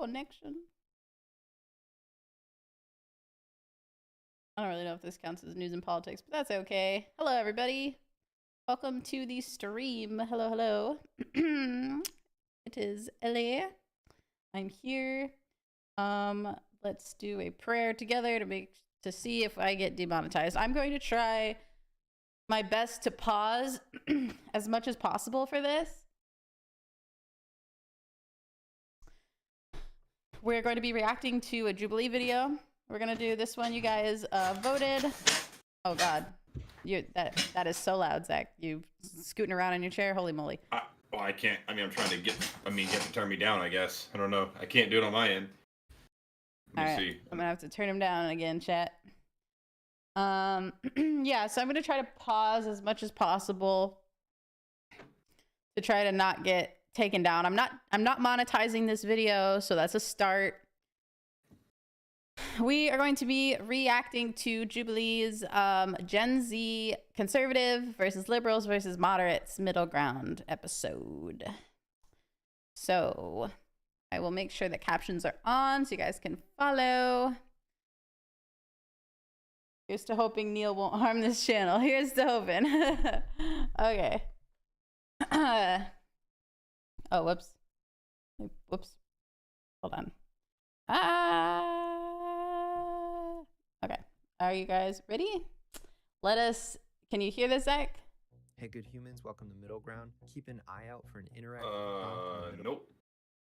connection. I don't really know if this counts as news and politics, but that's okay. Hello, everybody. Welcome to the stream. Hello, hello. It is LA. I'm here. Let's do a prayer together to see if I get demonetized. I'm going to try my best to pause as much as possible for this. We're going to be reacting to a Jubilee video. We're gonna do this one. You guys voted. Oh God, that is so loud, Zach. You scooting around in your chair. Holy moly! Well, I can't. I mean, I'm trying to get. I mean, you have to turn me down. I guess. I don't know. I can't do it on my end. Let me see. I'm gonna have to turn him down again, chat. Yeah. So I'm gonna try to pause as much as possible to try to not get taken down. I'm not monetizing this video, so that's a start. We are going to be reacting to Jubilee's Gen Z conservative versus liberals versus moderates middle ground episode. So I will make sure the captions are on so you guys can follow. Here's to hoping Neil won't harm this channel. Here's to hoping. Okay. Oh, whoops. Whoops. Hold on. Okay. Are you guys ready? Can you hear this, Zach? Hey, good humans, welcome to Middle Ground. Keep an eye out for an interactive Nope.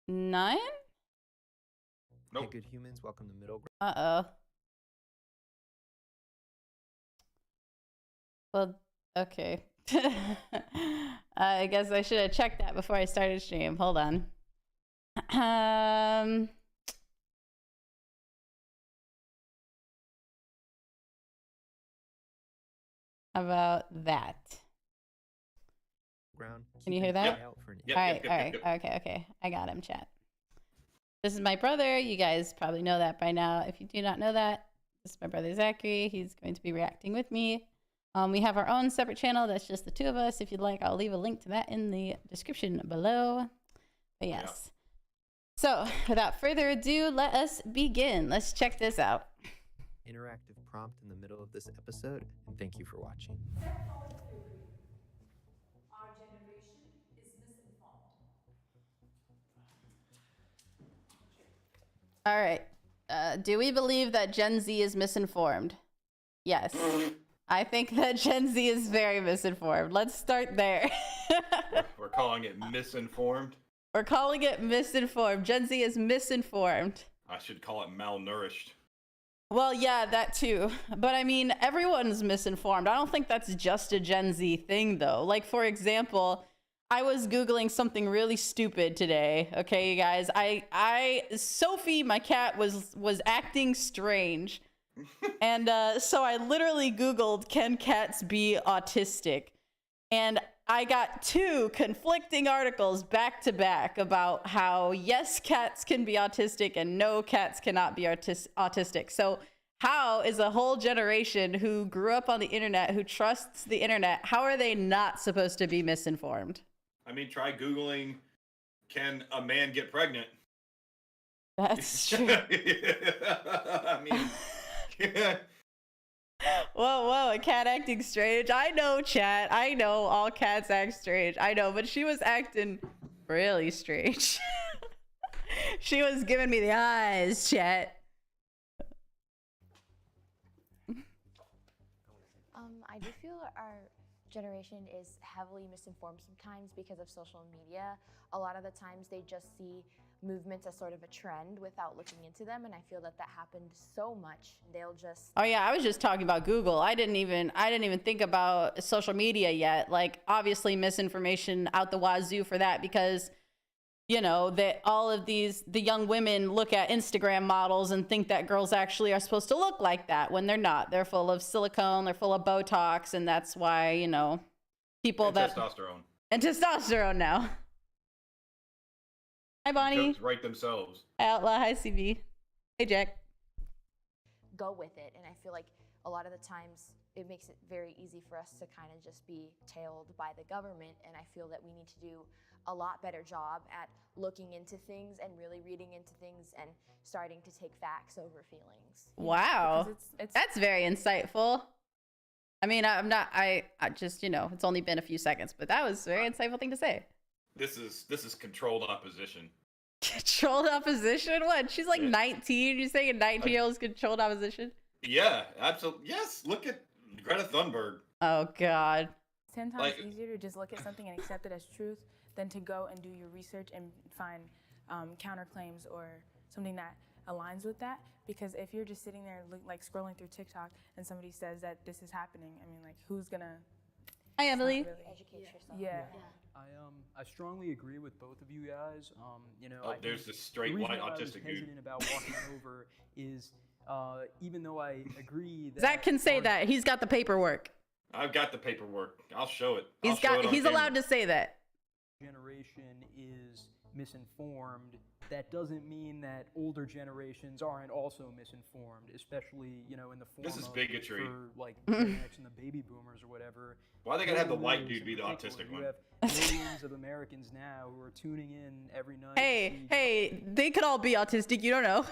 9? Nope. Hey, good humans, welcome to Middle Ground. Uh-oh. Well, okay. I guess I should have checked that before I started stream. Hold on. About that. Can you hear that? Yep. All right. Okay. I got him, chat. This is my brother. You guys probably know that by now. If you do not know that, this is my brother Zachary. He's going to be reacting with me. We have our own separate channel. That's just the two of us. If you'd like, I'll leave a link to that in the description below. But yes. So without further ado, let us begin. Let's check this out. Interactive prompt in the middle of this episode, and thank you for watching. Our generation is misinformed. All right. Do we believe that Gen Z is misinformed? Yes. I think that Gen Z is very misinformed. Let's start there. We're calling it misinformed. We're calling it misinformed. Gen Z is misinformed. I should call it malnourished. Well, yeah, that too. But I mean, everyone's misinformed. I don't think that's just a Gen Z thing, though. Like, for example, I was Googling something really stupid today. Okay, you guys. Sophie, my cat, was acting strange. And so I literally Googled, can cats be autistic? And I got 2 conflicting articles back to back about how yes, cats can be autistic and no, cats cannot be autistic. So how is a whole generation who grew up on the internet, who trusts the internet, how are they not supposed to be misinformed? I mean, try Googling, can a man get pregnant? That's true. I mean... Whoa, a cat acting strange. I know, chat. I know all cats act strange. I know, but she was acting really strange. She was giving me the eyes, chat. I do feel our generation is heavily misinformed sometimes because of social media. A lot of the times they just see movements as sort of a trend without looking into them, and I feel that happened so much. They'll just... Oh yeah, I was just talking about Google. I didn't even think about social media yet. Like, obviously misinformation out the wazoo for that, because you know that all of the young women look at Instagram models and think that girls actually are supposed to look like that when they're not. They're full of silicone, they're full of Botox, and that's why, you know, people testosterone now. Hi, Bonnie. Jokes write themselves. Hi, Outlaw. Hi, CB. Hey, Jack. Go with it, and I feel like a lot of the times it makes it very easy for us to kind of just be tailed by the government, and I feel that we need to do a lot better job at looking into things and really reading into things and starting to take facts over feelings. Wow. It's That's very insightful. I mean, I just, it's only been a few seconds, but that was a very insightful thing to say. This is controlled opposition. Controlled opposition? What? She's like Yeah. 19. You're saying a 19-year-old is controlled opposition? Yeah, absolutely. Yes, look at Greta Thunberg. Oh, God. 10 times Like- easier to just look at something and accept it as truth than to go and do your research and find counterclaims or something that aligns with that. Because if you're just sitting there like scrolling through TikTok and somebody says that this is happening, I mean, like, who's gonna? Hi, Emily. Educate yourself. Yeah. I strongly agree with both of you guys. Oh, there's this straight the reason white why I was autistic dude. hesitant about walking over is even though I agree that Zach can say our that. He's got the paperwork. I've got the paperwork. I'll show it. He's allowed to say that. generation is misinformed, that doesn't mean that older generations aren't also misinformed, especially in the form This is of bigotry. for like Gen X and the baby boomers or whatever. Why they gotta have the white Millennials dude be in the particular, autistic you one? have millions of Americans now who are tuning in every night. to Hey, see hey, they could all be autistic. You don't know.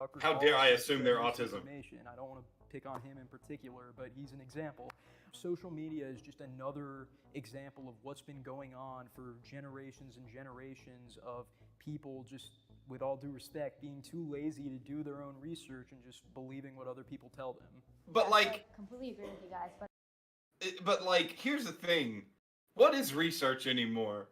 Tucker How dare I Carlson assume their spread autism? misinformation. I don't want to pick on him in particular, but he's an example. Social media is just another example of what's been going on for generations and generations of people, just with all due respect, being too lazy to do their own research and just believing what other people tell them. But like, I completely agree with you guys, but here's the thing. What is research anymore?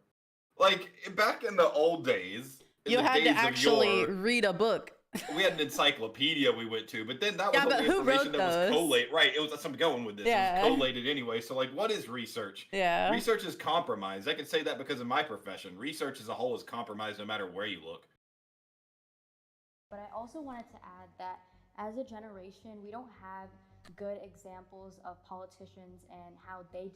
Like back in the old days, in You the had to days of actually yore, read a book. we had an encyclopedia we went to, but then that was Yeah, all but the who information wrote that was those? collated. Right, it was. I'm going with this. Yeah. It was collated anyway. So like, what is research? Yeah. Research is compromised. I can say that because of my profession. Research as a whole is compromised no matter where you look. But I also wanted to add that as a generation, we don't have good examples of politicians and how they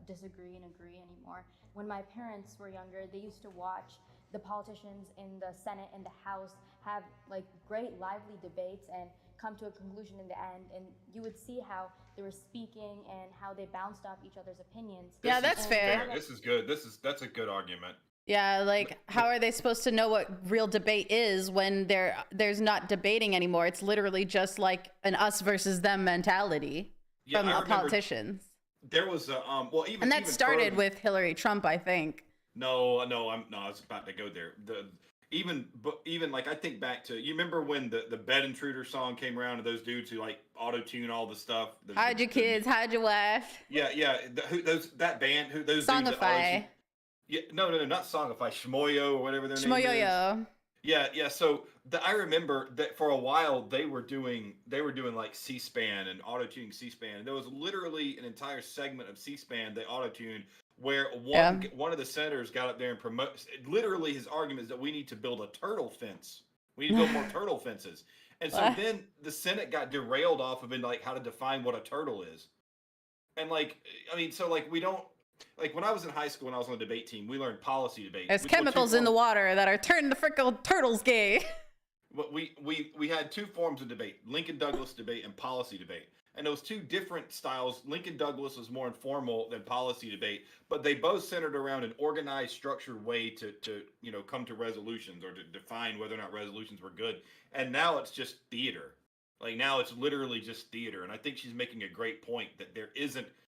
disagree and agree anymore. When my parents were younger, they used to watch the politicians in the Senate and the House have like great lively debates and come to a conclusion in the end, and you would see how they were speaking and how they bounced off each other's opinions. Yeah, This that's is fair. This is good. That's a good argument. Yeah, like how are they supposed to know what real debate is when there's not debating anymore? It's literally just like an us versus them mentality Yeah, from I remember politicians. There was a well, even And that even started further- with Hillary Trump, I think. No, I was about to go there. Even like I think back to, you remember when the Bed Intruder song came around and those dudes who like auto tune all the stuff. Hide your kids, hide your wife. Yeah, that band who those dudes that Songify. auto-tune- Yeah, no, not Songify, Shmoyo or whatever their name is. Shmoyoyo. Yeah. So I remember that for a while they were doing like C-SPAN and auto-tuning C-SPAN. And there was literally an entire segment of C-SPAN they auto-tuned where one of the senators got up there and promote. Literally, his argument is that we need to build a turtle fence. We need to build more turtle fences. And so What? then the Senate got derailed off of like how to define what a turtle is. And like, I mean, so like we don't. Like when I was in high school and I was on the debate team, we learned policy debate. There's chemicals in the water that are turning the frickin' turtles gay. But we had two forms of debate: Lincoln Douglas debate and policy debate. And those two different styles. Lincoln Douglas was more informal than policy debate, but they both centered around an organized, structured way to come to resolutions or to define whether or not resolutions were good. And now it's just theater. Like now it's literally just theater. And I think she's making a great point that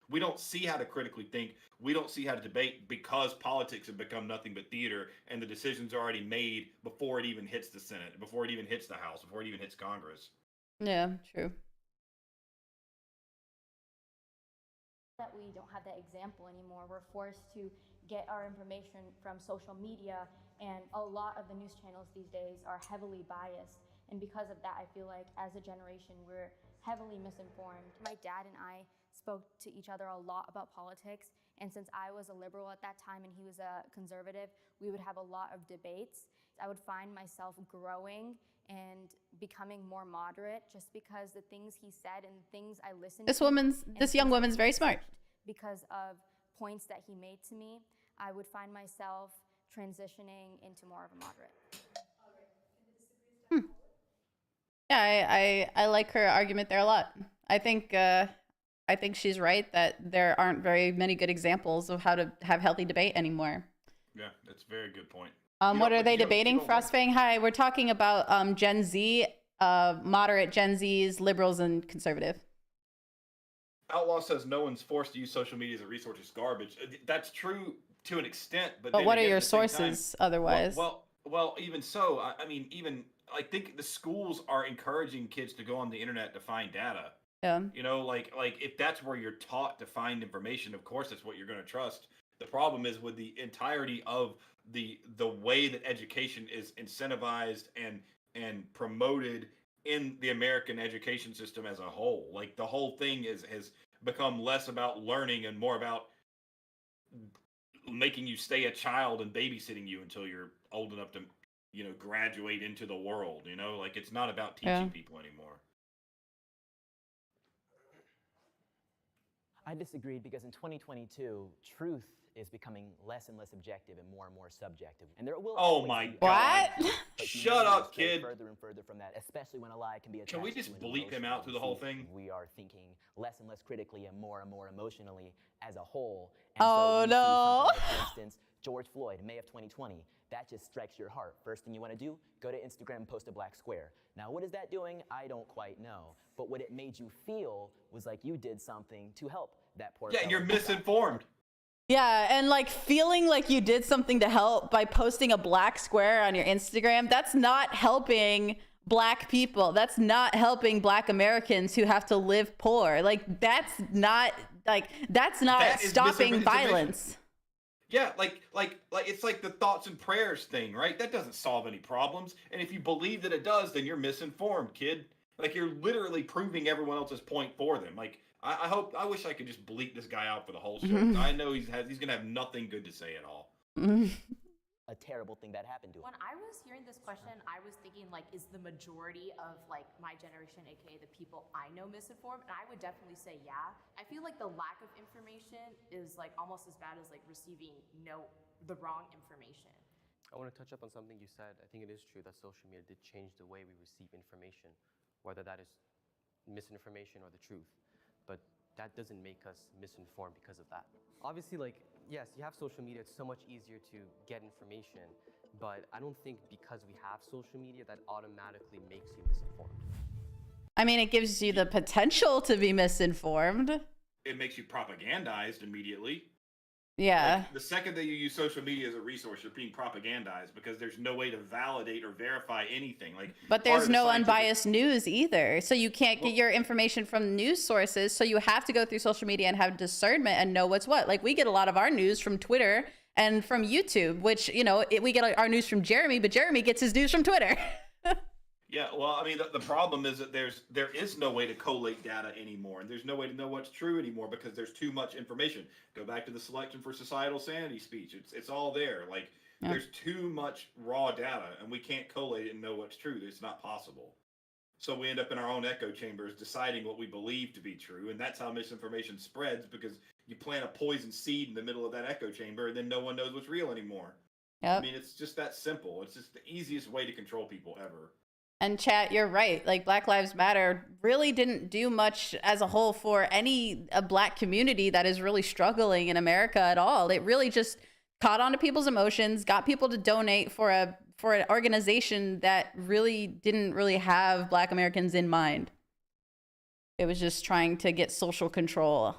we don't see how to critically think. We don't see how to debate because politics have become nothing but theater, and the decisions are already made before it even hits the Senate, before it even hits the House, before it even hits Congress. Yeah, true. That we don't have that example anymore. We're forced to get our information from social media, and a lot of the news channels these days are heavily biased. And because of that, I feel like as a generation, we're heavily misinformed. My dad and I spoke to each other a lot about politics, and since I was a liberal at that time and he was a conservative, we would have a lot of debates. I would find myself growing and becoming more moderate just because the things he said and the things I listened This to young woman's very smart. because of points that he made to me, I would find myself transitioning into more of a moderate. Yeah, I like her argument there a lot. I think she's right that there aren't very many good examples of how to have healthy debate anymore. Yeah, that's a very good point. What are they debating? Frostfang, hi. We're talking about Gen Z, moderate Gen Zs, liberals, and conservative. Outlaw says no one's forced to use social media as a resource. It's garbage. That's true to an extent, but But then what are again, your at the same time, sources otherwise? well, even so, I mean, even I think the schools are encouraging kids to go on the internet to find data. Yeah. You know, like if that's where you're taught to find information, of course that's what you're going to trust. The problem is with the entirety of the way that education is incentivized and promoted in the American education system as a whole. Like the whole thing has become less about learning and more about making you stay a child and babysitting you until you're old enough to, graduate into the world. Like it's not about teaching people anymore. I disagreed because in 2022, truth is becoming less and less objective and more subjective. And there will Oh my be God! but Shut up, kid. Further and further from that, especially when a lie can be attached. Can we just to an bleep him out through the whole thing? We are thinking less and less critically and more emotionally as a whole. And Oh, so no. like, for instance, George Floyd, May of 2020. That just strikes your heart. First thing you want to do, go to Instagram and post a black square. Now, what is that doing? I don't quite know. But what it made you feel was like you did something to help that poor. Yeah, and you're misinformed. Yeah, and like feeling like you did something to help by posting a black square on your Instagram, that's not helping Black people. That's not helping Black Americans who have to live poor. Like that's not stopping violence. Yeah, like it's like the thoughts and prayers thing, right? That doesn't solve any problems. And if you believe that it does, then you're misinformed, kid. Like you're literally proving everyone else's point for them. Like I wish I could just bleep this guy out for the whole show. I know he's gonna have nothing good to say at all. A terrible thing that happened to him. When I was hearing this question, I was thinking like, is the majority of like my generation, aka the people I know, misinformed? And I would definitely say yeah. I feel like the lack of information is like almost as bad as like receiving the wrong information. I want to touch up on something you said. I think it is true that social media did change the way we receive information, whether that is misinformation or the truth. But that doesn't make us misinformed because of that. Obviously, like, yes, you have social media, it's so much easier to get information, but I don't think because we have social media that automatically makes you misinformed. I mean, it gives you the potential to be misinformed. It makes you propagandized immediately. Yeah. Like, the second that you use social media as a resource, you're being propagandized because there's no way to validate or verify anything. But there's no unbiased news either. So you can't get your information from news sources. So you have to go through social media and have discernment and know what's what. Like we get a lot of our news from Twitter and from YouTube, which, we get our news from Jeremy, but Jeremy gets his news from Twitter. Yeah, well, I mean, the problem is that there is no way to collate data anymore, and there's no way to know what's true anymore because there's too much information. Go back to the Selection for Societal Sanity speech. It's all there. Like, there's too much raw data, and we can't collate it and know what's true. It's not possible. So we end up in our own echo chambers deciding what we believe to be true, and that's how misinformation spreads because you plant a poison seed in the middle of that echo chamber, and then no one knows what's real anymore. Yep. I mean, it's just that simple. It's just the easiest way to control people ever. And chat, you're right. Like Black Lives Matter really didn't do much as a whole for a Black community that is really struggling in America at all. It really just caught on to people's emotions, got people to donate for an organization that really didn't really have Black Americans in mind. It was just trying to get social control.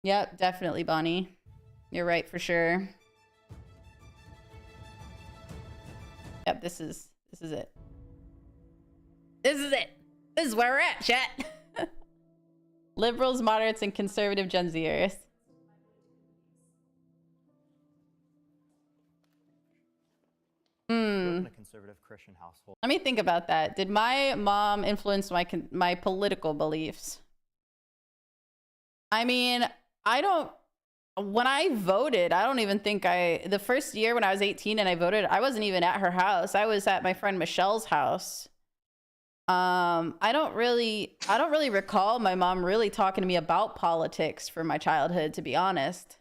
Yep, definitely, Bonnie. You're right for sure. Yep, this is it. This is it. This is where we're at, chat. Liberals, moderates, and conservative Gen Zers. In a conservative Christian household. Let me think about that. Did my mom influence my political beliefs? I mean, when I voted, I don't even think the first year when I was 18 and I voted, I wasn't even at her house. I was at my friend Michelle's house. I don't really recall my mom really talking to me about politics for my childhood, to be honest.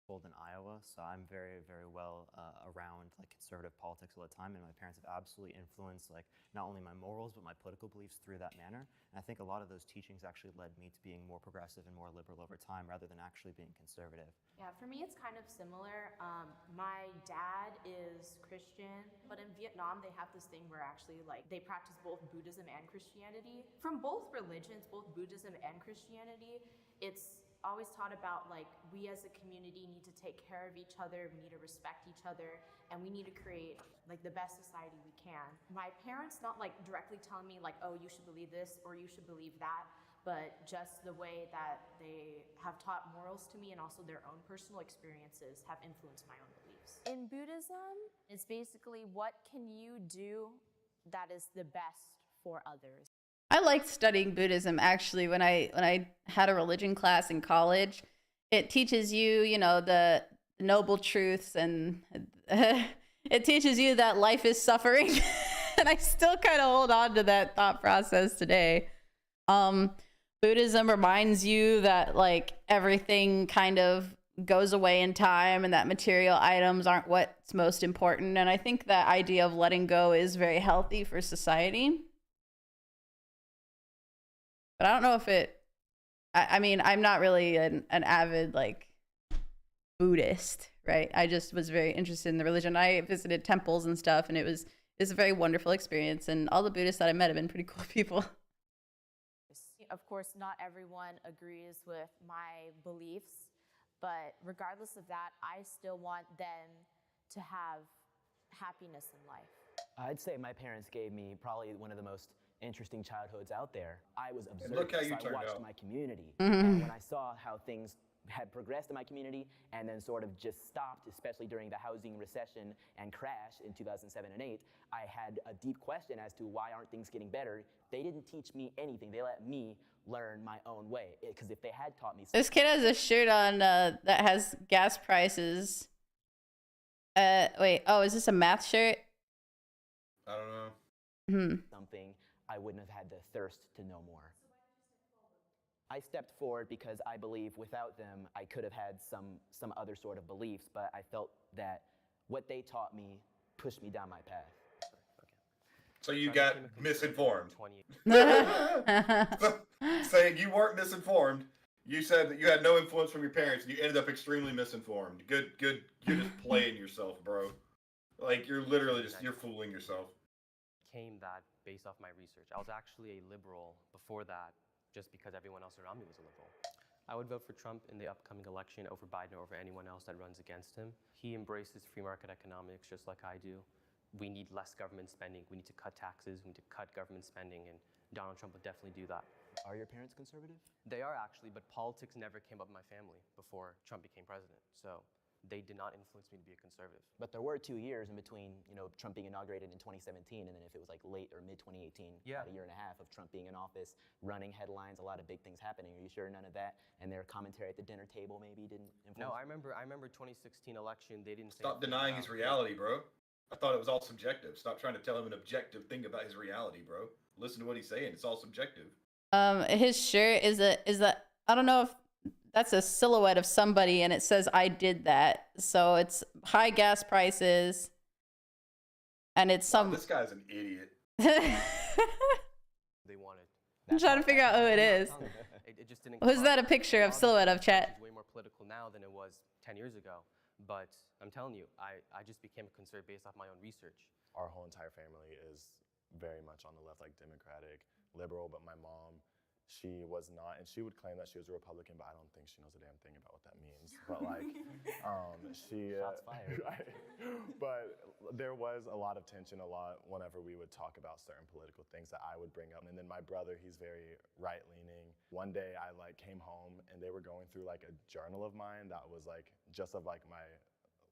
In Iowa, so I'm very, very well around like conservative politics all the time, and my parents have absolutely influenced like not only my morals but my political beliefs through that manner. And I think a lot of those teachings actually led me to being more progressive and more liberal over time, rather than actually being conservative. Yeah, for me, it's kind of similar. My dad is Christian, but in Vietnam, they have this thing where actually, like, they practice both Buddhism and Christianity. From both religions, both Buddhism and Christianity, it's always taught about, like, we as a community need to take care of each other, we need to respect each other, and we need to create, like, the best society we can. My parents not, like, directly telling me, like, oh, you should believe this or you should believe that, but just the way that they have taught morals to me and also their own personal experiences have influenced my own beliefs. In Buddhism, it's basically what can you do that is the best for others. I liked studying Buddhism actually when I had a religion class in college. It teaches you, you know, the noble truths, and it teaches you that life is suffering. And I still kind of hold on to that thought process today. Buddhism reminds you that like everything kind of goes away in time and that material items aren't what's most important. And I think that idea of letting go is very healthy for society. But I don't know if I mean, I'm not really an avid like Buddhist, right? I just was very interested in the religion. I visited temples and stuff, and it's a very wonderful experience. And all the Buddhists that I met have been pretty cool people. Of course, not everyone agrees with my beliefs, but regardless of that, I still want them to have happiness in life. I'd say my parents gave me probably one of the most interesting childhoods out there. I was observant, look how you so I turned watched out. my community. Mm-hmm. And when I saw how things had progressed in my community and then sort of just stopped, especially during the housing recession and crash in 2007 and 8, I had a deep question as to why aren't things getting better. They didn't teach me anything. They let me learn my own way. Because if they had taught me This kid has a shirt on that has gas prices. Wait, oh, is this a math shirt? I don't know. something, I wouldn't have had the thirst to know more. I stepped forward because I believe without them, I could have had some other sort of beliefs, but I felt that what they taught me pushed me down my path. So you got misinformed. 20. Saying you weren't misinformed. You said that you had no influence from your parents, and you ended up extremely misinformed. Good. You're just playing yourself, bro. Like you're literally you're fooling yourself. Came that based off my research. I was actually a liberal before that, just because everyone else around me was a liberal. I would vote for Trump in the upcoming election over Biden or over anyone else that runs against him. He embraces free market economics just like I do. We need less government spending. We need to cut taxes. We need to cut government spending, and Donald Trump would definitely do that. Are your parents conservative? They are actually, but politics never came up in my family before Trump became president. So they did not influence me to be a conservative. But there were 2 years in between, Trump being inaugurated in 2017, and then if it was like late or mid 2018, about a year and a half of Trump being in office, running headlines, a lot of big things happening. Are you sure none of that and their commentary at the dinner table maybe didn't influence? No, I remember 2016 election. They didn't say. Stop denying his reality, bro. I thought it was all subjective. Stop trying to tell him an objective thing about his reality, bro. Listen to what he's saying. It's all subjective. His shirt is that I don't know if that's a silhouette of somebody, and it says "I did that." So it's high gas prices, and it's some. Oh, this guy's an idiot. They wanted. I'm trying to figure out who it is. It just didn't. Who's that a picture of silhouette of, chat? It's way more political now than it was 10 years ago. But I'm telling you, I just became a conservative based off my own research. Our whole entire family is very much on the left, like Democratic, liberal, but my mom, she was not, and she would claim that she was a Republican, but I don't think she knows a damn thing about what that means. But like, she, Shots fired. right. But there was a lot of tension, whenever we would talk about certain political things that I would bring up. And then my brother, he's very right-leaning. One day I like came home and they were going through like a journal of mine that was like just of like my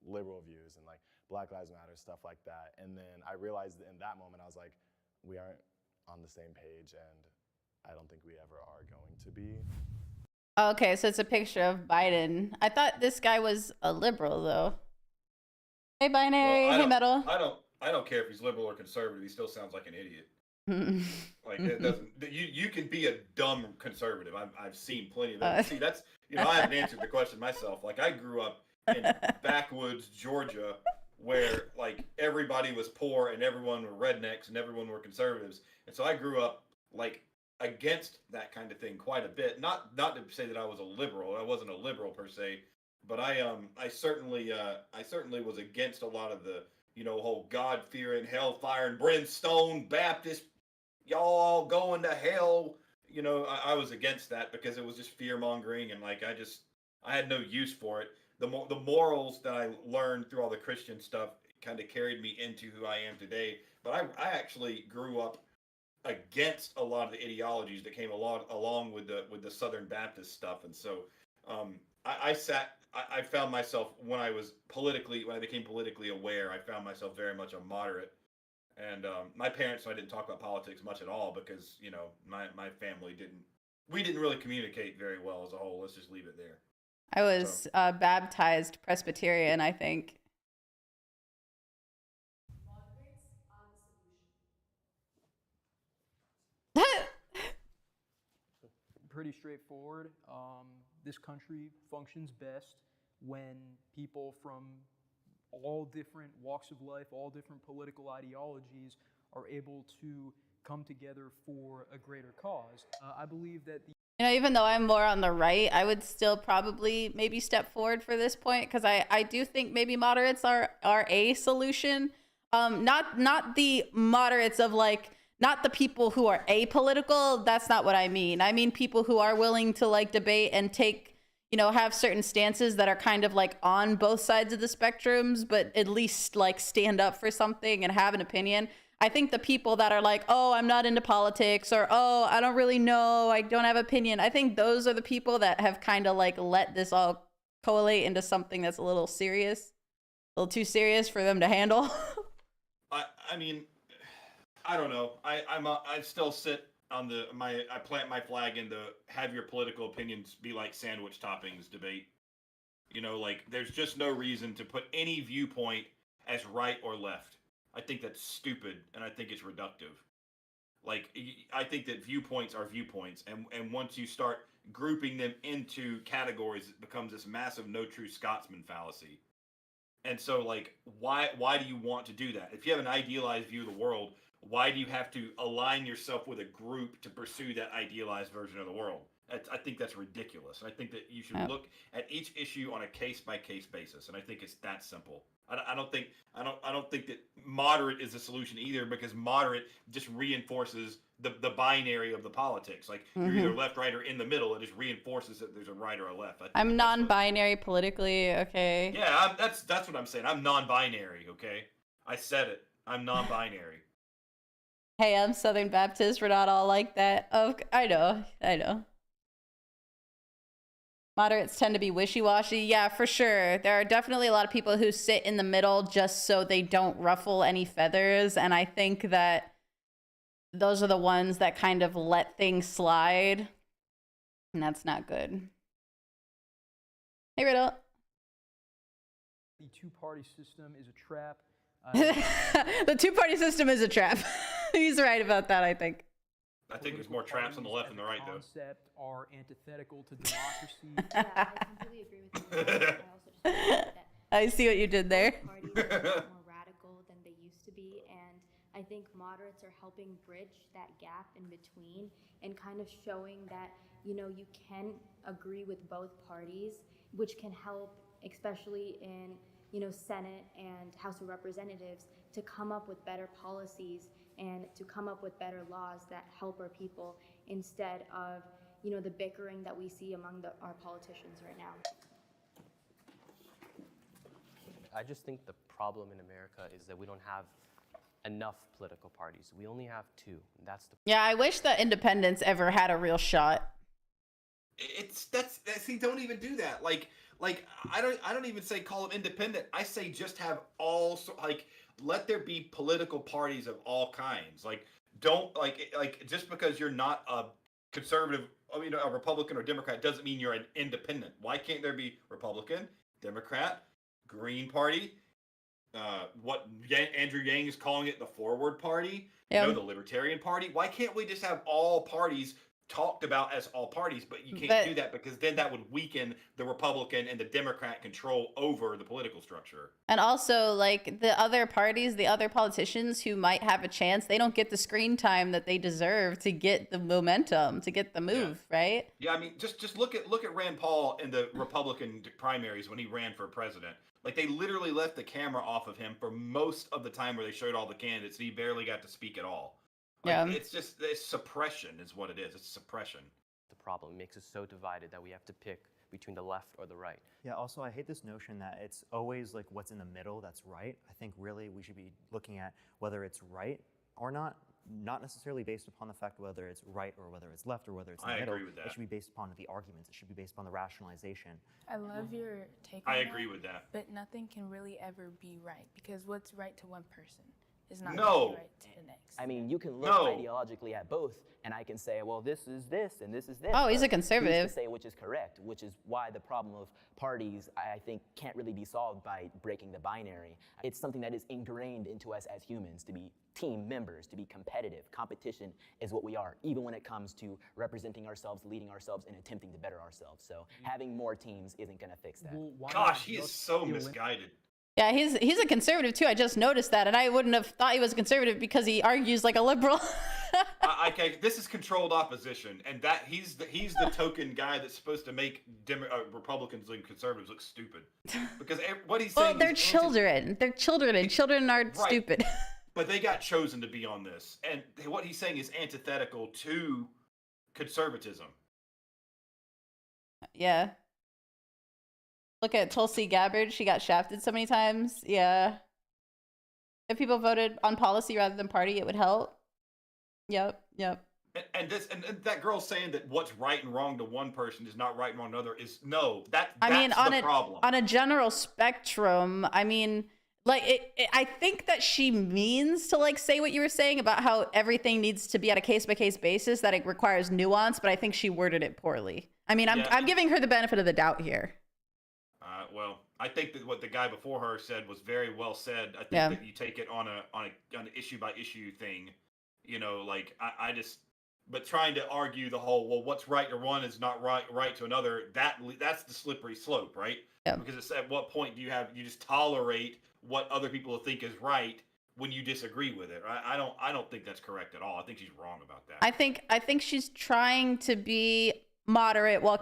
liberal views and like Black Lives Matter, stuff like that. And then I realized in that moment, I was like, we aren't on the same page, and I don't think we ever are going to be. Okay, so it's a picture of Biden. I thought this guy was a liberal, though. Hey, binary. Well, hey, metal. I don't care if he's liberal or conservative. He still sounds like an idiot. Like it doesn't. You can be a dumb conservative. I've seen plenty of them. See, that's I haven't answered the question myself. Like I grew up in backwoods Georgia, where like everybody was poor and everyone were rednecks and everyone were conservatives, and so I grew up like against that kind of thing quite a bit. Not to say that I was a liberal. I wasn't a liberal per se, but I certainly was against a lot of the whole God fearing, hellfire and brimstone Baptist, y'all all going to hell. I was against that because it was just fear mongering, and like I had no use for it. The morals that I learned through all the Christian stuff kind of carried me into who I am today. But I actually grew up against a lot of the ideologies that came along with the Southern Baptist stuff, and so I found myself when I became politically aware, I found myself very much a moderate. And my parents and I didn't talk about politics much at all because my family didn't really communicate very well as a whole. Let's just leave it there. I was baptized Presbyterian, I think. Moderates are the solution. Pretty straightforward. This country functions best when people from all different walks of life, all different political ideologies are able to come together for a greater cause. I believe that Even though I'm more on the right, I would still probably maybe step forward for this point because I do think maybe moderates are a solution. Not the moderates of like, not the people who are apolitical. That's not what I mean. I mean people who are willing to like debate and take, have certain stances that are kind of like on both sides of the spectrums, but at least like stand up for something and have an opinion. I think the people that are like, oh, I'm not into politics, or oh, I don't really know, I don't have opinion. I think those are the people that have kind of like let this all collate into something that's a little serious, a little too serious for them to handle. I mean, I don't know. I still sit on I plant my flag in the have your political opinions be like sandwich toppings debate. Like there's just no reason to put any viewpoint as right or left. I think that's stupid, and I think it's reductive. Like, I think that viewpoints are viewpoints, and once you start grouping them into categories, it becomes this massive no true Scotsman fallacy. And so, like, why do you want to do that? If you have an idealized view of the world, why do you have to align yourself with a group to pursue that idealized version of the world? I think that's ridiculous. I think that you should look at each issue on a case by case basis, and I think it's that simple. I don't think that moderate is the solution either, because moderate just reinforces the binary of the politics. Like you're either left, right, or in the middle. It just reinforces that there's a right or a left. I'm non-binary politically, okay? Yeah, that's what I'm saying. I'm non-binary, okay? I said it. I'm non-binary. Hey, I'm Southern Baptist. We're not all like that. Oh, I know. Moderates tend to be wishy-washy. Yeah, for sure. There are definitely a lot of people who sit in the middle just so they don't ruffle any feathers. And I think that those are the ones that kind of let things slide. And that's not good. Hey, Riddle. The two-party system is a trap. The two-party system is a trap. He's right about that, I think. I think there's more traps on the left than the right, though. Concept are antithetical to democracy. Yeah, I completely agree with you. I also just think that I see what you did there. parties are a lot more radical than they used to be, and I think moderates are helping bridge that gap in between and kind of showing that you can agree with both parties, which can help, especially in Senate and House of Representatives, to come up with better policies and to come up with better laws that help our people instead of the bickering that we see among our politicians right now. I just think the problem in America is that we don't have enough political parties. We only have two. Yeah, I wish that independents ever had a real shot. See, don't even do that. Like I don't even say call them independent. I say just have let there be political parties of all kinds. Like don't like just because you're not a conservative, a Republican or Democrat doesn't mean you're an independent. Why can't there be Republican, Democrat, Green Party, what Andrew Yang is calling it, the Forward Party, the Libertarian Party? Why can't we just have all parties talked about as all parties, but you can't do that because then that would weaken the Republican and the Democrat control over the political structure. And also, like, the other parties, the other politicians who might have a chance, they don't get the screen time that they deserve to get the momentum, to get the move, right? Yeah, I mean, just look at Rand Paul in the Republican primaries when he ran for president. Like, they literally left the camera off of him for most of the time where they showed all the candidates, and he barely got to speak at all. Like, it's suppression is what it is. It's suppression. The problem makes us so divided that we have to pick between the left or the right. Yeah, also I hate this notion that it's always like what's in the middle that's right. I think really we should be looking at whether it's right or not necessarily based upon the fact whether it's right or whether it's left or whether it's in the middle. I agree with that. It should be based upon the arguments. It should be based upon the rationalization. I love your take on I that, agree with that. but nothing can really ever be right because what's right to one person is not No. gonna be right to the next. I mean, you can look ideologically at both, and I can say, well, this is this, and this is this. Oh, he's a but conservative. who's to say which is correct, which is why the problem of parties, I think, can't really be solved by breaking the binary. It's something that is ingrained into us as humans to be team members, to be competitive. Competition is what we are, even when it comes to representing ourselves, leading ourselves, and attempting to better ourselves. So having more teams isn't going to fix that. Well, Gosh, he is so misguided. Yeah, he's a conservative too. I just noticed that, and I wouldn't have thought he was a conservative because he argues like a liberal. Okay, this is controlled opposition, and that he's the token guy that's supposed to make Republicans and conservatives look stupid. Because what he's saying. Well, they're children. They're children, and children aren't stupid. But they got chosen to be on this, and what he's saying is antithetical to conservatism. Yeah. Look at Tulsi Gabbard. She got shafted so many times. Yeah. If people voted on policy rather than party, it would help. Yep. And that girl saying that what's right and wrong to one person is not right and wrong to another is that's the problem. On a general spectrum, I mean, like I think that she means to like say what you were saying about how everything needs to be at a case-by-case basis, that it requires nuance, but I think she worded it poorly. I mean, I'm giving her the benefit of the doubt here. Well, I think that what the guy before her said was very well said. I think that you take it on an issue by issue thing, you know. Like but trying to argue the whole what's right to one is not right to another. That's the slippery slope, right? Yeah. Because it's at what point do you just tolerate what other people think is right when you disagree with it? Right? I don't think that's correct at all. I think she's wrong about that. I think she's trying to be moderate while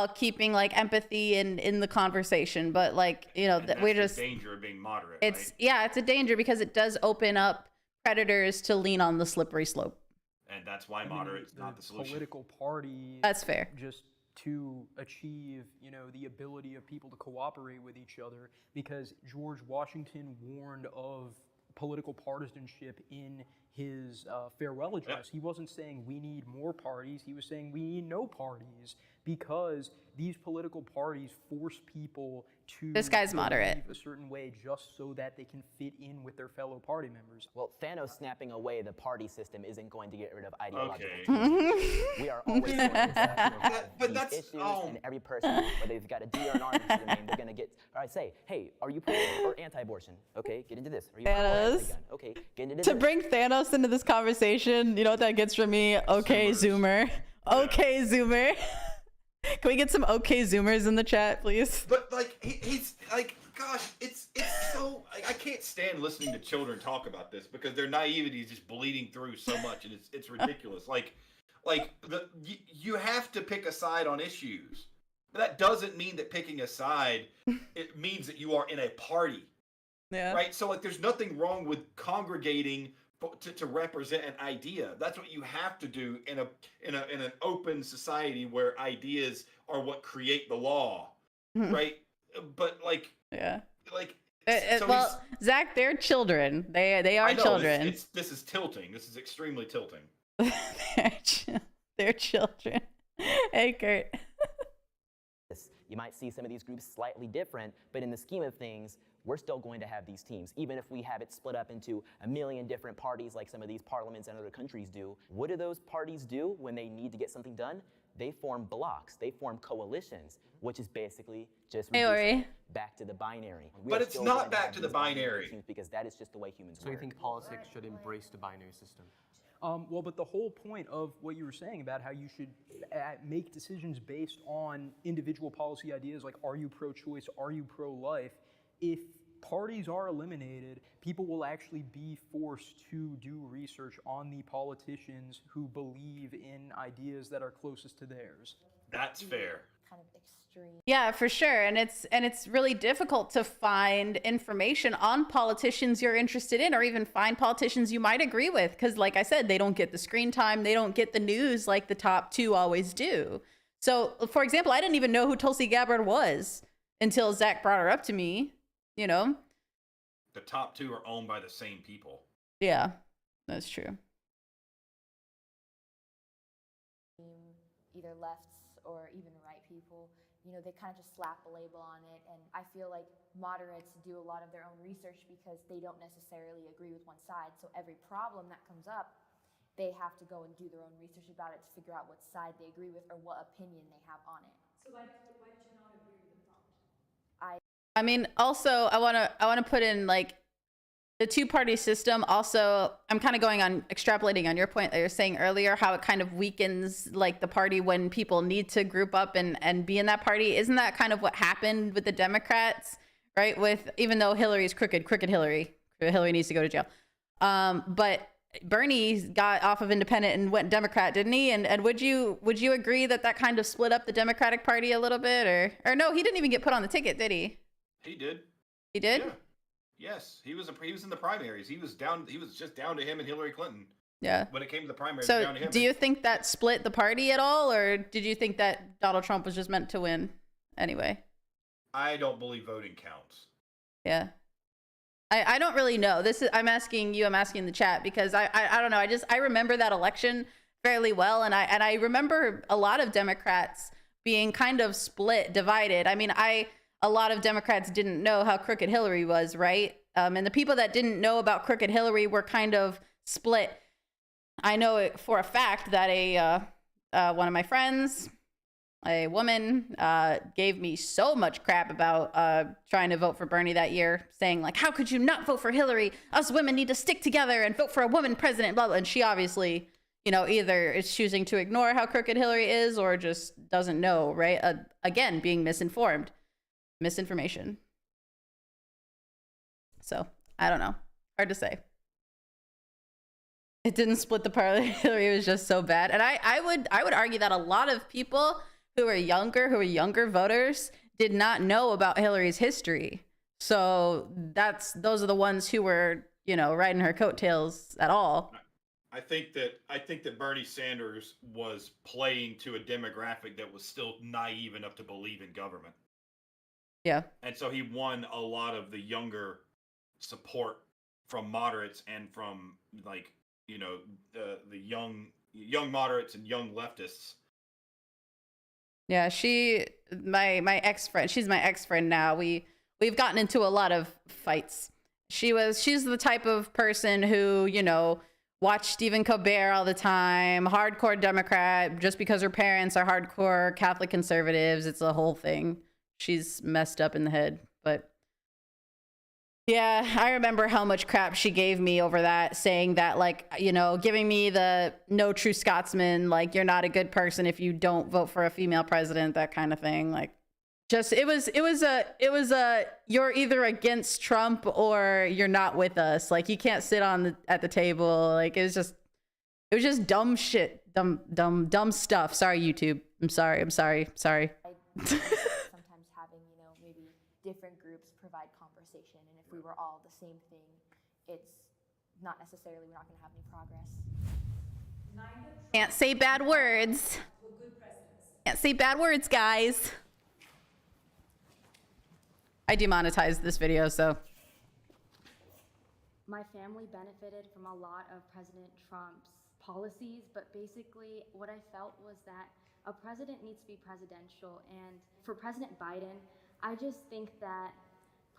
keeping like empathy in the conversation, but like, you know, we're just the danger of being moderate. It's it's a danger because it does open up predators to lean on the slippery slope, and that's why moderate's not the solution. Political party. That's fair. Just to achieve, you know, the ability of people to cooperate with each other, because George Washington warned of political partisanship in his farewell address. He wasn't saying we need more parties. He was saying we need no parties, because these political parties force people to this guy's moderate a certain way just so that they can fit in with their fellow party members. Well, Thanos snapping away the party system isn't going to get rid of ideological changes. We are always going to have these issues, and every person, whether they've got a D or an R next to their name, they're going to get. All right, say, hey, are you pro or anti-abortion? Okay, get into this. Are you pro or anti-gun? Okay, get into this. To bring Thanos into this conversation, you know what that gets from me? Okay, Zoomer. Okay, Zoomer. Can we get some okay Zoomers in the chat, please? But like he's like, gosh, it's so I can't stand listening to children talk about this because their naivety is just bleeding through so much, and it's ridiculous. You have to pick a side on issues. But that doesn't mean that picking a side it means that you are in a party. Yeah. Right. So like, there's nothing wrong with congregating to represent an idea. That's what you have to do in an open society where ideas are what create the law, right? But like, well, Zach, they're children. They are children. This is tilting. This is extremely tilting. They're children. Hey, Kurt. You might see some of these groups slightly different, but in the scheme of things, we're still going to have these teams. Even if we have it split up into a million different parties like some of these parliaments and other countries do, what do those parties do when they need to get something done? They form blocks, they form coalitions, which is basically just back to the binary. But it's not back to the binary. Because that is just the way humans work. So you think politics should embrace the binary system? Well, but the whole point of what you were saying about how you should make decisions based on individual policy ideas, like are you pro-choice, are you pro-life, if parties are eliminated, people will actually be forced to do research on the politicians who believe in ideas that are closest to theirs. That's fair. Kind of extreme. Yeah, for sure. And it's really difficult to find information on politicians you're interested in, or even find politicians you might agree with, because like I said, they don't get the screen time, they don't get the news like the top two always do. So for example, I didn't even know who Tulsi Gabbard was until Zach brought her up to me, you know. The top two are owned by the same people. Yeah, that's true. Either lefts or even right people, you know, they kind of just slap a label on it. And I feel like moderates do a lot of their own research because they don't necessarily agree with one side. So every problem that comes up, they have to go and do their own research about it to figure out what side they agree with or what opinion they have on it. So why did you not agree with the prompt? I mean, also, I wanna put in like the two-party system. Also, I'm kind of going on extrapolating on your point that you're saying earlier, how it kind of weakens like the party when people need to group up and be in that party. Isn't that kind of what happened with the Democrats, right? With even though Hillary's crooked Hillary needs to go to jail. But Bernie got off of independent and went Democrat, didn't he? And would you agree that that kind of split up the Democratic Party a little bit, or no? He didn't even get put on the ticket, did he? He did. He did? Yeah. Yes, he was in the primaries. He was just down to him and Hillary Clinton. Yeah. When it came to the primaries, So down to him. do you think that split the party at all, or did you think that Donald Trump was just meant to win anyway? I don't believe voting counts. Yeah. I don't really know. I'm asking the chat because I don't know. I remember that election fairly well, and I remember a lot of Democrats being kind of split, divided. I mean, a lot of Democrats didn't know how crooked Hillary was, right? And the people that didn't know about crooked Hillary were kind of split. I know it for a fact that one of my friends, a woman, gave me so much crap about trying to vote for Bernie that year, saying like, how could you not vote for Hillary? Us women need to stick together and vote for a woman president, blah, blah. And she obviously, you know, either is choosing to ignore how crooked Hillary is or just doesn't know, right? Again, being misinformation. So I don't know. Hard to say. It didn't split the party. Hillary was just so bad. And I would argue that a lot of people who were younger voters did not know about Hillary's history. So those are the ones who were, you know, riding her coattails at all. I think that Bernie Sanders was playing to a demographic that was still naive enough to believe in government. Yeah. And so he won a lot of the younger support from moderates and from like, you know, the young moderates and young leftists. Yeah, she's my ex-friend now. We've gotten into a lot of fights. She's the type of person who, you know, watched Stephen Colbert all the time, hardcore Democrat, just because her parents are hardcore Catholic conservatives. It's a whole thing. She's messed up in the head. But yeah, I remember how much crap she gave me over that, saying that, like, you know, giving me the no true Scotsman, like, you're not a good person if you don't vote for a female president, that kind of thing. Like, just it was a you're either against Trump or you're not with us. Like, you can't sit at the table. Like, it was just dumb shit, dumb stuff. Sorry, YouTube. I'm sorry. Sometimes having, you know, maybe different groups provide conversation, and if we were all the same thing, it's not necessarily, we're not going to have any progress. Can't say bad words. Can't say bad words, guys. I demonetized this video, so. My family benefited from a lot of President Trump's policies, but basically what I felt was that a president needs to be presidential, and for President Biden, I just think that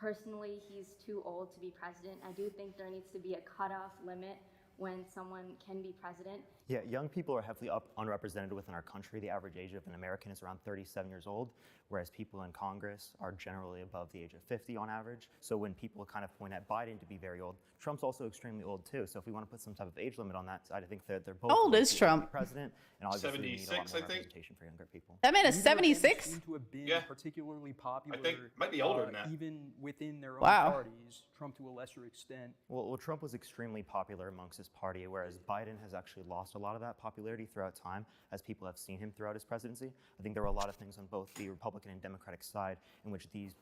personally he's too old to be president. I do think there needs to be a cutoff limit when someone can be president. Yeah, young people are heavily unrepresented within our country. The average age of an American is around 37 years old, whereas people in Congress are generally above the age of 50 on average. So when people kind of point at Biden to be very old, Trump's also extremely old too. So if we want to put some type of age limit on that side, I think that they're both How old is to be Trump? president, and obviously we need a lot 76, more I think. representation for younger people. That man is Neither of them 76? seem to have been Yeah. particularly popular. I think might be older than that. Even within their own Wow. parties. Trump to a lesser extent. Well, Trump was extremely popular amongst his party, whereas Biden has actually lost a lot of that popularity throughout time as people have seen him throughout his presidency. I think there were a lot of things on both the Republican and Democratic side in which these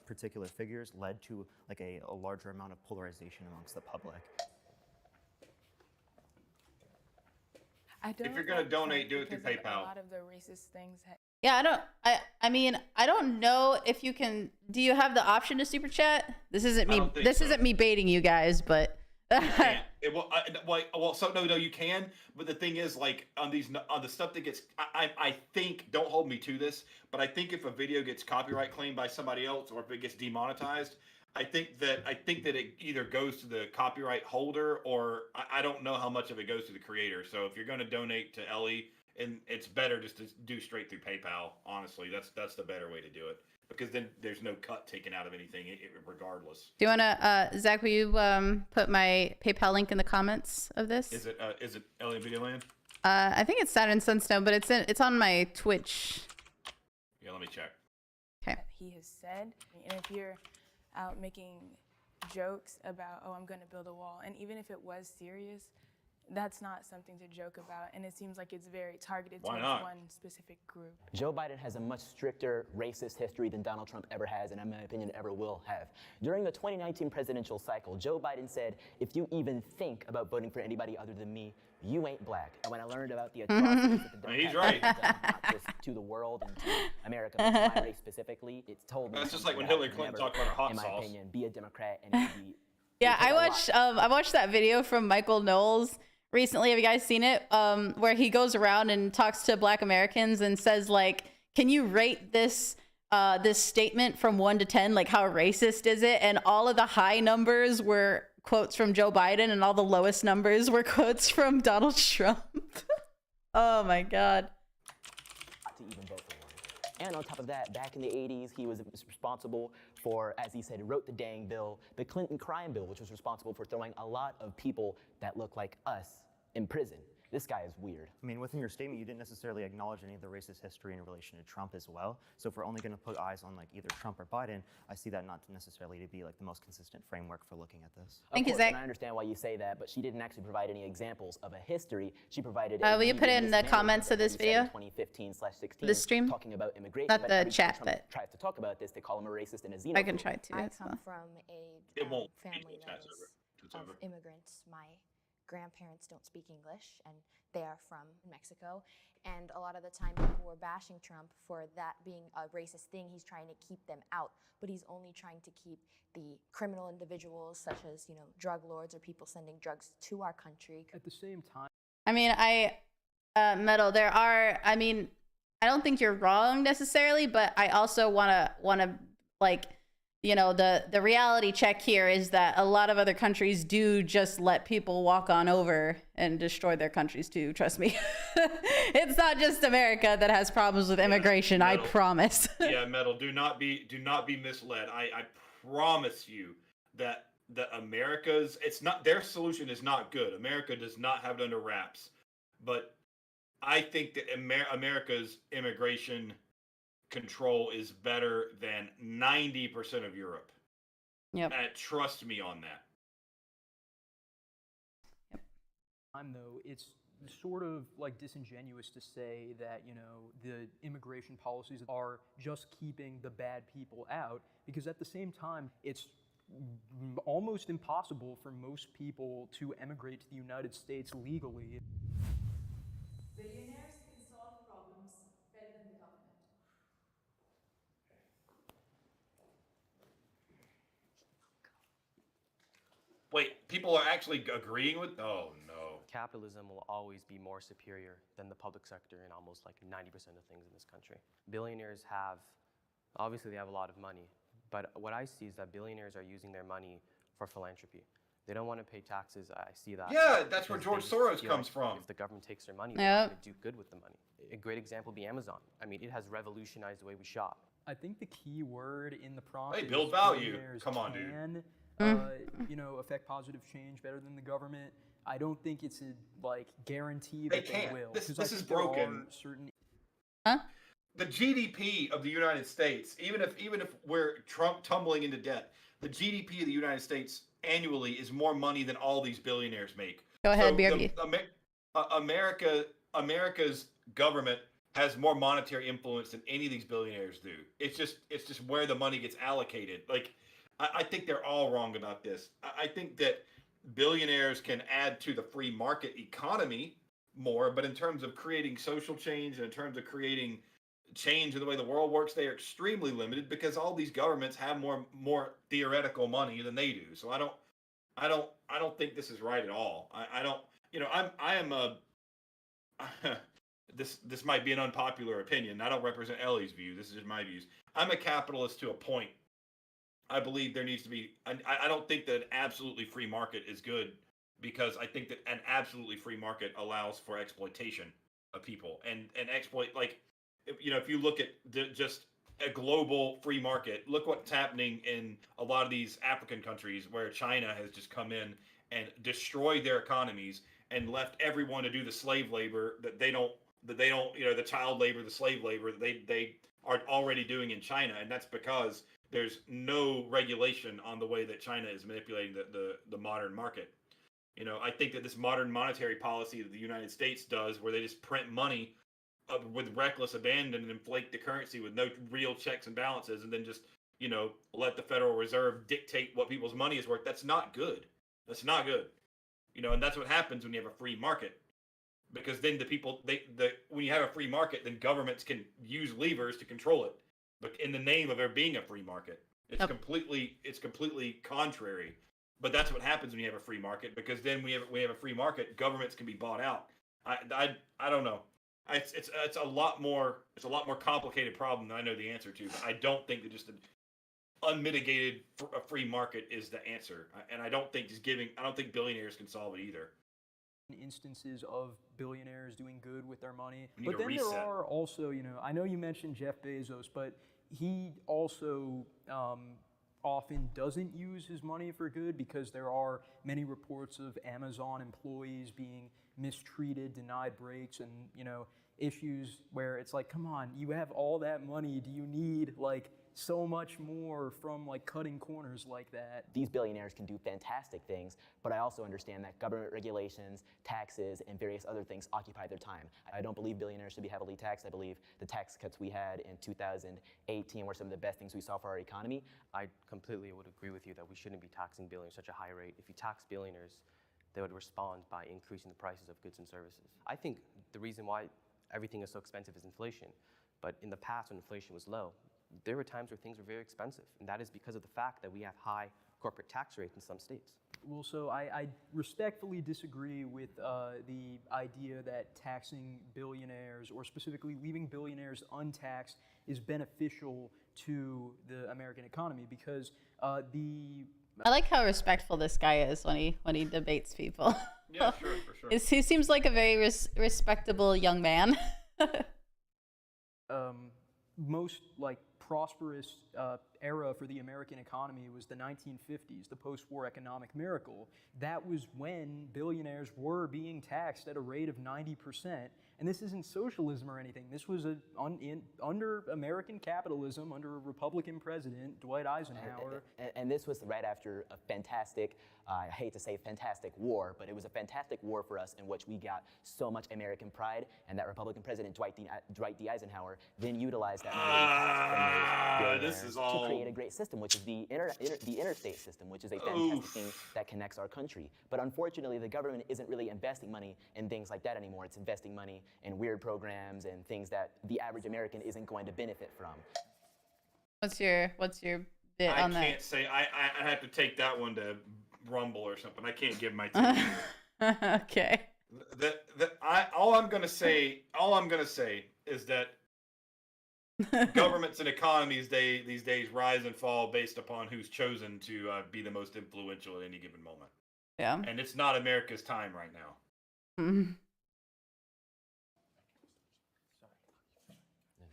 particular figures led to like a larger amount of polarization amongst the public. I don't If you're gonna like donate, Trump do it through because of PayPal. A lot of the racist things. Yeah, I mean, I don't know if you can. Do you have the option to super chat? This isn't I me. don't think This so. isn't me baiting you guys, but Can't. So no, you can. But the thing is, like on the stuff that gets, I think, don't hold me to this, but I think if a video gets copyright claimed by somebody else or if it gets demonetized, I think that it either goes to the copyright holder or I don't know how much of it goes to the creator. So if you're going to donate to Ellie, and it's better just to do straight through PayPal. Honestly, that's the better way to do it because then there's no cut taken out of anything, regardless. do you wanna, Zach? Will you put my PayPal link in the comments of this? Is it Ellie Videoland? I think it's Saturn Sunstone, but it's on my Twitch. Yeah, let me check. Okay. He has said, and if you're out making jokes about, oh, I'm going to build a wall, and even if it was serious, that's not something to joke about, and it seems like it's very targeted towards one specific group. Joe Biden has a much stricter racist history than Donald Trump ever has, and in my opinion, ever will have. During the 2019 presidential cycle, Joe Biden said, if you even think about voting for anybody other than me, you ain't black. And when I learned about the atrocities that the He's Democrats right. have done, not just to the world and to America, but to my race specifically, it's told me That's just like when that I Hillary would Clinton never, talked about her hot in my sauce. opinion, be a Democrat and be. Yeah, I watched that video from Michael Knowles recently. Have you guys seen it? Where he goes around and talks to Black Americans and says, like, can you rate this this statement from 1 to 10? Like, how racist is it? And all of the high numbers were quotes from Joe Biden, and all the lowest numbers were quotes from Donald Trump. Oh my God. To even vote for one. And on top of that, back in the 80s, he was responsible for, as he said, wrote the dang bill, the Clinton crime bill, which was responsible for throwing a lot of people that look like us in prison. This guy is weird. I mean, within your statement, you didn't necessarily acknowledge any of the racist history in relation to Trump as well. So if we're only going to put eyes on like either Trump or Biden, I see that not necessarily to be like the most consistent framework for looking at this. Thank you, Of course, Zach. and I understand why you say that, but she didn't actually provide any examples of a history. She provided. Will you put it in the comments of this video? 2015/16. This stream? Talking about immigration. Not but the every time chat, Trump but tries to talk about this, they call him a racist and a xenophobe. I can try to. I as come well. from a It won't. family that is of immigrants. My grandparents don't speak English, and they are from Mexico. And a lot of the time, people were bashing Trump for that being a racist thing. He's trying to keep them out, but he's only trying to keep the criminal individuals, such as drug lords or people sending drugs to our country. At the same time, I mean, Metal, there are, I mean, I don't think you're wrong necessarily, but I also want to like, the reality check here is that a lot of other countries do just let people walk on over and destroy their countries too. Trust me. It's not just America that has problems with immigration. Metal. I promise. Yeah, Metal. Do not be misled. I promise you that America's their solution is not good. America does not have it under wraps, but I think that America's immigration control is better than 90% of Europe. Yep. Trust me on that. though, it's sort of like disingenuous to say that, the immigration policies are just keeping the bad people out, because at the same time, it's almost impossible for most people to emigrate to the United States legally. Billionaires can solve problems better than the government. Wait, people are actually agreeing with? Oh no. Capitalism will always be more superior than the public sector in almost like 90% of things in this country. Billionaires obviously they have a lot of money, but what I see is that billionaires are using their money for philanthropy. They don't want to pay taxes. I see that. Yeah, that's where because George they Soros just feel comes like from. If the government takes their money, Yep. they're not going to do good with the money. A great example would be Amazon. I mean, it has revolutionized the way we shop. I think the key word in the prompt Hey, is build value. billionaires Come on, dude. can, you know, affect positive change better than the government. I don't think it's a guarantee that They can't. will. This 'cause I is think there broken. are certain The GDP of the United States, even if we're Trump tumbling into debt, the GDP of the United States annually is more money than all these billionaires make. Go ahead, So BRB. America's government has more monetary influence than any of these billionaires do. It's just where the money gets allocated. Like, I think they're all wrong about this. I think that billionaires can add to the free market economy more, but in terms of creating social change and in terms of creating change in the way the world works, they are extremely limited because all these governments have more theoretical money than they do. So I don't think this is right at all. I don't, you know, I am a this might be an unpopular opinion. I don't represent Ellie's view. This is just my views. I'm a capitalist to a point. I believe there needs to be. I don't think that an absolutely free market is good because I think that an absolutely free market allows for exploitation of people and exploit. Like, if you look at just a global free market, look what's happening in a lot of these African countries where China has just come in and destroyed their economies and left everyone to do the slave labor that they don't, the child labor, the slave labor that they are already doing in China. And that's because there's no regulation on the way that China is manipulating the modern market. I think that this modern monetary policy that the United States does, where they just print money with reckless abandon and inflate the currency with no real checks and balances, and then just let the Federal Reserve dictate what people's money is worth. That's not good. That's not good. And that's what happens when you have a free market, because then the people when you have a free market, then governments can use levers to control it, but in the name of there being a free market, it's completely contrary. But that's what happens when you have a free market, because then we have a free market, governments can be bought out. I don't know. It's a lot more complicated problem than I know the answer to. But I don't think that just an unmitigated free market is the answer, and I don't think billionaires can solve it either. Instances of billionaires doing good with their money, We need but a then reset. there are also, I know you mentioned Jeff Bezos, but he also often doesn't use his money for good, because there are many reports of Amazon employees being mistreated, denied breaks, and issues where it's like, come on, you have all that money, do you need so much more from cutting corners like that? These billionaires can do fantastic things, but I also understand that government regulations, taxes, and various other things occupy their time. I don't believe billionaires should be heavily taxed. I believe the tax cuts we had in 2018 were some of the best things we saw for our economy. I completely would agree with you that we shouldn't be taxing billionaires at such a high rate. If you tax billionaires, they would respond by increasing the prices of goods and services. I think the reason why everything is so expensive is inflation. But in the past, when inflation was low, there were times where things were very expensive, and that is because of the fact that we have high corporate tax rates in some states. Well, so I respectfully disagree with the idea that taxing billionaires, or specifically leaving billionaires untaxed, is beneficial to the American economy, because I like how respectful this guy is when he debates people. Yeah, sure, for sure. He seems like a very respectable young man. Most prosperous era for the American economy was the 1950s, the post-war economic miracle. That was when billionaires were being taxed at a rate of 90%. And this isn't socialism or anything. This was under American capitalism, under a Republican president, Dwight Eisenhower. And this was right after a fantastic, I hate to say fantastic war, but it was a fantastic war for us in which we got so much American pride, and that Republican president, Dwight D. Eisenhower, then utilized that this is all to create a great system, which is the interstate system, which is a fantastic thing that connects our country. But unfortunately, the government isn't really investing money in things like that anymore. It's investing money in weird programs and things that the average American isn't going to benefit from. What's your bit on that? I can't say. I have to take that one to Rumble or something. I can't give my take. Okay. All I'm gonna say is that governments and economies these days rise and fall based upon who's chosen to be the most influential at any given moment. Yeah. And it's not America's time right now. Mhm.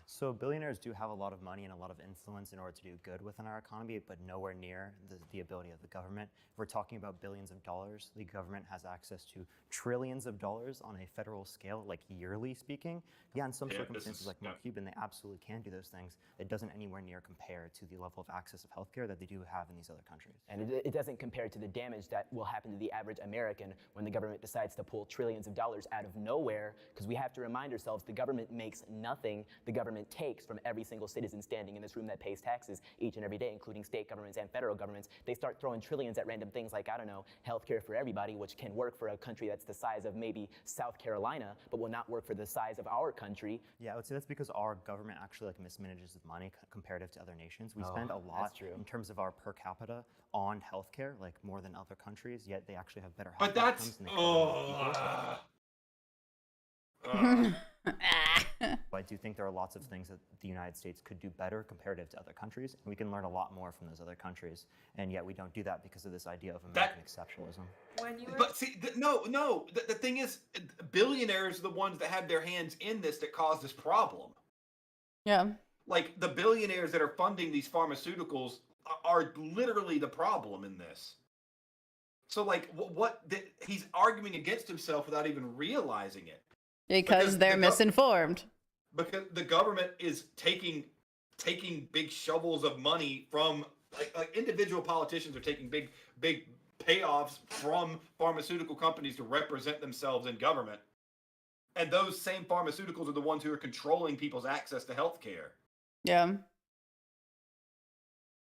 So billionaires do have a lot of money and a lot of influence in order to do good within our economy, but nowhere near the ability of the government. If we're talking about billions of dollars, the government has access to trillions of dollars on a federal scale, like yearly speaking. Yeah, in some circumstances like Mark Cuban, they absolutely can do those things. It doesn't anywhere near compare to the level of access of healthcare that they do have in these other countries. And it doesn't compare to the damage that will happen to the average American when the government decides to pull trillions of dollars out of nowhere, because we have to remind ourselves the government makes nothing. The government takes from every single citizen standing in this room that pays taxes each and every day, including state governments and federal governments. They start throwing trillions at random things like, I don't know, healthcare for everybody, which can work for a country that's the size of maybe South Carolina, but will not work for the size of our country. Yeah, I would say that's because our government actually mismanages with money comparative to other nations. We spend a lot in terms of our per capita on healthcare, like more than other countries, yet they actually have better health outcomes than they cover people. I do think there are lots of things that the United States could do better comparative to other countries, and we can learn a lot more from those other countries, and yet we don't do that because of this idea of American exceptionalism. But see, the thing is, billionaires are the ones that have their hands in this that cause this problem. Yeah. Like, the billionaires that are funding these pharmaceuticals are literally the problem in this. So, like, he's arguing against himself without even realizing it. Because they're misinformed. Because the government is taking big shovels of money from like individual politicians are taking big payoffs from pharmaceutical companies to represent themselves in government, and those same pharmaceuticals are the ones who are controlling people's access to health care. Yeah.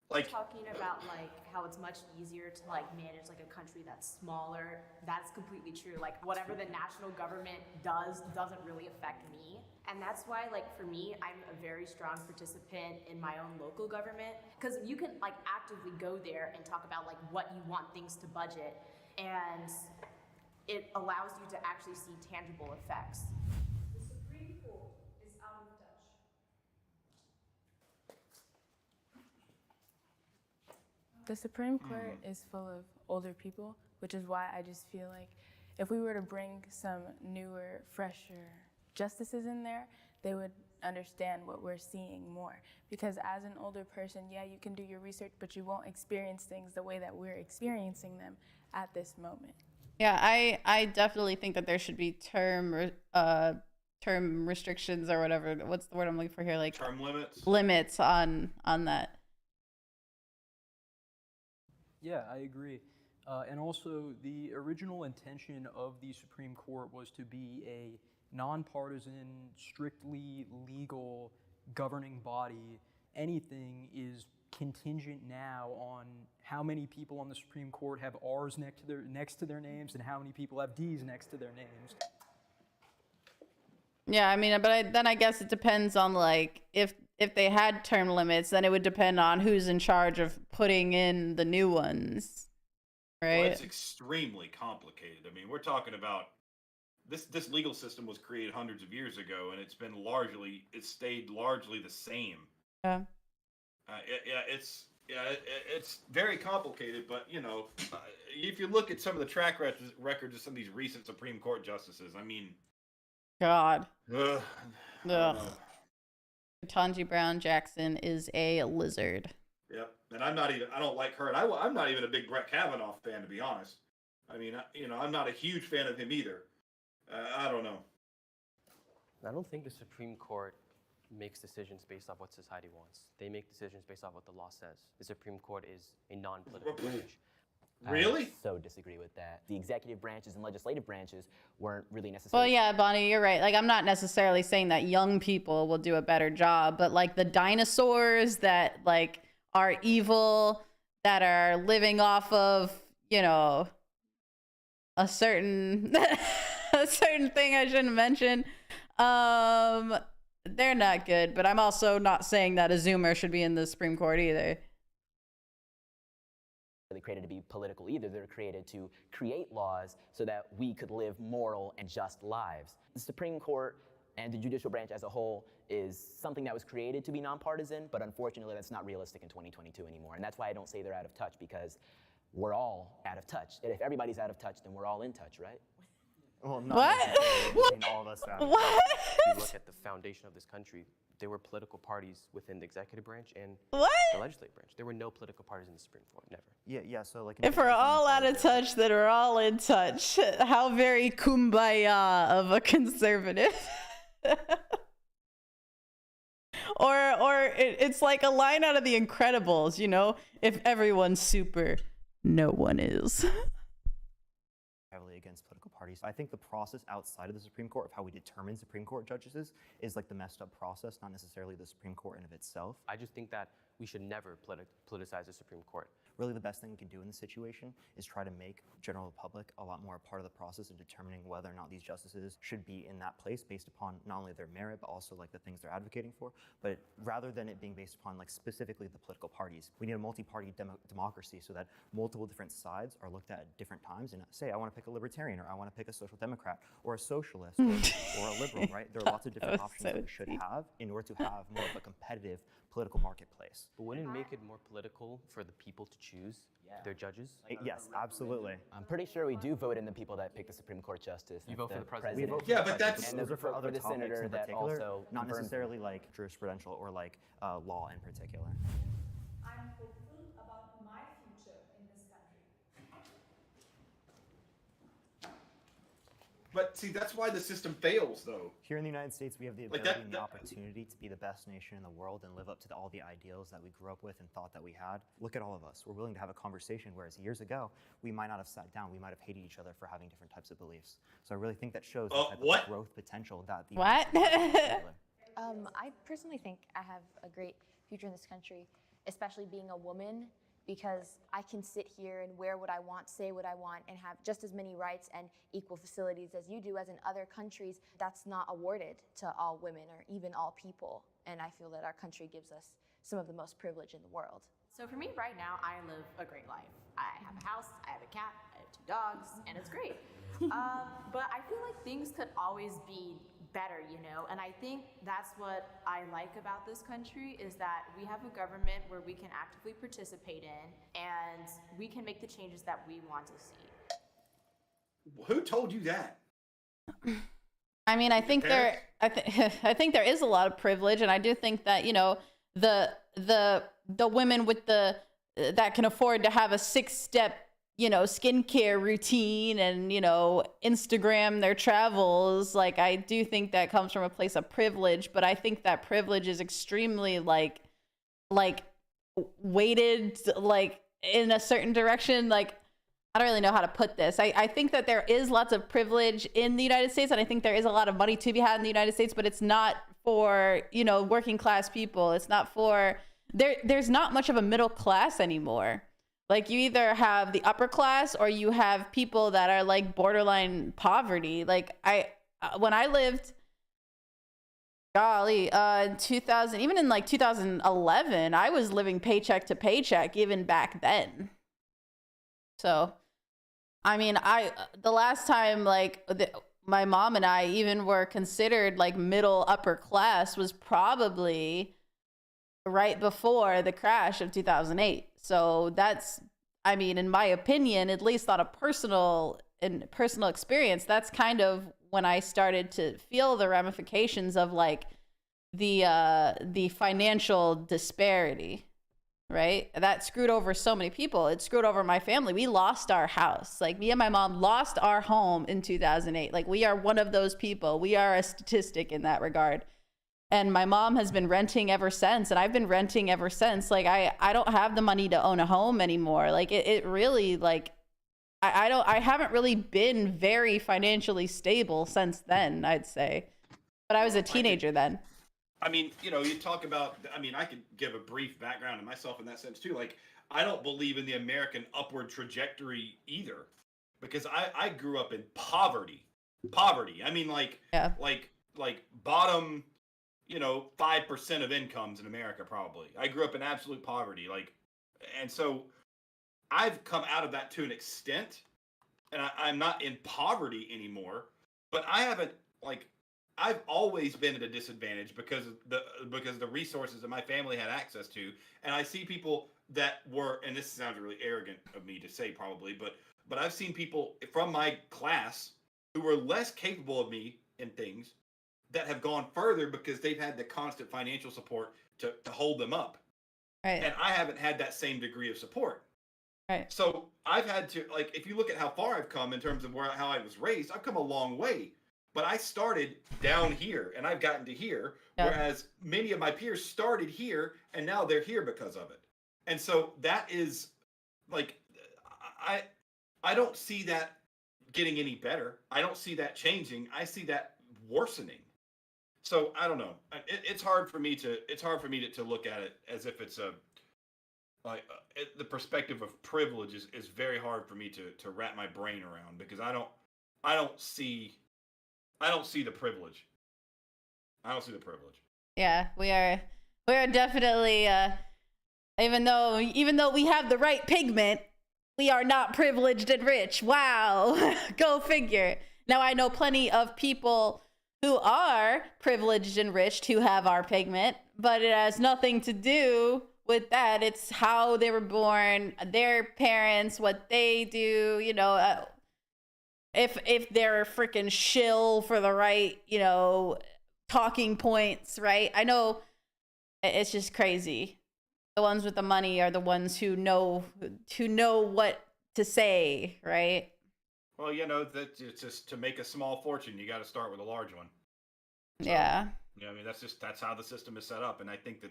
Like talking about like how it's much easier to like manage like a country that's smaller. That's completely true. Like whatever the national government doesn't really affect me. And that's why like for me, I'm a very strong participant in my own local government, because you can like actively go there and talk about like what you want things to budget, and it allows you to actually see tangible effects. The Supreme Court is out of touch. The Supreme Court is full of older people, which is why I just feel like if we were to bring some newer, fresher justices in there, they would understand what we're seeing more. Because as an older person, yeah, you can do your research, but you won't experience things the way that we're experiencing them at this moment. Yeah, I definitely think that there should be term restrictions or whatever. What's the word I'm looking for here? Like term limits. Limits on that. Yeah, I agree. And also, the original intention of the Supreme Court was to be a nonpartisan, strictly legal governing body. Anything is contingent now on how many people on the Supreme Court have R's next to their names and how many people have D's next to their names. Yeah, I mean, but then I guess it depends on like if they had term limits, then it would depend on who's in charge of putting in the new ones, right? Well, it's extremely complicated. I mean, we're talking about this legal system was created hundreds of years ago, and it's stayed largely the same. Yeah. It's very complicated, but you know, if you look at some of the track records of some of these recent Supreme Court justices, I mean, God. Ugh. Ketanji Brown Jackson is a lizard. Yep, and I don't like her, and I'm not even a big Brett Kavanaugh fan, to be honest. I mean, I'm not a huge fan of him either. I don't know. I don't think the Supreme Court makes decisions based off what society wants. They make decisions based off what the law says. The Supreme Court is a non-political branch. Really? I so disagree with that. The executive branches and legislative branches weren't really necessary. Well, yeah, Bonnie, you're right. Like, I'm not necessarily saying that young people will do a better job, but like the dinosaurs that like are evil, that are living off of, you know, a certain a certain thing I shouldn't mention, they're not good. But I'm also not saying that a Zoomer should be in the Supreme Court either. Really created to be political either. They're created to create laws so that we could live moral and just lives. The Supreme Court and the judicial branch as a whole is something that was created to be nonpartisan, but unfortunately that's not realistic in 2022 anymore. And that's why I don't say they're out of touch, because we're all out of touch. And if everybody's out of touch, then we're all in touch, right? Well, not What? necessarily. I mean, all of us are out of What? If you look at the foundation of this country, there were political parties within the executive branch and What? the legislative branch. There were no political parties in the Supreme Court, never. Yeah, so like... If we're all out of touch, then we're all in touch. How very kumbaya of a conservative. It's like a line out of The Incredibles, you know? If everyone's super, no one is. Heavily against political parties. I think the process outside of the Supreme Court of how we determine Supreme Court judges is like the messed up process, not necessarily the Supreme Court in of itself. I just think that we should never politicize the Supreme Court. Really the best thing we can do in this situation is try to make general public a lot more a part of the process of determining whether or not these justices should be in that place based upon not only their merit, but also like the things they're advocating for. But rather than it being based upon like specifically the political parties, we need a multi-party democracy so that multiple different sides are looked at different times and say, I want to pick a libertarian, or I want to pick a social democrat, or a socialist, or a liberal, right? There are lots of different options that we should have in order to have more of a competitive political marketplace. But wouldn't it make it more political for the people to choose their judges? Yes, absolutely. I'm pretty sure we do vote in the people that pick the Supreme Court justice. You vote for the president. We vote for Yeah, the but president. that's- And those are for other the topics senator in that particular, also not confirms necessarily like jurisprudential or like law in particular. I'm hopeful about my future in this country. But see, that's why the system fails, though. Here in the United States, we have the Like ability that- and the opportunity to be the best nation in the world and live up to all the ideals that we grew up with and thought that we had. Look at all of us. We're willing to have a conversation, whereas years ago, we might not have sat down. We might have hated each other for having different types of beliefs. So I really think that shows the type what? of growth potential that the What? I personally think I have a great future in this country, especially being a woman, because I can sit here and wear what I want, say what I want, and have just as many rights and equal facilities as you do, as in other countries. That's not awarded to all women or even all people. And I feel that our country gives us some of the most privilege in the world. So for me right now, I live a great life. I have a house, I have a cat, I have 2 dogs, and it's great. But I feel like things could always be better, you know? And I think that's what I like about this country, is that we have a government where we can actively participate in, and we can make the changes that we want to see. Who told you that? I mean, I think I think there is a lot of privilege, and I do think that, you know, the women with that can afford to have a 6-step, you know, skincare routine and, you know, Instagram their travels, like, I do think that comes from a place of privilege, but I think that privilege is extremely like weighted like in a certain direction. Like, I don't really know how to put this. I think that there is lots of privilege in the United States, and I think there is a lot of money to be had in the United States, but it's not for, you know, working class people. It's not for, there's not much of a middle class anymore. Like, you either have the upper class or you have people that are like borderline poverty. Like, when I lived, golly, in 2000, even in like 2011, I was living paycheck to paycheck even back then. So, I mean, the last time like my mom and I even were considered like middle upper class was probably right before the crash of 2008. So that's, I mean, in my opinion, at least on a personal experience, that's kind of when I started to feel the ramifications of like the financial disparity, right? That screwed over so many people. It screwed over my family. We lost our house. Like, me and my mom lost our home in 2008. Like, we are one of those people. We are a statistic in that regard. And my mom has been renting ever since, and I've been renting ever since. Like, I don't have the money to own a home anymore. Like, it really, like, I haven't really been very financially stable since then, I'd say. But I was a teenager then. I mean, you know, you talk about, I mean, I could give a brief background of myself in that sense too. Like, I don't believe in the American upward trajectory either, because I grew up in poverty. I mean, like, yeah. like bottom, you know, 5% of incomes in America, probably. I grew up in absolute poverty. Like, and so I've come out of that to an extent, and I'm not in poverty anymore, but I haven't, like, I've always been at a disadvantage because of the resources that my family had access to, and I see people that were, and this sounds really arrogant of me to say probably, but I've seen people from my class who were less capable of me in things that have gone further because they've had the constant financial support to hold them up. Right. And I haven't had that same degree of support. Right. So I've had to, like, if you look at how far I've come in terms of how I was raised, I've come a long way. But I started down here and I've gotten to here, whereas many of my peers started here and now they're here because of it. And so that is like, I don't see that getting any better. I don't see that changing. I see that worsening. So I don't know. It's hard for me to look at it as if it's the perspective of privilege is very hard for me to wrap my brain around, because I don't see the privilege. I don't see the privilege. Yeah, we are definitely even though we have the right pigment, we are not privileged and rich. Wow. Go figure. Now I know plenty of people who are privileged and rich who have our pigment, but it has nothing to do with that. It's how they were born, their parents, what they do, you know, if they're a freaking shill for the right, you know, talking points, right? I know it's just crazy. The ones with the money are the ones who know what to say, right? Well, you know, that it's just to make a small fortune, you got to start with a large one. So, yeah. I mean, that's how the system is set up. And I think that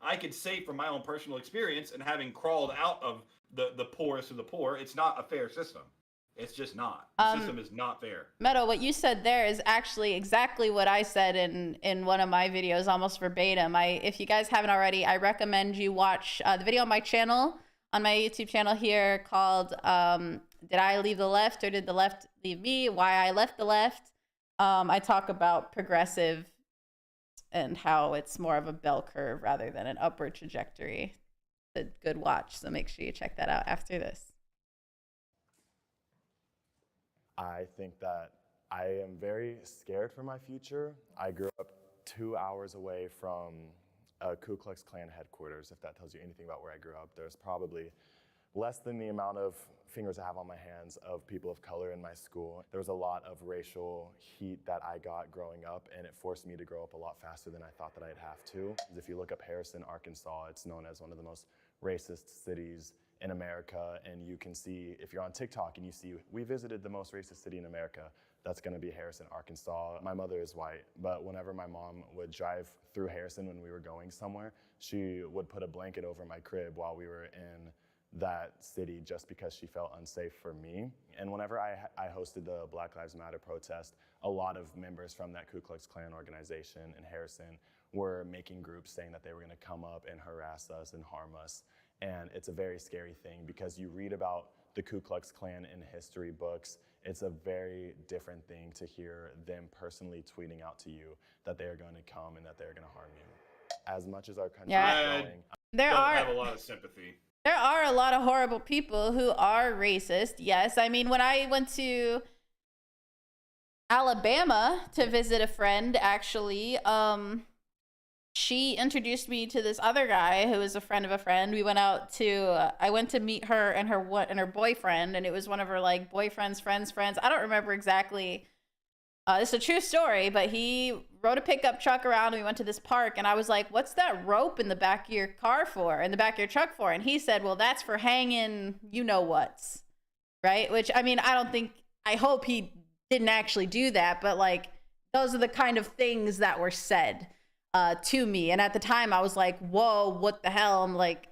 I could say from my own personal experience and having crawled out of the poorest of the poor, it's not a fair system. It's just not. The system is not fair. Meadow, what you said there is actually exactly what I said in one of my videos, almost verbatim. If you guys haven't already, I recommend you watch the video on my channel, on my YouTube channel here, called Did I Leave the Left or Did the Left Leave Me? Why I Left the Left. I talk about progressive and how it's more of a bell curve rather than an upward trajectory. It's a good watch, so make sure you check that out after this. I think that I am very scared for my future. I grew up 2 hours away from a Ku Klux Klan headquarters, if that tells you anything about where I grew up. There's probably less than the amount of fingers I have on my hands of people of color in my school. There was a lot of racial heat that I got growing up, and it forced me to grow up a lot faster than I thought that I'd have to. If you look up Harrison, Arkansas, it's known as one of the most racist cities in America, and you can see, if you're on TikTok and you see, we visited the most racist city in America, that's gonna be Harrison, Arkansas. My mother is white, but whenever my mom would drive through Harrison when we were going somewhere, she would put a blanket over my crib while we were in that city just because she felt unsafe for me. And whenever I hosted the Black Lives Matter protest, a lot of members from that Ku Klux Klan organization in Harrison were making groups saying that they were gonna come up and harass us and harm us. And it's a very scary thing because you read about the Ku Klux Klan in history books. It's a very different thing to hear them personally tweeting out to you that they are going to come and that they're going to harm you. As much as our country is growing, I have a lot of sympathy. There are a lot of horrible people who are racist. Yes, I mean, when I went to Alabama to visit a friend, actually, she introduced me to this other guy who was a friend of a friend. We went out to, I went to meet her and her boyfriend, and it was one of her like boyfriend's friends. I don't remember exactly. It's a true story, but he rode a pickup truck around and we went to this park, and I was like, what's that rope in the back of your car for, in the back of your truck for? And he said, well, that's for hanging you-know-whats, right? Which, I mean, I hope he didn't actually do that, but like, those are the kind of things that were said to me. And at the time I was like, whoa, what the hell? I'm like,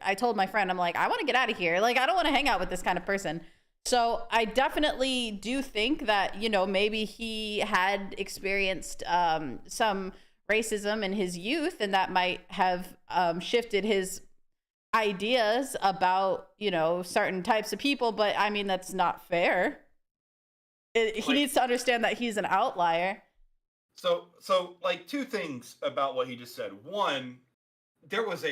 I told my friend, I'm like, I want to get out of here. Like, I don't want to hang out with this kind of person. So I definitely do think that, you know, maybe he had experienced some racism in his youth, and that might have shifted his ideas about, you know, certain types of people. But I mean, that's not fair. He needs to understand that he's an outlier. So like two things about what he just said. One, there was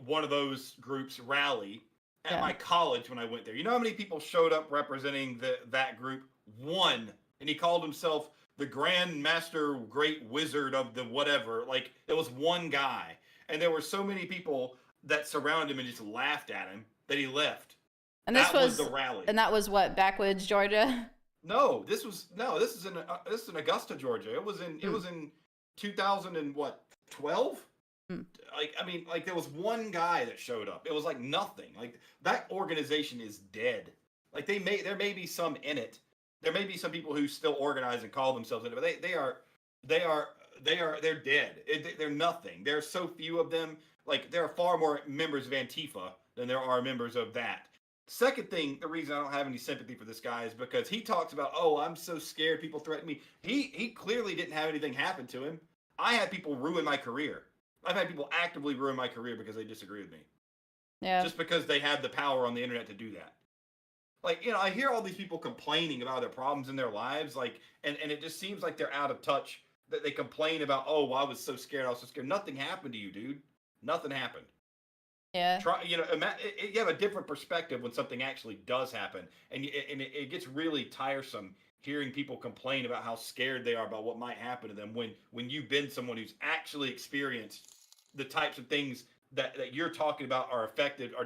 one of those groups rally at my college when I went there. You know how many people showed up representing that group? One. And he called himself the Grand Master Great Wizard of the whatever. Like, it was one guy. And there were so many people. that surrounded him and just laughed at him that he left. And this that was the rally. And that was what, backwoods Georgia? No, this is in Augusta, Georgia. It was in 2000 and what, 12? Like, I mean, like there was one guy that showed up. It was like nothing. Like that organization is dead. Like there may be some in it. There may be some people who still organize and call themselves in it, but they're dead. They're nothing. There are so few of them. Like there are far more members of Antifa than there are members of that. Second thing, the reason I don't have any sympathy for this guy is because he talks about, oh, I'm so scared people threaten me. He clearly didn't have anything happen to him. I had people ruin my career. I've had people actively ruin my career because they disagree with me. Yeah. Just because they have the power on the internet to do that. Like, I hear all these people complaining about their problems in their lives, like, and it just seems like they're out of touch. That they complain about, oh, well, I was so scared. Nothing happened to you, dude. Nothing happened. Yeah. You have a different perspective when something actually does happen, and it gets really tiresome hearing people complain about how scared they are about what might happen to them when you've been someone who's actually experienced the types of things that you're talking about are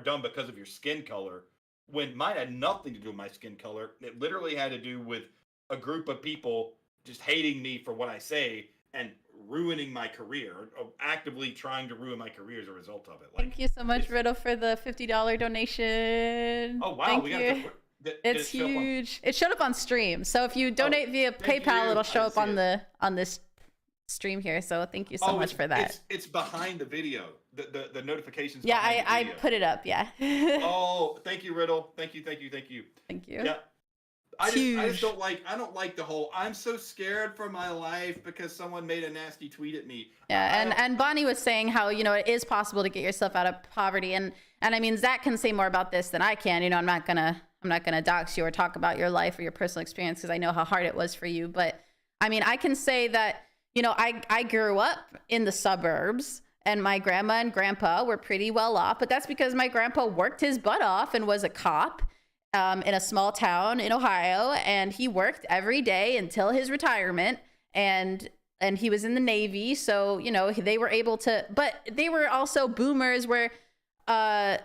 done because of your skin color, when mine had nothing to do with my skin color. It literally had to do with a group of people just hating me for what I say and ruining my career, or actively trying to ruin my career as a result of it. Like, thank you so much, Riddle, for the $50 donation. Oh wow, Thank you. It's huge. It showed up on stream. So if you donate via PayPal, it'll show up on this stream here. So thank you so much for that. It's behind the video. The notifications. Yeah, I put it up. Yeah. Oh, thank you, Riddle. Thank you. Thank you. Yeah. I just don't like the whole I'm so scared for my life because someone made a nasty tweet at me. Yeah, and Bonnie was saying how, it is possible to get yourself out of poverty, and I mean, Zach can say more about this than I can. I'm not gonna dox you or talk about your life or your personal experience because I know how hard it was for you. But I mean, I can say that, I grew up in the suburbs, and my grandma and grandpa were pretty well off, but that's because my grandpa worked his butt off and was a cop in a small town in Ohio, and he worked every day until his retirement, and he was in the Navy, so they were able to, but they were also boomers where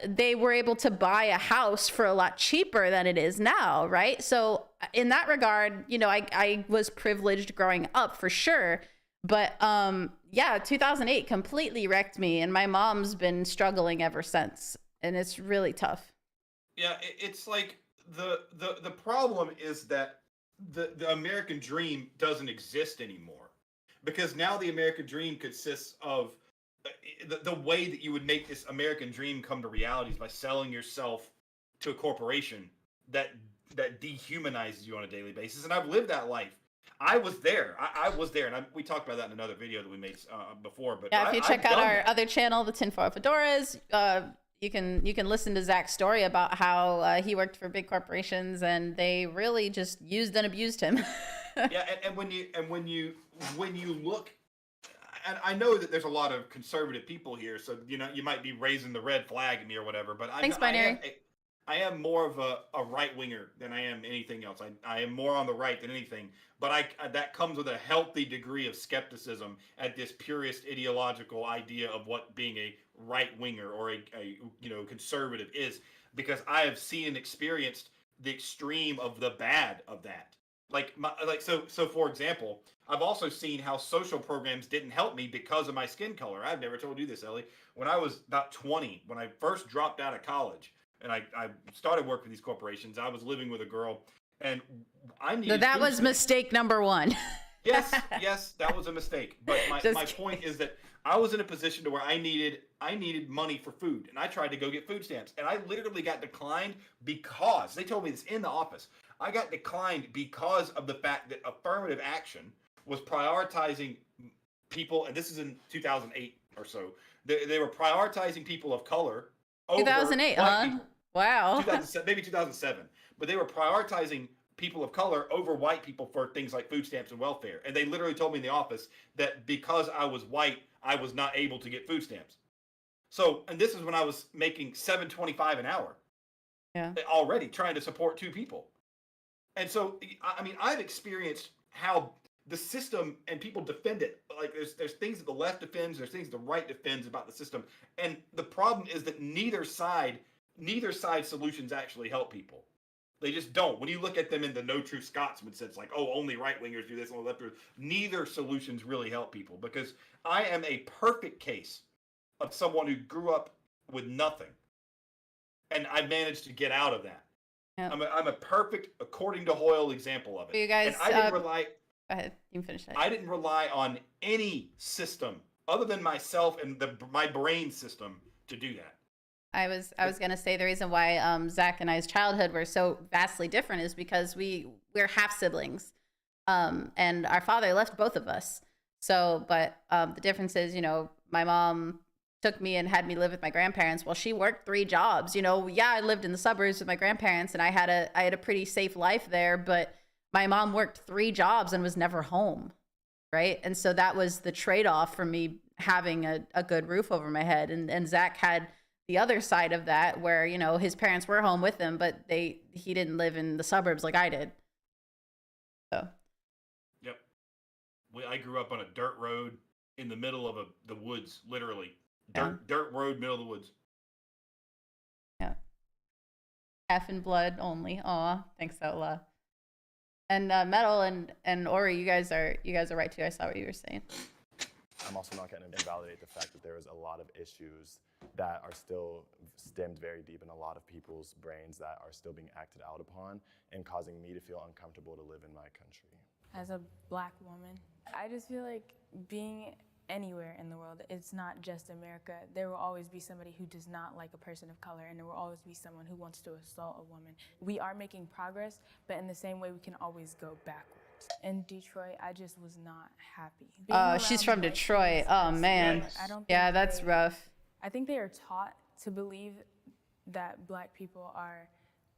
they were able to buy a house for a lot cheaper than it is now, right? So in that regard, I was privileged growing up for sure, but 2008 completely wrecked me, and my mom's been struggling ever since, and it's really tough. Yeah, it's like the problem is that the American dream doesn't exist anymore, because now the American dream consists of the way that you would make this American dream come to reality is by selling yourself to a corporation that dehumanizes you on a daily basis. And I've lived that life. I was there. I was there, and we talked about that in another video that we made before. But yeah, if you check out our other channel, the Tinfoil Fedoras, you can listen to Zach's story about how he worked for big corporations and they really just used and abused him. Yeah, and when you look, and I know that there's a lot of conservative people here, so you might be raising the red flag at me or whatever. But thanks, Binary. I am more of a right winger than I am anything else. I am more on the right than anything. But that comes with a healthy degree of skepticism at this purist ideological idea of what being a right winger or a conservative is, because I have seen and experienced the extreme of the bad of that. So for example, I've also seen how social programs didn't help me because of my skin color. I've never told you this, Ellie. When I was about 20, when I first dropped out of college and I started working for these corporations, I was living with a girl, and I needed. So that was mistake number one. Yes, that was a mistake. But my point is that I was in a position to where I needed money for food, and I tried to go get food stamps, and I literally got declined because they told me this in the office. I got declined because of the fact that affirmative action was prioritizing people, and this is in 2008 or so. They were prioritizing people of color over 2008, huh? People. Wow. 2007, maybe 2007, but they were prioritizing people of color over white people for things like food stamps and welfare. And they literally told me in the office that because I was white, I was not able to get food stamps. So, and this is when I was making $7.25 an hour. Yeah. Already trying to support two people. And so, I mean, I've experienced how the system and people defend it. Like there's things that the left defends, there's things the right defends about the system. And the problem is that neither side solutions actually help people. They just don't. When you look at them in the no true Scotsman sense, like, oh, only right wingers do this, only left wingers, neither solutions really help people, because I am a perfect case of someone who grew up with nothing, and I managed to get out of that. Yep. I'm a perfect, according to Hoyle, example of it. You guys, and I didn't rely. Go ahead. You can finish it. I didn't rely on any system other than myself and my brain system to do that. I was gonna say the reason why Zach and I's childhood were so vastly different is because we're half siblings, and our father left both of us. So, but the difference is, my mom took me and had me live with my grandparents. Well, she worked 3 jobs. I lived in the suburbs with my grandparents, and I had a pretty safe life there. But my mom worked 3 jobs and was never home, right? And so that was the trade-off for me having a good roof over my head. And Zach had the other side of that, where his parents were home with him, but he didn't live in the suburbs like I did. So yep, I grew up on a dirt road in the middle of the woods, literally dirt road, middle of the woods. Yeah, half in blood only. Aw, thanks, Outlaw. And Metal and Ori, you guys are right too. I saw what you were saying. I'm also not going to invalidate the fact that there is a lot of issues that are still stemmed very deep in a lot of people's brains that are still being acted out upon and causing me to feel uncomfortable to live in my country. As a Black woman, I just feel like being anywhere in the world, it's not just America. There will always be somebody who does not like a person of color, and there will always be someone who wants to assault a woman. We are making progress, but in the same way, we can always go backwards. In Detroit, I just was not happy. Oh, she's from Detroit. Oh, man. Yeah, that's rough. I think they are taught to believe that Black people are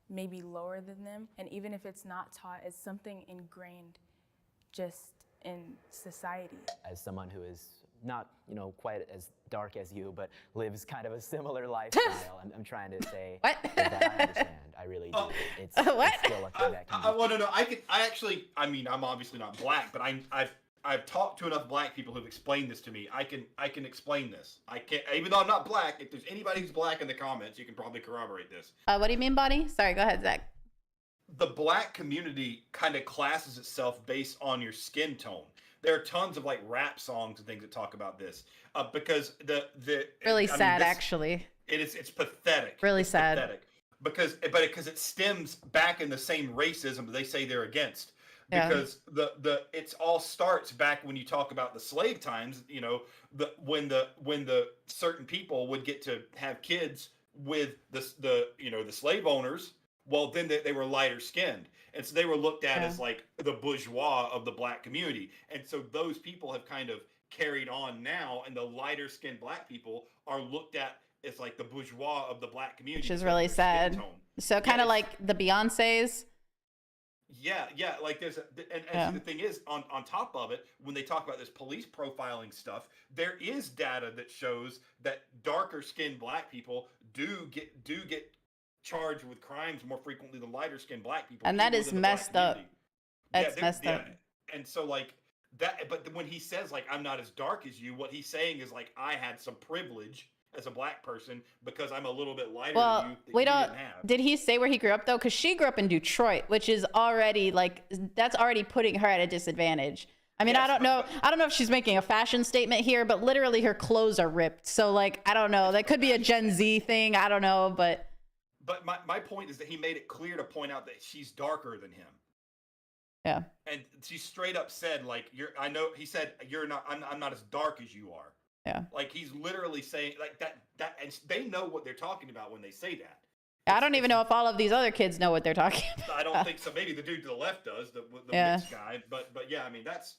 maybe lower than them. And even if it's not taught, it's something ingrained just in society. As someone who is not, quite as dark as you, but lives kind of a similar lifestyle, I'm trying to say that I understand. I really do. It's still a thing that can I want to know. I'm obviously not Black, but I've talked to enough Black people who've explained this to me. I can explain this. I can't, even though I'm not Black. If there's anybody who's Black in the comments, you can probably corroborate this. What do you mean, Bonnie? Sorry, go ahead, Zach. The Black community kind of classes itself based on your skin tone. There are tons of like rap songs and things that talk about this because the really sad, actually. It's pathetic. Really sad. Pathetic. Because it stems back in the same racism that they say they're against. Because it all starts back when you talk about the slave times, when the certain people would get to have kids with the slave owners. Well, then they were lighter skinned, and so they were looked at as like the bourgeois of the Black community. And so those people have kind of carried on now, and the lighter skinned Black people are looked at as like the bourgeois of the Black community, which is really sad. So kind of like the Beyoncés. Yeah, like there's and the thing is, on top of it, when they talk about this police profiling stuff, there is data that shows that darker skinned Black people do get charged with crimes more frequently than lighter skinned Black people. And that is messed up. That's messed up. And so like that, but when he says like I'm not as dark as you, what he's saying is like I had some privilege as a Black person because I'm a little bit lighter than you. We don't. Did he say where he grew up though? Because she grew up in Detroit, which is already that's already putting her at a disadvantage. I mean, I don't know if she's making a fashion statement here, but literally her clothes are ripped. So like, I don't know. That could be a Gen Z thing. I don't know, but. But my point is that he made it clear to point out that she's darker than him. Yeah. And she straight up said like he said you're not I'm not as dark as you are. Yeah. Like he's literally saying like that and they know what they're talking about when they say that. I don't even know if all of these other kids know what they're talking about. I don't think so. Maybe the dude to the left does, the mixed guy, but yeah, I mean that's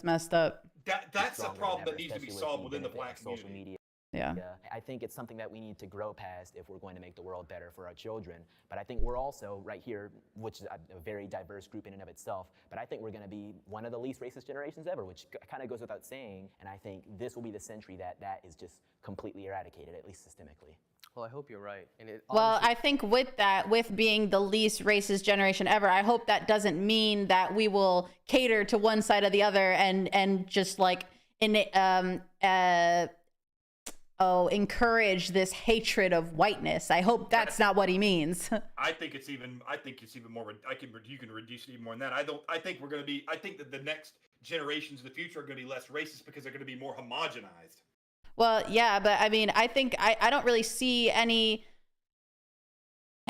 messed up. That's a problem that needs to be solved within the Black community. Yeah. I think it's something that we need to grow past if we're going to make the world better for our children. But I think we're also right here, which is a very diverse group in and of itself, but I think we're going to be one of the least racist generations ever, which kind of goes without saying. And I think this will be the century that is just completely eradicated, at least systemically. Well, I hope you're right. And it Well, I think with that, with being the least racist generation ever, I hope that doesn't mean that we will cater to one side or the other and just like encourage this hatred of whiteness. I hope that's not what he means. I think it's even more. You can reduce it even more than that. I think that the next generations in the future are going to be less racist because they're going to be more homogenized. Well, yeah, but I mean, I think I don't really see any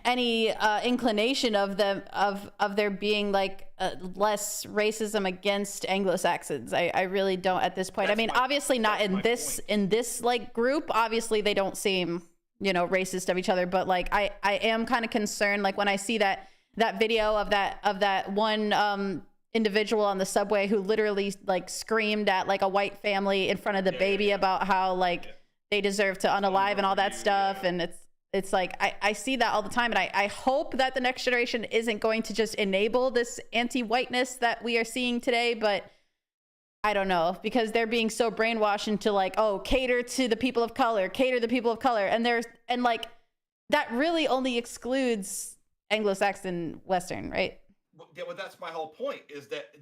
inclination of them of there being like less racism against Anglo-Saxons. I really don't at this point. I mean, obviously not in this like group. Obviously they don't seem, racist of each other, but like I am kind of concerned like when I see that video of that one individual on the subway who literally like screamed at like a white family in front of the baby about how like they deserve to unalive and all that stuff. And it's like, I see that all the time. And I hope that the next generation isn't going to just enable this anti-whiteness that we are seeing today. But I don't know, because they're being so brainwashed into like, oh, cater to the people of color, cater to the people of color. And like, that really only excludes Anglo-Saxon Western, right? Yeah, well, that's my whole point. Is that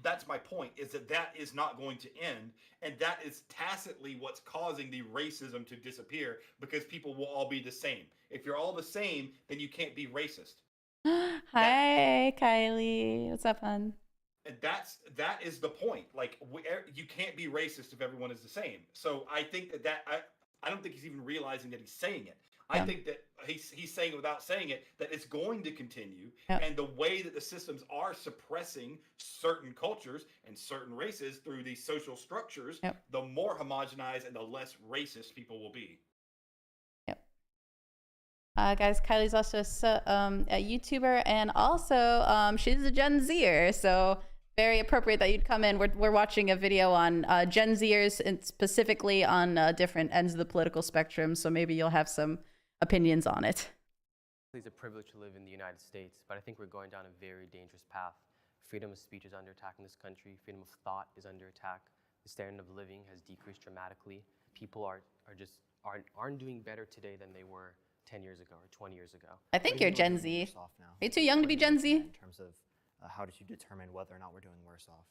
that's my point. Is that is not going to end, and that is tacitly what's causing the racism to disappear because people will all be the same. If you're all the same, then you can't be racist. Hi, Kylie. What's up, hon? And that is the point. Like you can't be racist if everyone is the same. So I think I don't think he's even realizing that he's saying it. I think that he's saying it without saying it, that it's going to continue. Yep. And the way that the systems are suppressing certain cultures and certain races through these social structures, the more homogenized and the less racist people will be. Yep. Guys, Kylie's also a YouTuber, and also she's a Gen Zer, so very appropriate that you'd come in. We're watching a video on Gen Zers, and specifically on different ends of the political spectrum, so maybe you'll have some opinions on it. It's a privilege to live in the United States, but I think we're going down a very dangerous path. Freedom of speech is under attack in this country. Freedom of thought is under attack. The standard of living has decreased dramatically. People aren't doing better today than they were 10 years ago or 20 years ago. I think you're Gen Z. Are you too young to be Gen Z? In terms of how did you determine whether or not we're doing worse off?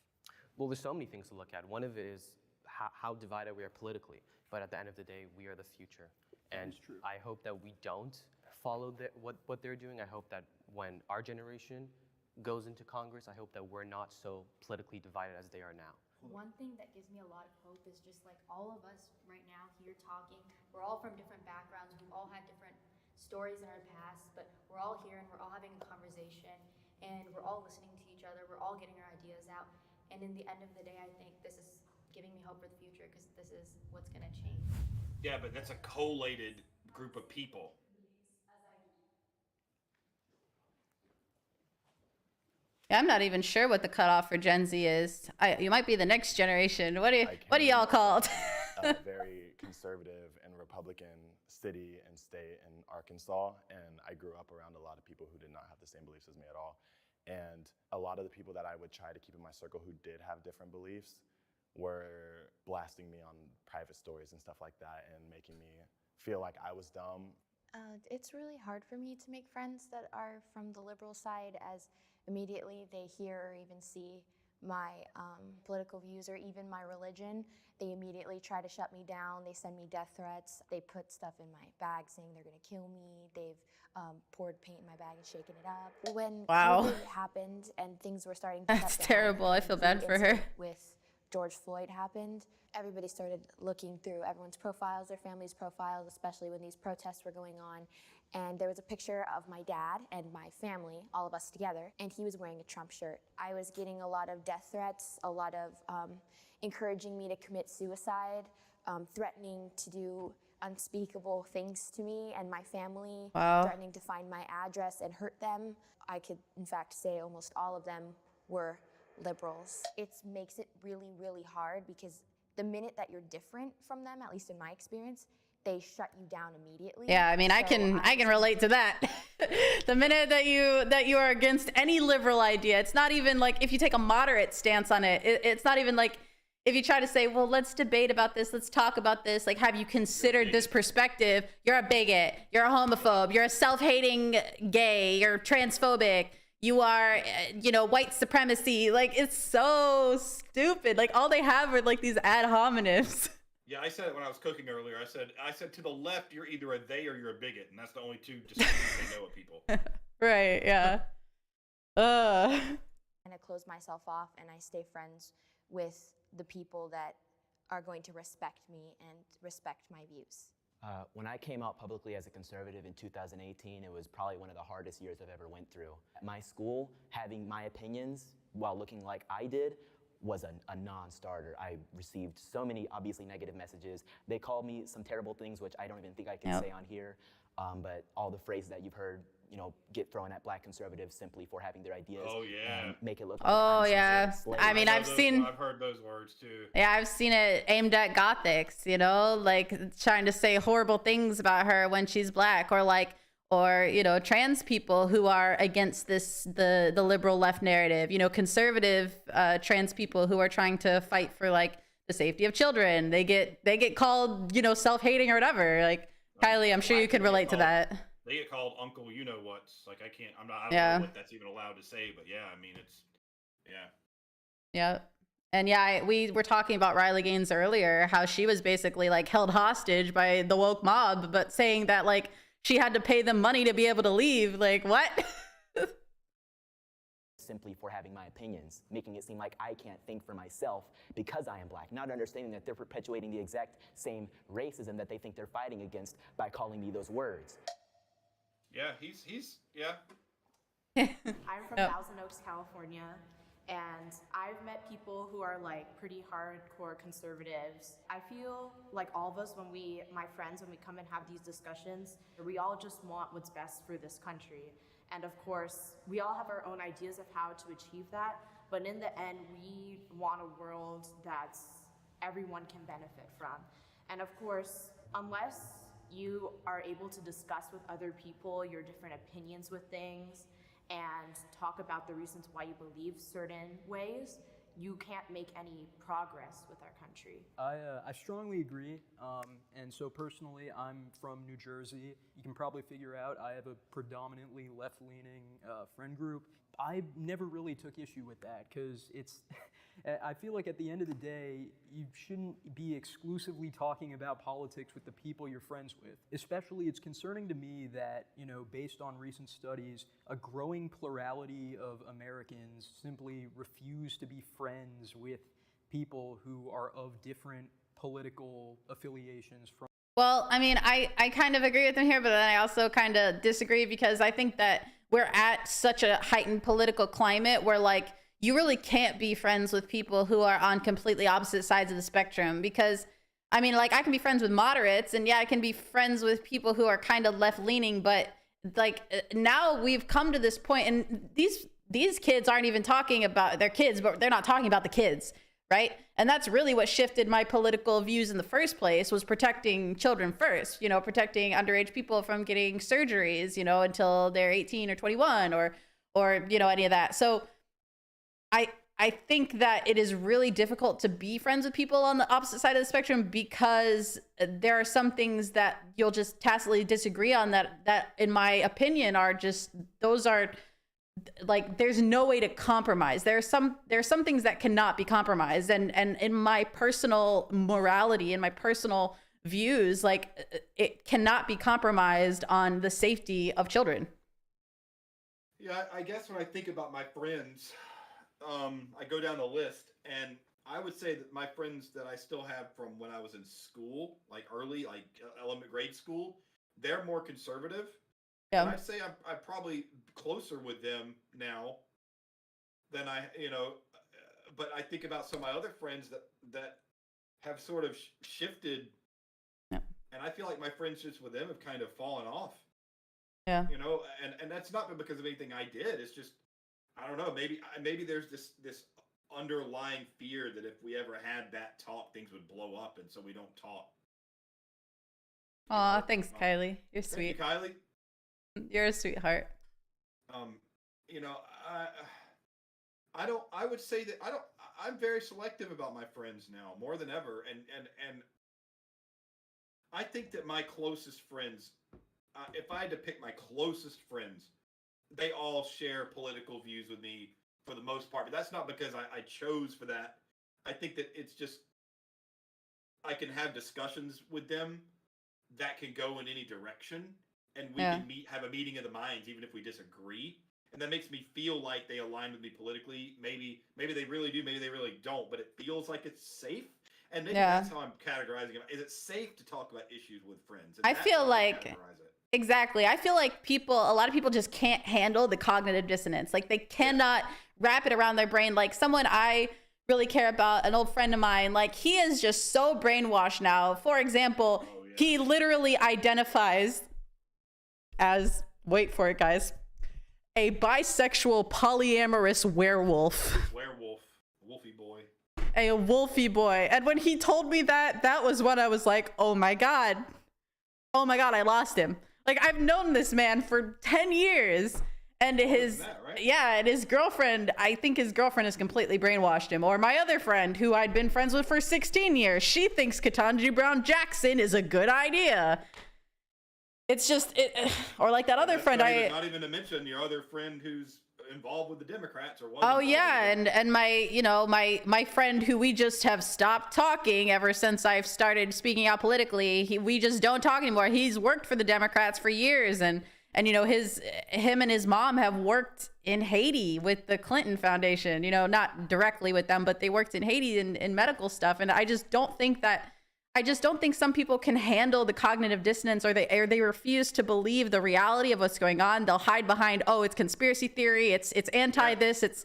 Well, there's so many things to look at. One of it is how divided we are politically. But at the end of the day, we are the future. And I hope that we don't follow what they're doing. I hope that when our generation goes into Congress, I hope that we're not so politically divided as they are now. One thing that gives me a lot of hope is just like all of us right now here talking, we're all from different backgrounds, we've all had different stories in our past, but we're all here and we're all having a conversation and we're all listening to each other, we're all getting our ideas out. And in the end of the day, I think this is giving me hope for the future because this is what's gonna change. Yeah, but that's a collated group of people. Yeah, I'm not even sure what the cutoff for Gen Z is. You might be the next generation. What are y'all called? A very conservative and Republican city and state in Arkansas, and I grew up around a lot of people who did not have the same beliefs as me at all. And a lot of the people that I would try to keep in my circle who did have different beliefs were blasting me on private stories and stuff like that and making me feel like I was dumb. It's really hard for me to make friends that are from the liberal side, as immediately they hear or even see my political views or even my religion, they immediately try to shut me down. They send me death threats. They put stuff in my bag saying they're gonna kill me. They've poured paint in my bag and shaken it up. When COVID happened and things were starting to That's terrible. I feel bad for her. With George Floyd happened, everybody started looking through everyone's profiles, their family's profiles, especially when these protests were going on. And there was a picture of my dad and my family, all of us together, and he was wearing a Trump shirt. I was getting a lot of death threats, a lot of encouraging me to commit suicide, threatening to do unspeakable things to me and my family, threatening to find my address and hurt them. I could, in fact, say almost all of them were liberals. It makes it really, really hard because the minute that you're different from them, at least in my experience, they shut you down immediately. Yeah, I mean, so I can relate to that. The minute that you are against any liberal idea, it's not even like if you take a moderate stance on it, it's not even like if you try to say, well, let's debate about this, let's talk about this, like, have you considered this perspective? You're a bigot, you're a homophobe, you're a self-hating gay, you're transphobic, you are, you know, white supremacy. Like, it's so stupid. Like, all they have are like these ad hominems. Yeah, I said it when I was cooking earlier. I said to the left, you're either a they or you're a bigot, and that's the only two distinctions they know of people. Right, yeah. And I close myself off and I stay friends with the people that are going to respect me and respect my views. When I came out publicly as a conservative in 2018, it was probably one of the hardest years I've ever went through. At my school, having my opinions while looking like I did was a non-starter. I received so many obviously negative messages. They called me some terrible things, which I don't even think I can say on here. But all the phrases that you've heard, you know, get thrown at black conservatives simply for having their ideas. Oh yeah. And make it look like Oh I'm some yeah. sort of slave. I mean, I've heard those words too. Yeah, I've seen it aimed at gothics, you know, like trying to say horrible things about her when she's black, or you know, trans people who are against the liberal left narrative, you know, conservative trans people who are trying to fight for like the safety of children. They get called, you know, self-hating or whatever. Like, Kylie, I'm sure you can relate to that. They get called Uncle You Know What's. Like, I don't know what that's even allowed to say, but yeah, I mean, it's, yeah. Yeah. And yeah, we were talking about Riley Gaines earlier, how she was basically like held hostage by the woke mob, but saying that like she had to pay them money to be able to leave. Like, what? Simply for having my opinions, making it seem like I can't think for myself because I am black, not understanding that they're perpetuating the exact same racism that they think they're fighting against by calling me those words. Yeah, he's yeah. I'm from Thousand Oaks, California, and I've met people who are like pretty hardcore conservatives. I feel like all of us, when my friends, when we come and have these discussions, we all just want what's best for this country. And of course, we all have our own ideas of how to achieve that, but in the end, we want a world that everyone can benefit from. And of course, unless you are able to discuss with other people your different opinions with things and talk about the reasons why you believe certain ways, you can't make any progress with our country. I strongly agree. And so personally, I'm from New Jersey. You can probably figure out I have a predominantly left-leaning friend group. I never really took issue with that because I feel like at the end of the day, you shouldn't be exclusively talking about politics with the people you're friends with. Especially, it's concerning to me that, you know, based on recent studies, a growing plurality of Americans simply refuse to be friends with people who are of different political affiliations from. Well, I mean, I kind of agree with him here, but then I also kind of disagree because I think that we're at such a heightened political climate where like you really can't be friends with people who are on completely opposite sides of the spectrum because I mean, like I can be friends with moderates and yeah, I can be friends with people who are kind of left leaning, but like now we've come to this point and these kids aren't even talking about their kids, but they're not talking about the kids. Right. And that's really what shifted my political views in the first place was protecting children first, you know, protecting underage people from getting surgeries, you know, until they're 18 or 21 or, you know, any of that. So I think that it is really difficult to be friends with people on the opposite side of the spectrum because there are some things that you'll just tacitly disagree on that in my opinion are just, those are like there's no way to compromise. There are some things that cannot be compromised and in my personal morality and my personal views, like it cannot be compromised on the safety of children. Yeah, I guess when I think about my friends, I go down the list and I would say that my friends that I still have from when I was in school, like early, like elementary grade school, they're more conservative. Yeah. And I'd say I'm probably closer with them now than but I think about some of my other friends that have sort of shifted. Yeah. And I feel like my friendships with them have kind of fallen off. Yeah. You know, and that's not because of anything I did. It's just, I don't know, maybe there's this underlying fear that if we ever had that talk, things would blow up. And so we don't talk. Aw, thanks, Kylie. You're sweet. Thank you, Kylie. You're a sweetheart. You know, I would say that I'm very selective about my friends now, more than ever. And I think that my closest friends, if I had to pick my closest friends, they all share political views with me for the most part. But that's not because I chose for that. I think that it's just I can have discussions with them that can go in any direction, and we can have a meeting of the minds even if we disagree. And that makes me feel like they align with me politically. Maybe they really do, maybe they really don't, but it feels like it's safe. And maybe that's how I'm categorizing it. Is it safe to talk about issues with friends? And I feel like exactly. I feel like a lot of people just can't handle the cognitive dissonance. Like they cannot wrap it around their brain. Like someone I really care about, an old friend of mine, like he is just so brainwashed now. For example, he literally identifies as, wait for it guys, a bisexual polyamorous werewolf. Wolfie boy. A wolfie boy. And when he told me that was when I was like, oh my God, I lost him. Like I've known this man for 10 years and and his girlfriend, I think his girlfriend has completely brainwashed him. Or my other friend who I'd been friends with for 16 years, she thinks Ketanji Brown Jackson is a good idea. It's just or like that other friend not even to mention your other friend who's involved with the Democrats or what. Oh yeah, and my friend who we just have stopped talking ever since I've started speaking out politically. We just don't talk anymore. He's worked for the Democrats for years, and him and his mom have worked in Haiti with the Clinton Foundation. Not directly with them, but they worked in Haiti in medical stuff. And I just don't think some people can handle the cognitive dissonance, or they refuse to believe the reality of what's going on. They'll hide behind, oh, it's conspiracy theory, it's anti this, it's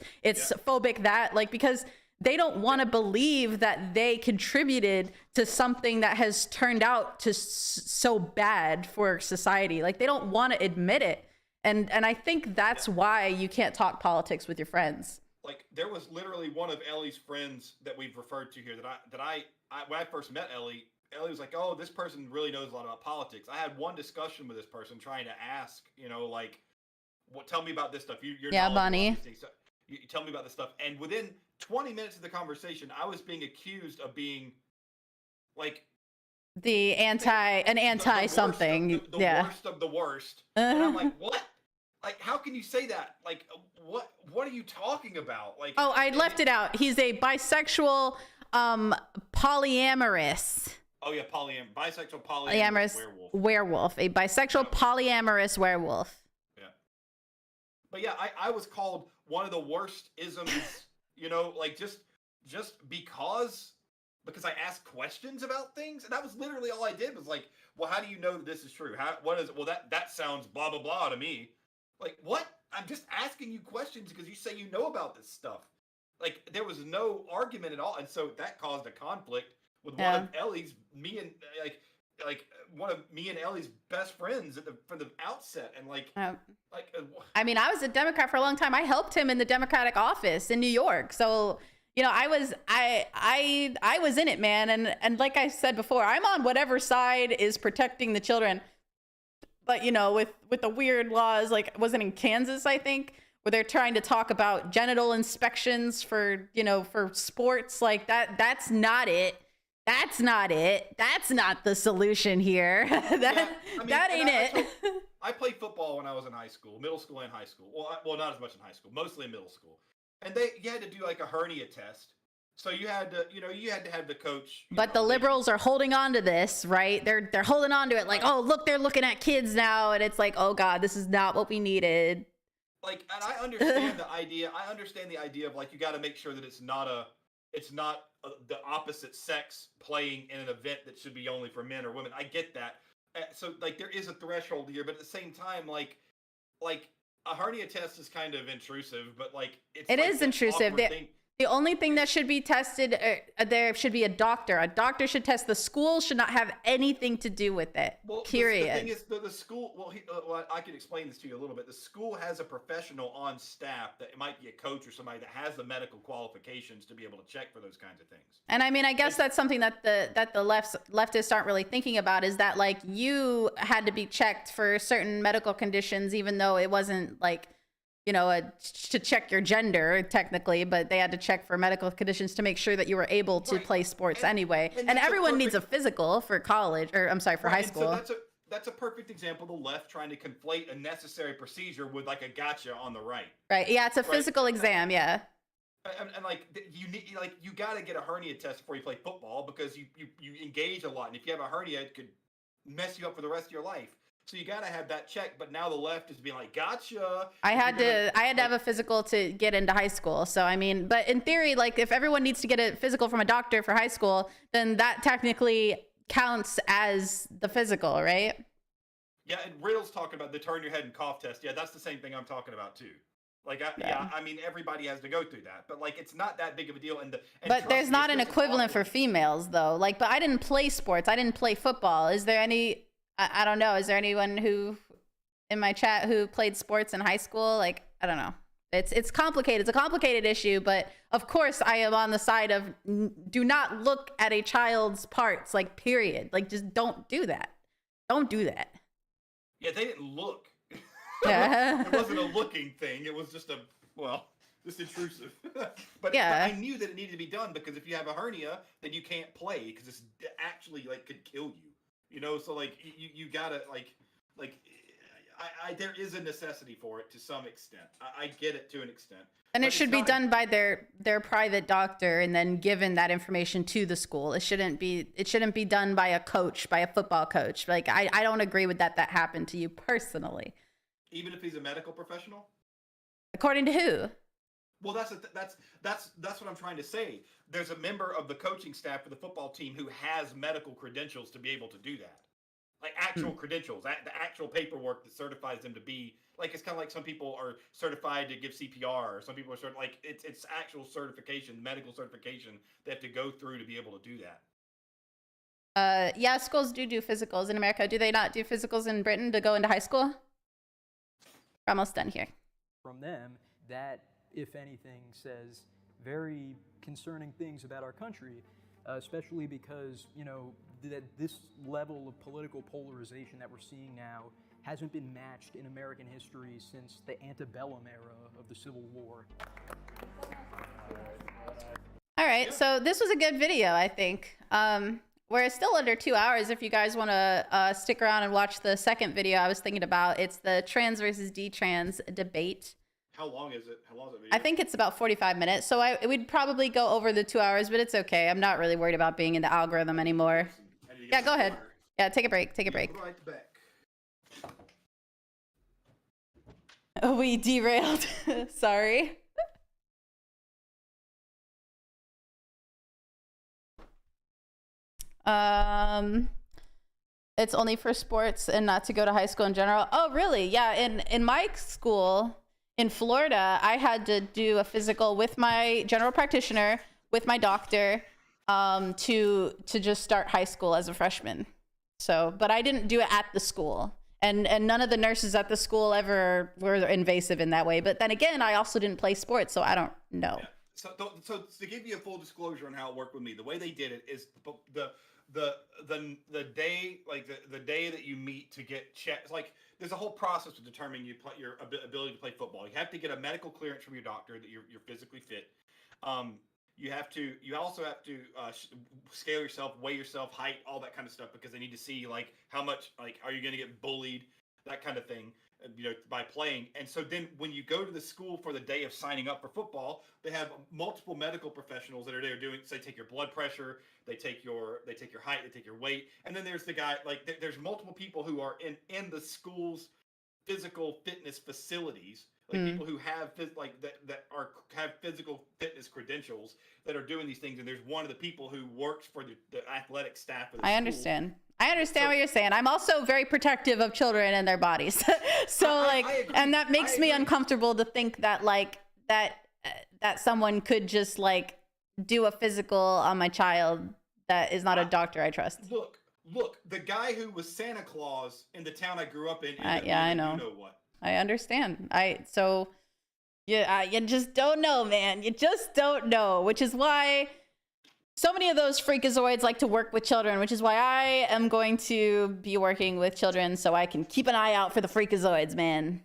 phobic that, like, because they don't want to believe that they contributed to something that has turned out to so bad for society. Like they don't want to admit it. And I think that's why you can't talk politics with your friends. Like there was literally one of Ellie's friends that we've referred to here that I when I first met Ellie was like, oh, this person really knows a lot about politics. I had one discussion with this person trying to ask, like, tell me about this stuff. You're Bonnie. You tell me about this stuff. And within 20 minutes of the conversation, I was being accused of being like the something. Worst of the worst. And I'm like, what? Like, how can you say that? Like, what are you talking about? Like, oh, I left it out. He's a bisexual, polyamorous. Oh yeah, bisexual polyamorous werewolf. A bisexual polyamorous werewolf. Yeah. But yeah, I was called one of the worst isms, like just because I asked questions about things, and that was literally all I did was like, well, how do you know that this is true? What is it? Well, that sounds blah blah blah to me. Like, what? I'm just asking you questions because you say you know about this stuff. Like, there was no argument at all, and so that caused a conflict with one of Ellie's, one of me and Ellie's best friends from the outset, and I mean, I was a Democrat for a long time. I helped him in the Democratic office in New York, so I was in it, man, and like I said before, I'm on whatever side is protecting the children. But with the weird laws, like wasn't in Kansas, I think, where they're trying to talk about genital inspections for sports, like that's not it. That's not it. That's not the solution here. That ain't it. I played football when I was in high school, middle school and high school. Well, not as much in high school, mostly in middle school. And you had to do like a hernia test. So you had to have the coach. But the liberals are holding on to this, right? They're holding on to it like, oh, look, they're looking at kids now. And it's like, oh God, this is not what we needed. Like, and I understand the idea. I understand the idea of like, you got to make sure that it's not the opposite sex playing in an event that should be only for men or women. I get that. So like, there is a threshold here, but at the same time, like a hernia test is kind of intrusive, but like, it is intrusive. The only thing that should be tested, there should be a doctor. A doctor should test. The school should not have anything to do with it. Well, period. The thing is, the school. Well, I can explain this to you a little bit. The school has a professional on staff that might be a coach or somebody that has the medical qualifications to be able to check for those kinds of things. And I mean, I guess that's something that the leftists aren't really thinking about, is that like you had to be checked for certain medical conditions, even though it wasn't like you know, to check your gender technically, but they had to check for medical conditions to make sure that you were able to play sports anyway. And everyone needs a physical for college, or I'm sorry, for high school. So that's a perfect example of the left trying to conflate a necessary procedure with like a gotcha on the right. Right. Yeah, it's a physical exam. Yeah. And like you need, like you got to get a hernia test before you play football because you engage a lot, and if you have a hernia, it could mess you up for the rest of your life. So you got to have that checked. But now the left is being like, gotcha. I had to have a physical to get into high school. So I mean, but in theory, like if everyone needs to get a physical from a doctor for high school, then that technically counts as the physical, right? Yeah, and Riddle's talking about the turn your head and cough test. Yeah, that's the same thing I'm talking about too. Like, I mean, everybody has to go through that, but like, it's not that big of a deal. But there's not an equivalent for females though. Like, but I didn't play sports. I didn't play football. Is there any? I don't know. Is there anyone who in my chat who played sports in high school? Like, I don't know. It's complicated. It's a complicated issue, but of course I am on the side of do not look at a child's parts, like period. Like just don't do that. Don't do that. Yeah, they didn't look. Yeah. It wasn't a looking thing. It was just just intrusive. But I knew that it needed to be done because if you have a hernia, then you can't play because it's actually like could kill you. You know, so like you gotta there is a necessity for it to some extent. I get it to an extent. And it should be done by their private doctor and then given that information to the school. It shouldn't be done by a coach, by a football coach. Like I don't agree with that happened to you personally. Even if he's a medical professional? According to who? Well, that's what I'm trying to say. There's a member of the coaching staff for the football team who has medical credentials to be able to do that. Like actual credentials, the actual paperwork that certifies them to be like it's kind of like some people are certified to give CPR, or some people are like it's actual certification, medical certification they have to go through to be able to do that. Yeah, schools do physicals in America. Do they not do physicals in Britain to go into high school? We're almost done here. From them, that, if anything, says very concerning things about our country, especially because, you know, that this level of political polarization that we're seeing now hasn't been matched in American history since the antebellum era of the Civil War. All right, so this was a good video, I think. We're still under 2 hours if you guys want to stick around and watch the second video I was thinking about. It's the trans versus detrans debate. How long is it? How long is it video? I think it's about 45 minutes. So we'd probably go over the 2 hours, but it's okay. I'm not really worried about being in the algorithm anymore. Yeah, go ahead. Yeah, take a break. Take a break. Right back. Oh, we derailed. Sorry. It's only for sports and not to go to high school in general. Oh, really? Yeah. In my school in Florida, I had to do a physical with my general practitioner, with my doctor, to just start high school as a freshman. So, but I didn't do it at the school, and none of the nurses at the school ever were invasive in that way. But then again, I also didn't play sports, so I don't know. Yeah. So to give you a full disclosure on how it worked with me, the way they did it is the day, like the day that you meet to get checked, like there's a whole process to determine your ability to play football. You have to get a medical clearance from your doctor that you're physically fit. You also have to scale yourself, weigh yourself, height, all that kind of stuff, because they need to see like how much, like, are you going to get bullied, that kind of thing, you know, by playing. And so then when you go to the school for the day of signing up for football, they have multiple medical professionals that are there doing, say, take your blood pressure, they take your height, they take your weight. And then there's the guy, like there's multiple people who are in the school's physical fitness facilities, like people who have have physical fitness credentials that are doing these things. And there's one of the people who works for the athletic staff of the school. I understand what you're saying. I'm also very protective of children and their bodies. So I agree. And that makes me uncomfortable to think that that someone could just like do a physical on my child that is not a doctor I trust. Look, the guy who was Santa Claus in the town I grew up in. Yeah, I know. You know what? I understand. You just don't know, man. You just don't know, which is why so many of those freakazoids like to work with children, which is why I am going to be working with children so I can keep an eye out for the freakazoids, man.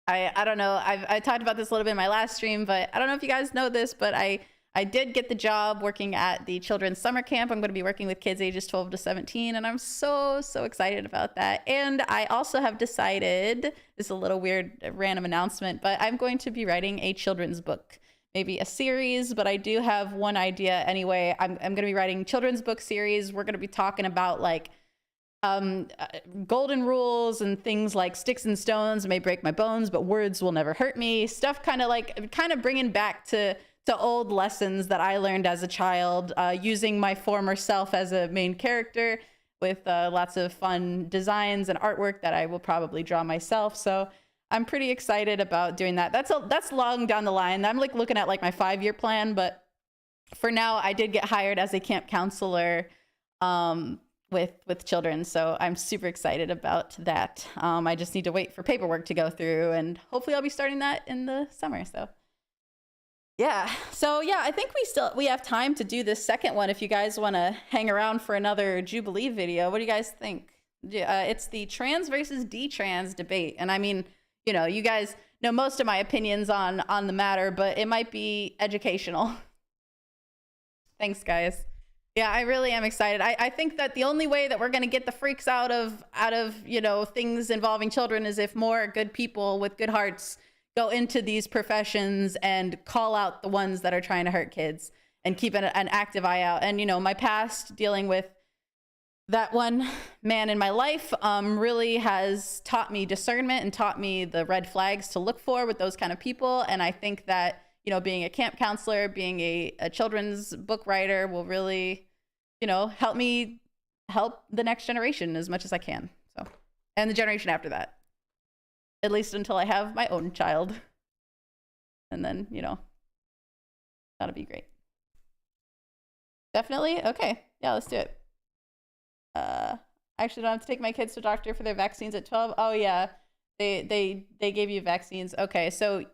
I don't know. I talked about this a little bit in my last stream, but I don't know if you guys know this, but I did get the job working at the children's summer camp. I'm going to be working with kids ages 12 to 17, and I'm so excited about that. And I also have decided, this is a little weird random announcement, but I'm going to be writing a children's book, maybe a series, but I do have one idea anyway. I'm going to be writing children's book series. We're going to be talking about like golden rules and things like sticks and stones may break my bones, but words will never hurt me. Stuff kind of bringing back to old lessons that I learned as a child, using my former self as a main character with lots of fun designs and artwork that I will probably draw myself. So I'm pretty excited about doing that. That's long down the line. I'm like looking at like my 5-year plan, but for now I did get hired as a camp counselor with children. So I'm super excited about that. I just need to wait for paperwork to go through, and hopefully I'll be starting that in the summer. So yeah. So yeah, I think we have time to do this second one if you guys want to hang around for another Jubilee video. What do you guys think? It's the trans versus detrans debate. And I mean, you know, you guys know most of my opinions on the matter, but it might be educational. Thanks, guys. Yeah, I really am excited. I think that the only way that we're going to get the freaks out of, you know, things involving children is if more good people with good hearts go into these professions and call out the ones that are trying to hurt kids and keep an active eye out. And, you know, my past dealing with that one man in my life really has taught me discernment and taught me the red flags to look for with those kind of people. And I think that, you know, being a camp counselor, being a children's book writer will really, you know, help me help the next generation as much as I can. So, and the generation after that, at least until I have my own child. And then, you know, that'll be great. Definitely. Okay. Yeah, let's do it. I actually don't have to take my kids to a doctor for their vaccines at 12. Oh yeah. They gave you vaccines. Okay. So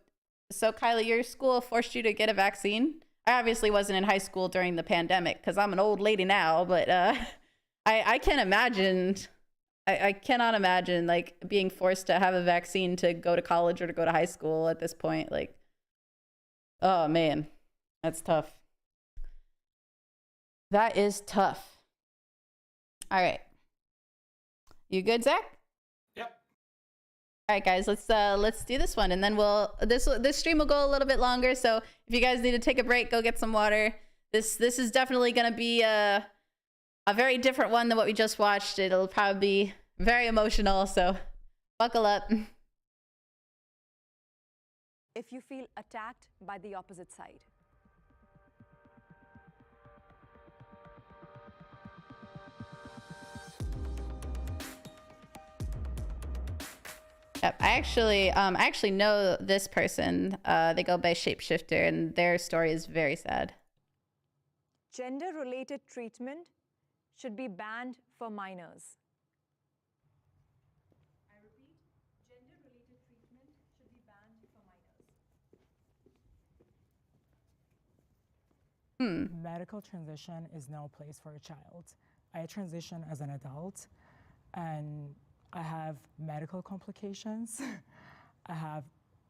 Kylie, your school forced you to get a vaccine? I obviously wasn't in high school during the pandemic because I'm an old lady now, but I can't imagine. I cannot imagine like being forced to have a vaccine to go to college or to go to high school at this point. Like, oh man, that's tough. That is tough. All right. You good, Zach? Yep. All right, guys, let's do this one, and then this stream will go a little bit longer. So if you guys need to take a break, go get some water. This is definitely gonna be a very different one than what we just watched. It'll probably be very emotional, so buckle up. If you feel attacked by the opposite side. Yep, I actually know this person. They go by Shapeshifter, and their story is very sad. Gender-related treatment should be banned for minors. I repeat, gender-related treatment should be banned for minors. Medical transition is no place for a child. I transition as an adult, and I have medical complications. I have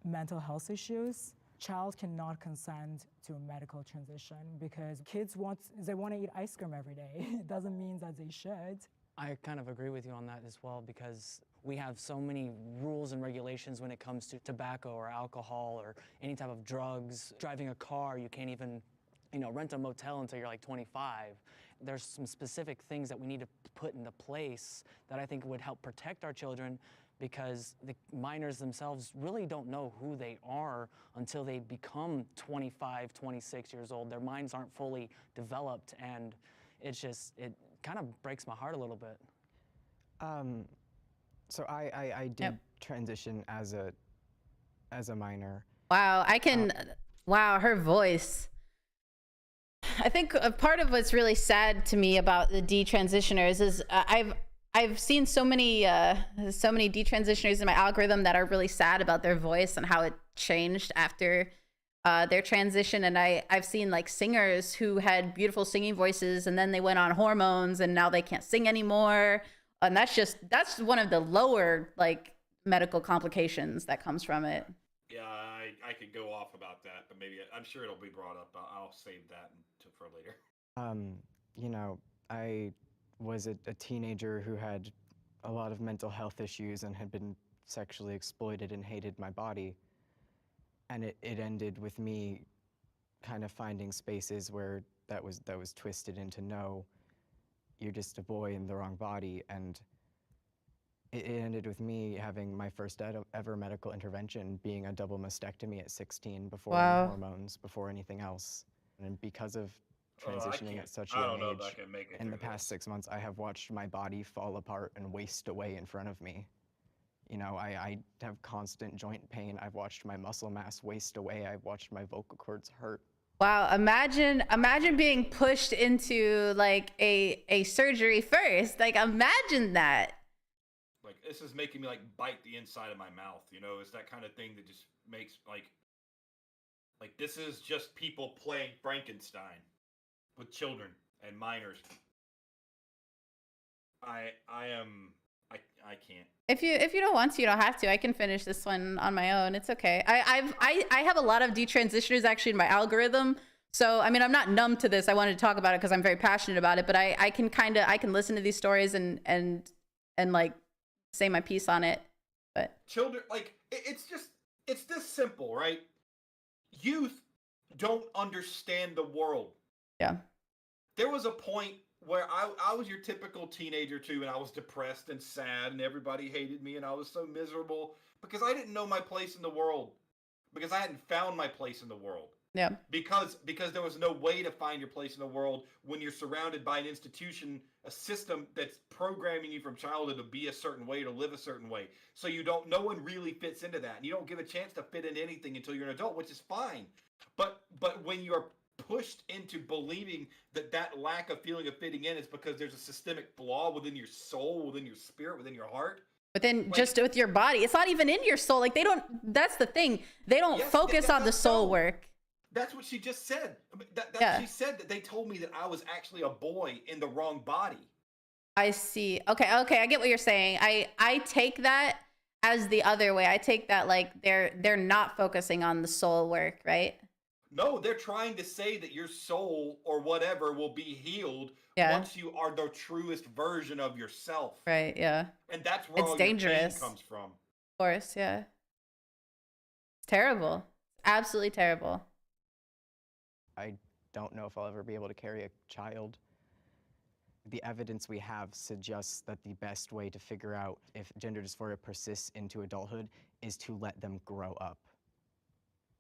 mental health issues. Child cannot consent to a medical transition because kids want to eat ice cream every day. It doesn't mean that they should. I kind of agree with you on that as well because we have so many rules and regulations when it comes to tobacco or alcohol or any type of drugs. Driving a car, you can't even, rent a motel until you're like 25. There's some specific things that we need to put into place that I think would help protect our children because the minors themselves really don't know who they are until they become 25, 26 years old. Their minds aren't fully developed, and it kind of breaks my heart a little bit. So I did transition as a minor. Wow, wow, her voice. I think a part of what's really sad to me about the detransitioners is I've seen so many detransitioners in my algorithm that are really sad about their voice and how it changed after their transition. And I've seen like singers who had beautiful singing voices and then they went on hormones and now they can't sing anymore. And that's one of the lower like medical complications that comes from it. Yeah, I could go off about that, but maybe I'm sure it'll be brought up. I'll save that for later. You know, I was a teenager who had a lot of mental health issues and had been sexually exploited and hated my body. And it ended with me kind of finding spaces where that was twisted into, no, you're just a boy in the wrong body. And it ended with me having my first ever medical intervention being a double mastectomy at 16 before any hormones, before anything else. And because of transitioning at such a young age, in the past 6 months, I have watched my body fall apart and waste away in front of me. You know, I have constant joint pain. I've watched my muscle mass waste away. I've watched my vocal cords hurt. Wow, imagine being pushed into like a surgery first. Like, imagine that. Like, this is making me like bite the inside of my mouth, you know? It's that kind of thing that just makes like this is just people playing Frankenstein with children and minors. I can't. If you don't want to, you don't have to. I can finish this one on my own. It's okay. I have a lot of detransitioners actually in my algorithm. So I mean, I'm not numb to this. I wanted to talk about it because I'm very passionate about it. But I can listen to these stories and like say my piece on it. But children, like, it's this simple, right? Youth don't understand the world. Yeah. There was a point where I was your typical teenager too, and I was depressed and sad, and everybody hated me, and I was so miserable because I didn't know my place in the world, because I hadn't found my place in the world. Yeah. Because there was no way to find your place in the world when you're surrounded by an institution, a system that's programming you from childhood to be a certain way, to live a certain way. So no one really fits into that, and you don't give a chance to fit in anything until you're an adult, which is fine. But when you're pushed into believing that lack of feeling of fitting in is because there's a systemic flaw within your soul, within your spirit, within your heart. But then just with your body, it's not even in your soul. Like, that's the thing. They don't focus on the soul work. That's what she just said. She said that they told me that I was actually a boy in the wrong body. I see. Okay, I get what you're saying. I take that as the other way. I take that like they're not focusing on the soul work, right? No, they're trying to say that your soul or whatever will be healed once you are the truest version of yourself. Right, yeah. And that's where all dangerous. your pain comes from. Of course, yeah. It's terrible. Absolutely terrible. I don't know if I'll ever be able to carry a child. The evidence we have suggests that the best way to figure out if gender dysphoria persists into adulthood is to let them grow up.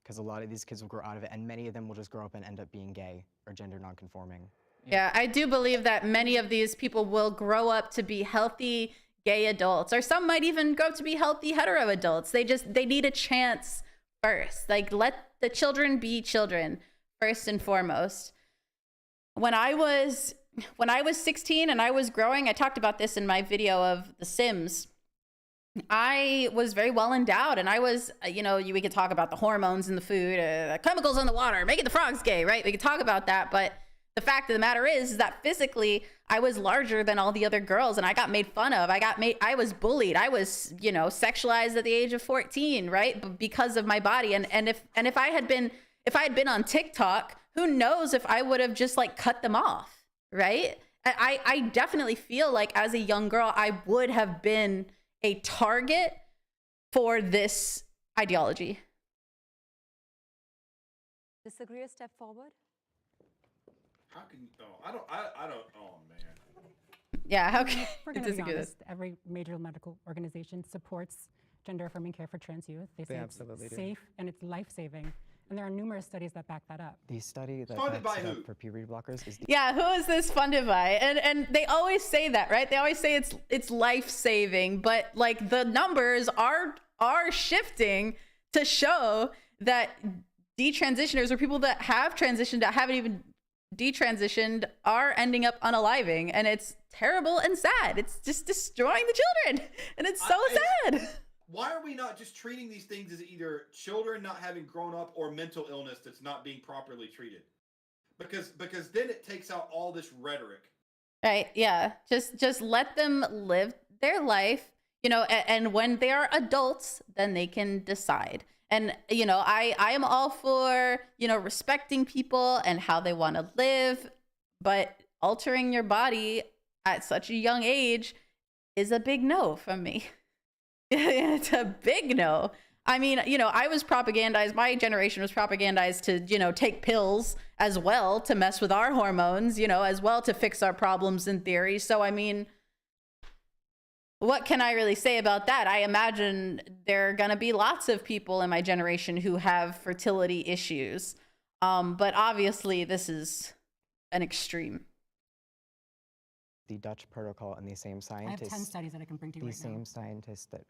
Because a lot of these kids will grow out of it, and many of them will just grow up and end up being gay or gender nonconforming. Yeah, I do believe that many of these people will grow up to be healthy gay adults, or some might even grow up to be healthy hetero adults. They need a chance first. Like, let the children be children first and foremost. When I was 16 and I was growing, I talked about this in my video of The Sims. I was very well endowed, and I was, we could talk about the hormones in the food, chemicals in the water, making the frogs gay, right? We could talk about that, but the fact of the matter is that physically I was larger than all the other girls, and I got made fun of. I was bullied. I was, sexualized at the age of 14, right? Because of my body. And if I had been on TikTok, who knows if I would have just like cut them off, right? I definitely feel like as a young girl, I would have been a target for this ideology. Disagree or step forward? How can you? Oh, I don't. Oh man. Yeah. How can we're going to be honest? Every major medical organization supports gender-affirming care for trans youth. They say it's safe and it's life-saving. And there are numerous studies that back that up. The study that funded by who? For puberty blockers is yeah, who is this funded by? And they always say that, right? They always say it's life-saving, but like the numbers are shifting to show that detransitioners or people that have transitioned that haven't even detransitioned are ending up unaliving, and it's terrible and sad. It's just destroying the children, and it's so sad. Why are we not just treating these things as either children not having grown up or mental illness that's not being properly treated? Because then it takes out all this rhetoric. Right, yeah. Just let them live their life. And when they are adults, then they can decide. And, I am all for, respecting people and how they want to live, but altering your body at such a young age is a big no from me. It's a big no. I mean, I was propagandized, my generation was propagandized to, take pills as well to mess with our hormones, as well to fix our problems in theory. So, I mean, what can I really say about that? I imagine there are going to be lots of people in my generation who have fertility issues. But obviously, this is an extreme. The Dutch protocol and the same scientists. I have 10 studies that I can bring to you right now. The same scientists that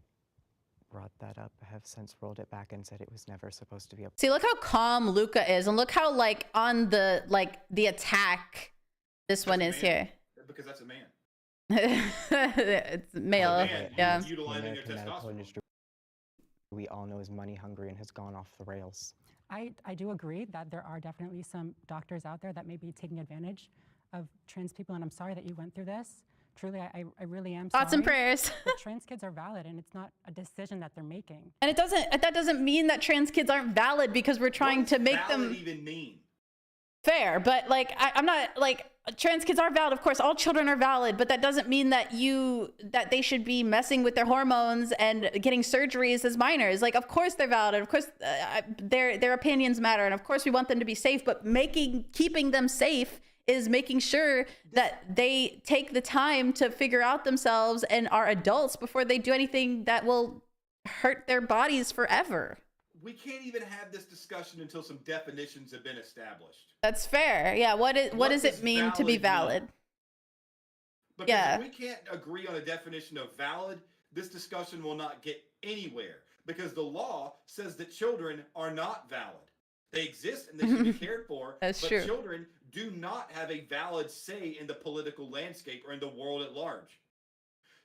brought that up have since rolled it back and said it was never supposed to be a. See, look how calm Luca is, and look how on the attack this one is here. Because that's a man. It's male. Yeah. Utilizing their testosterone. We all know is money hungry and has gone off the rails. I do agree that there are definitely some doctors out there that may be taking advantage of trans people, and I'm sorry that you went through this. Truly, I really am sorry. Thoughts and prayers. But trans kids are valid, and it's not a decision that they're making. And that doesn't mean that trans kids aren't valid because we're trying to make them. What does valid even mean? Fair, but I'm not trans kids are valid. Of course, all children are valid, but that doesn't mean that they should be messing with their hormones and getting surgeries as minors. Of course they're valid. And of course, their opinions matter, and of course we want them to be safe. But keeping them safe is making sure that they take the time to figure out themselves and are adults before they do anything that will hurt their bodies forever. We can't even have this discussion until some definitions have been established. That's fair. Yeah. What does it mean to be valid? Because if we can't agree on a definition of valid, this discussion will not get anywhere because the law says that children are not valid. They exist and they should be cared for. That's but true. Children do not have a valid say in the political landscape or in the world at large.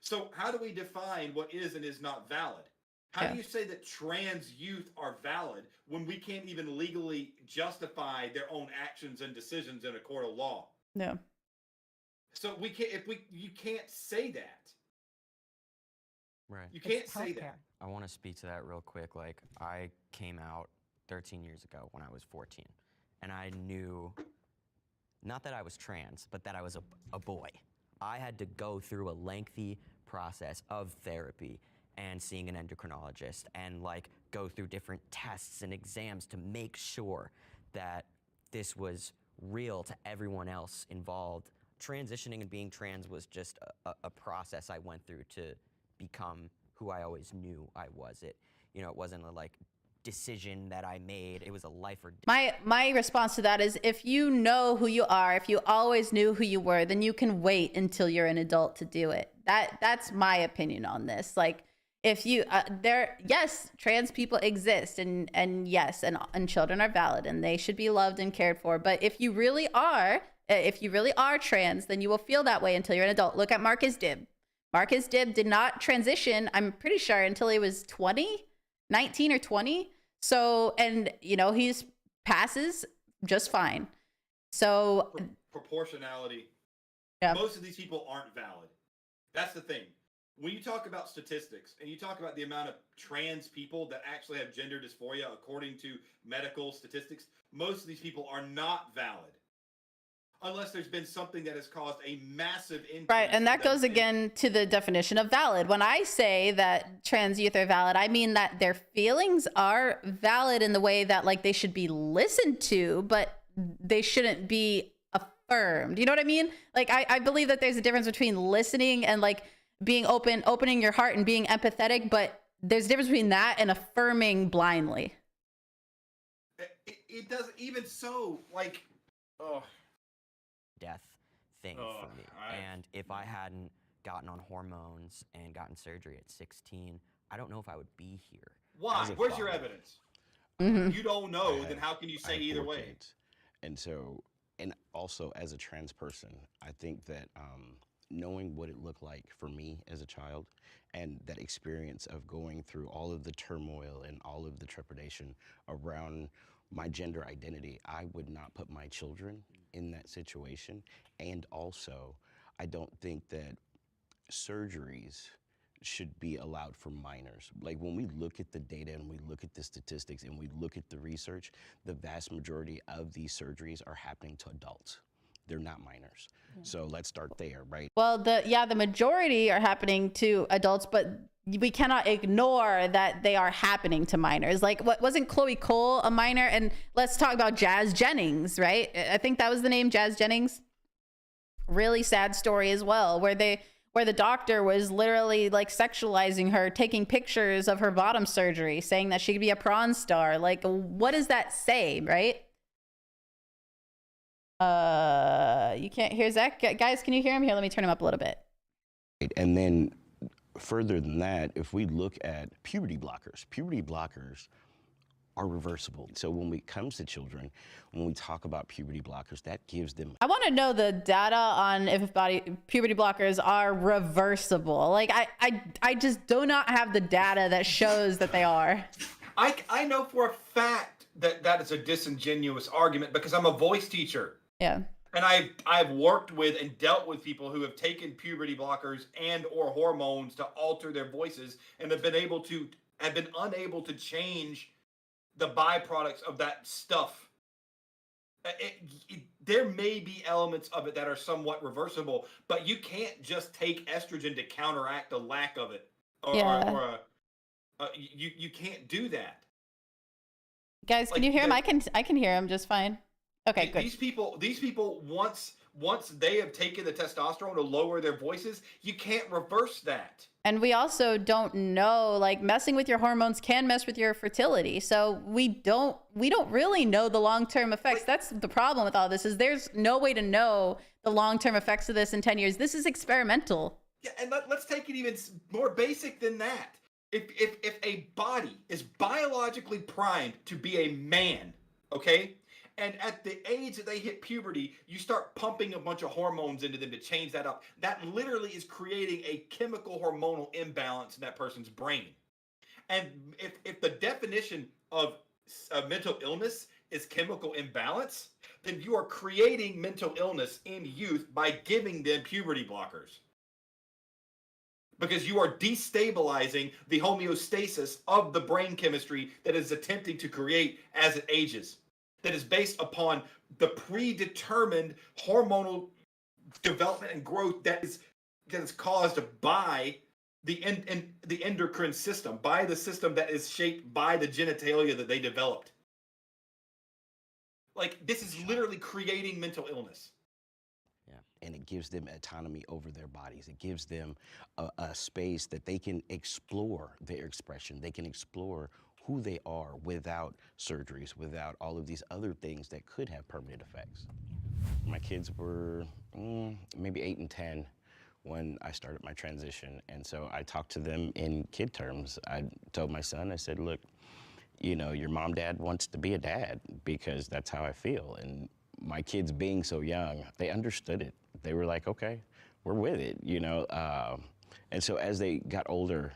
So how do we define what is and is not valid? How do you say that trans youth are valid when we can't even legally justify their own actions and decisions in a court of law? No. So you can't say that. Right. You can't say that. I want to speak to that real quick. I came out 13 years ago when I was 14, and I knew not that I was trans, but that I was a boy. I had to go through a lengthy process of therapy and seeing an endocrinologist and go through different tests and exams to make sure that this was real to everyone else involved. Transitioning and being trans was just a process I went through to become who I always knew I was. It wasn't a decision that I made. It was a life or death. My response to that is if you know who you are, if you always knew who you were, then you can wait until you're an adult to do it. That's my opinion on this. If you yes, trans people exist and yes, and children are valid and they should be loved and cared for. But if you really are trans, then you will feel that way until you're an adult. Look at Marcus Dibb. Marcus Dibb did not transition, I'm pretty sure, until he was 19 or 20. So, and he's passes just fine. So proportionality. Yeah. Most of these people aren't valid. That's the thing. When you talk about statistics and you talk about the amount of trans people that actually have gender dysphoria according to medical statistics, most of these people are not valid. Unless there's been something that has caused a massive increase. Right, and that goes again to the definition of valid. When I say that trans youth are valid, I mean that their feelings are valid in the way that they should be listened to, but they shouldn't be affirmed. You know what I mean? I believe that there's a difference between listening and being opening your heart and being empathetic, but there's a difference between that and affirming blindly. It does, even so, death thing for me. And if I hadn't gotten on hormones and gotten surgery at 16, I don't know if I would be here. Why? Where's your evidence? You don't know, then how can you say either way? And so, and also as a trans person, I think that knowing what it looked like for me as a child and that experience of going through all of the turmoil and all of the trepidation around my gender identity, I would not put my children in that situation. And also, I don't think that surgeries should be allowed for minors. Like when we look at the data and we look at the statistics and we look at the research, the vast majority of these surgeries are happening to adults. They're not minors. So let's start there, right? Well, the majority are happening to adults, but we cannot ignore that they are happening to minors. Like, what wasn't Chloe Cole a minor? And let's talk about Jazz Jennings, right? I think that was the name, Jazz Jennings. Really sad story as well, where the doctor was literally like sexualizing her, taking pictures of her bottom surgery, saying that she could be a prawn star. Like, what does that say, right? You can't hear Zach. Guys, can you hear him? Here, let me turn him up a little bit. And then further than that, if we look at puberty blockers are reversible. So when it comes to children, when we talk about puberty blockers, that gives them... I want to know the data on if puberty blockers are reversible. Like, I just do not have the data that shows that they are. I know for a fact that is a disingenuous argument because I'm a voice teacher. Yeah. And I've worked with and dealt with people who have taken puberty blockers and or hormones to alter their voices and have been unable to change the byproducts of that stuff. There may be elements of it that are somewhat reversible, but you can't just take estrogen to counteract the lack of it. You can't do that. Guys, can you hear him? I can hear him just fine. Okay, good. These people once they have taken the testosterone to lower their voices, you can't reverse that. And we also don't know, like, messing with your hormones can mess with your fertility. So we don't really know the long-term effects. That's the problem with all this, is there's no way to know the long-term effects of this in 10 years. This is experimental. Yeah, and let's take it even more basic than that. If a body is biologically primed to be a man, okay? And at the age that they hit puberty, you start pumping a bunch of hormones into them to change that up. That literally is creating a chemical hormonal imbalance in that person's brain. And if the definition of mental illness is chemical imbalance, then you are creating mental illness in youth by giving them puberty blockers. Because you are destabilizing the homeostasis of the brain chemistry that is attempting to create as it ages. That is based upon the predetermined hormonal development and growth that is caused by the endocrine system, by the system that is shaped by the genitalia that they developed. Like, this is literally creating mental illness. And it gives them autonomy over their bodies. It gives them a space that they can explore their expression. They can explore who they are without surgeries, without all of these other things that could have permanent effects. My kids were maybe 8 and 10 when I started my transition. And so I talked to them in kid terms. I told my son, I said, look, you know, your mom, dad wants to be a dad because that's how I feel. And my kids being so young, they understood it. They were like, okay, we're with it, you know? And so as they got older,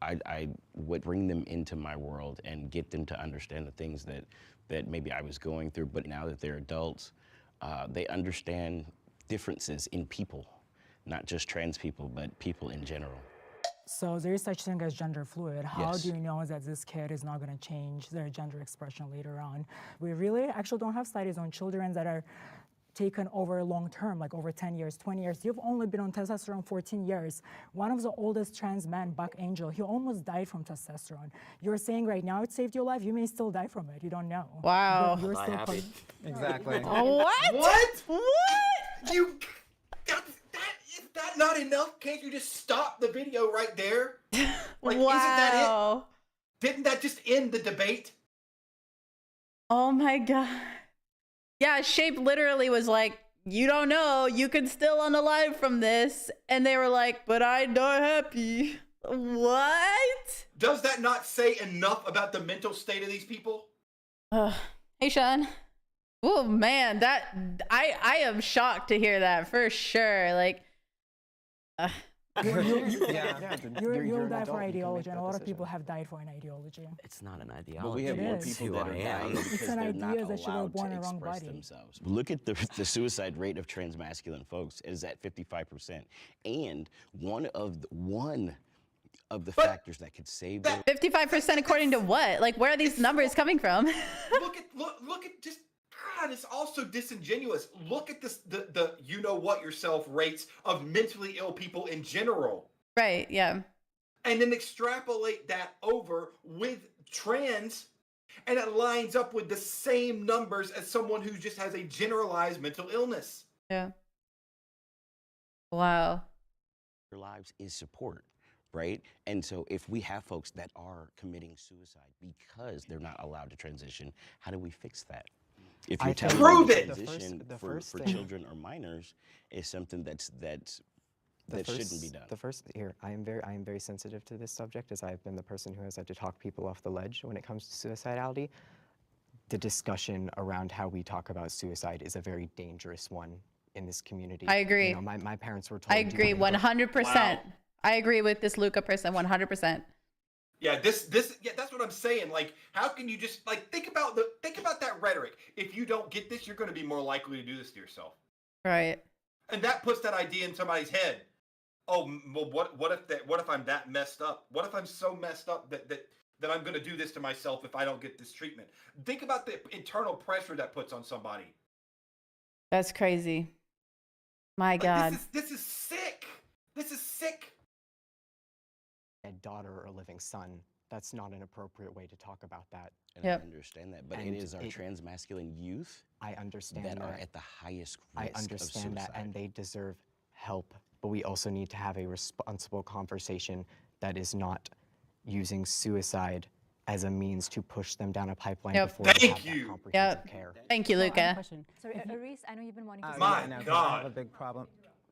I would bring them into my world and get them to understand the things that maybe I was going through. But now that they're adults, they understand differences in people, not just trans people, but people in general. So there is such thing as gender fluid. How Yes. do you know that this kid is not going to change their gender expression later on? We really actually don't have studies on children that are taken over long term, like over 10 years, 20 years. You've only been on testosterone 14 years. One of the oldest trans men, Buck Angel, he almost died from testosterone. You're saying right now it saved your life, you may still die from it. You don't know. Wow. You're still Exactly. What? What? You got that? Is that not enough? Can't you just stop the video right there? Like, wow. Isn't that it? Didn't that just end the debate? Oh my God. Yeah, Shape literally was like, you don't know, you can still unalive from this. And they were like, but I'm not happy. What? Does that not say enough about the mental state of these people? Hey, Sean. Oh man, that I am shocked to hear that for sure. Like, You'll die for ideology, and a lot of people have died for an ideology. It's not an ideology. But we have more people that are dying It's because an they're not idea that you were allowed born to in the wrong express body. themselves. Look at the suicide rate of transmasculine folks is at 55%. And one of the factors that could save them. 55% according to what? Like, where are these numbers coming from? look at just God, it's also disingenuous. Look at this the you know what yourself rates of mentally ill people in general. Right, yeah. And then extrapolate that over with trans, and it lines up with the same numbers as someone who just has a generalized mental illness. Yeah. Wow. Their lives is support, right? And so if we have folks that are committing suicide because they're not allowed to transition, how do we fix that? If you're telling me transition for children or minors is something that shouldn't be done. I am very sensitive to this subject, as I've been the person who has had to talk people off the ledge when it comes to suicidality. The discussion around how we talk about suicide is a very dangerous one in this community. I agree. You know, my parents were told. I agree 100%. Wow. I agree with this Luca person 100%. Yeah, that's what I'm saying. Like, how can you just like think about that rhetoric? If you don't get this, you're going to be more likely to do this to yourself. Right. And that puts that idea in somebody's head. Oh, well, what if I'm that messed up? What if I'm so messed up that I'm going to do this to myself if I don't get this treatment? Think about the internal pressure that puts on somebody. That's crazy. My God. This is sick. This is sick. A daughter or a living son. That's not an appropriate way to talk about that. And I understand that, but it is our transmasculine youth. I understand that are at the highest risk. I understand of that, suicide. and they deserve help. But we also need to have a responsible conversation that is not using suicide as a means to push them down a pipeline before they have that comprehensive care. Thank you, Luca. So, Aris, I know you've been wanting to say My something. God. I have a big problem.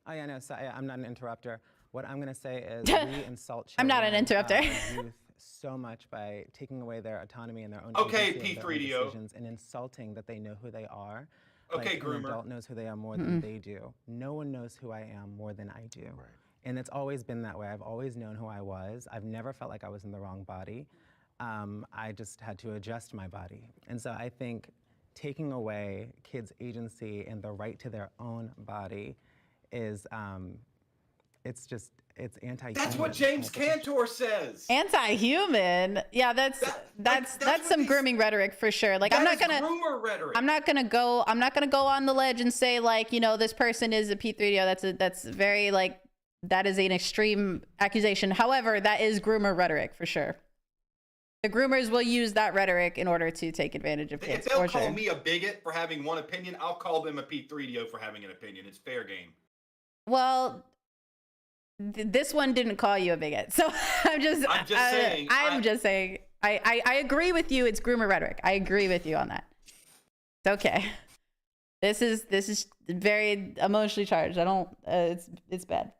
Oh, yeah, no, sorry, I'm not an interrupter. What I'm going to say is we insult children, I'm not an interrupter. Youth so much by taking away their autonomy and their own Okay, agency and their own P3DO. decisions and insulting that they know who they are. Okay, like, groomer. An adult knows who they are more than they do. No one knows who I am more than I do. Right. And it's always been that way. I've always known who I was. I've never felt like I was in the wrong body. I just had to adjust my body. And so I think taking away kids' agency and the right to their own body is, it's anti-human. That's what James Cantor says. Anti-human. Yeah, that's some grooming rhetoric for sure. Like, I'm not gonna go on the ledge and say, like, you know, this person is a P3DO. That's very, like, that is an extreme accusation. However, that is groomer rhetoric for sure. The groomers will use that rhetoric in order to take advantage of kids. If they'll call me a bigot for having one opinion, I'll call them a P3DO for having an opinion. It's fair game. Well, this one didn't call you a bigot, so I'm just saying. I agree with you. It's groomer rhetoric. I agree with you on that. It's okay. This is very emotionally charged. I don't. It's bad.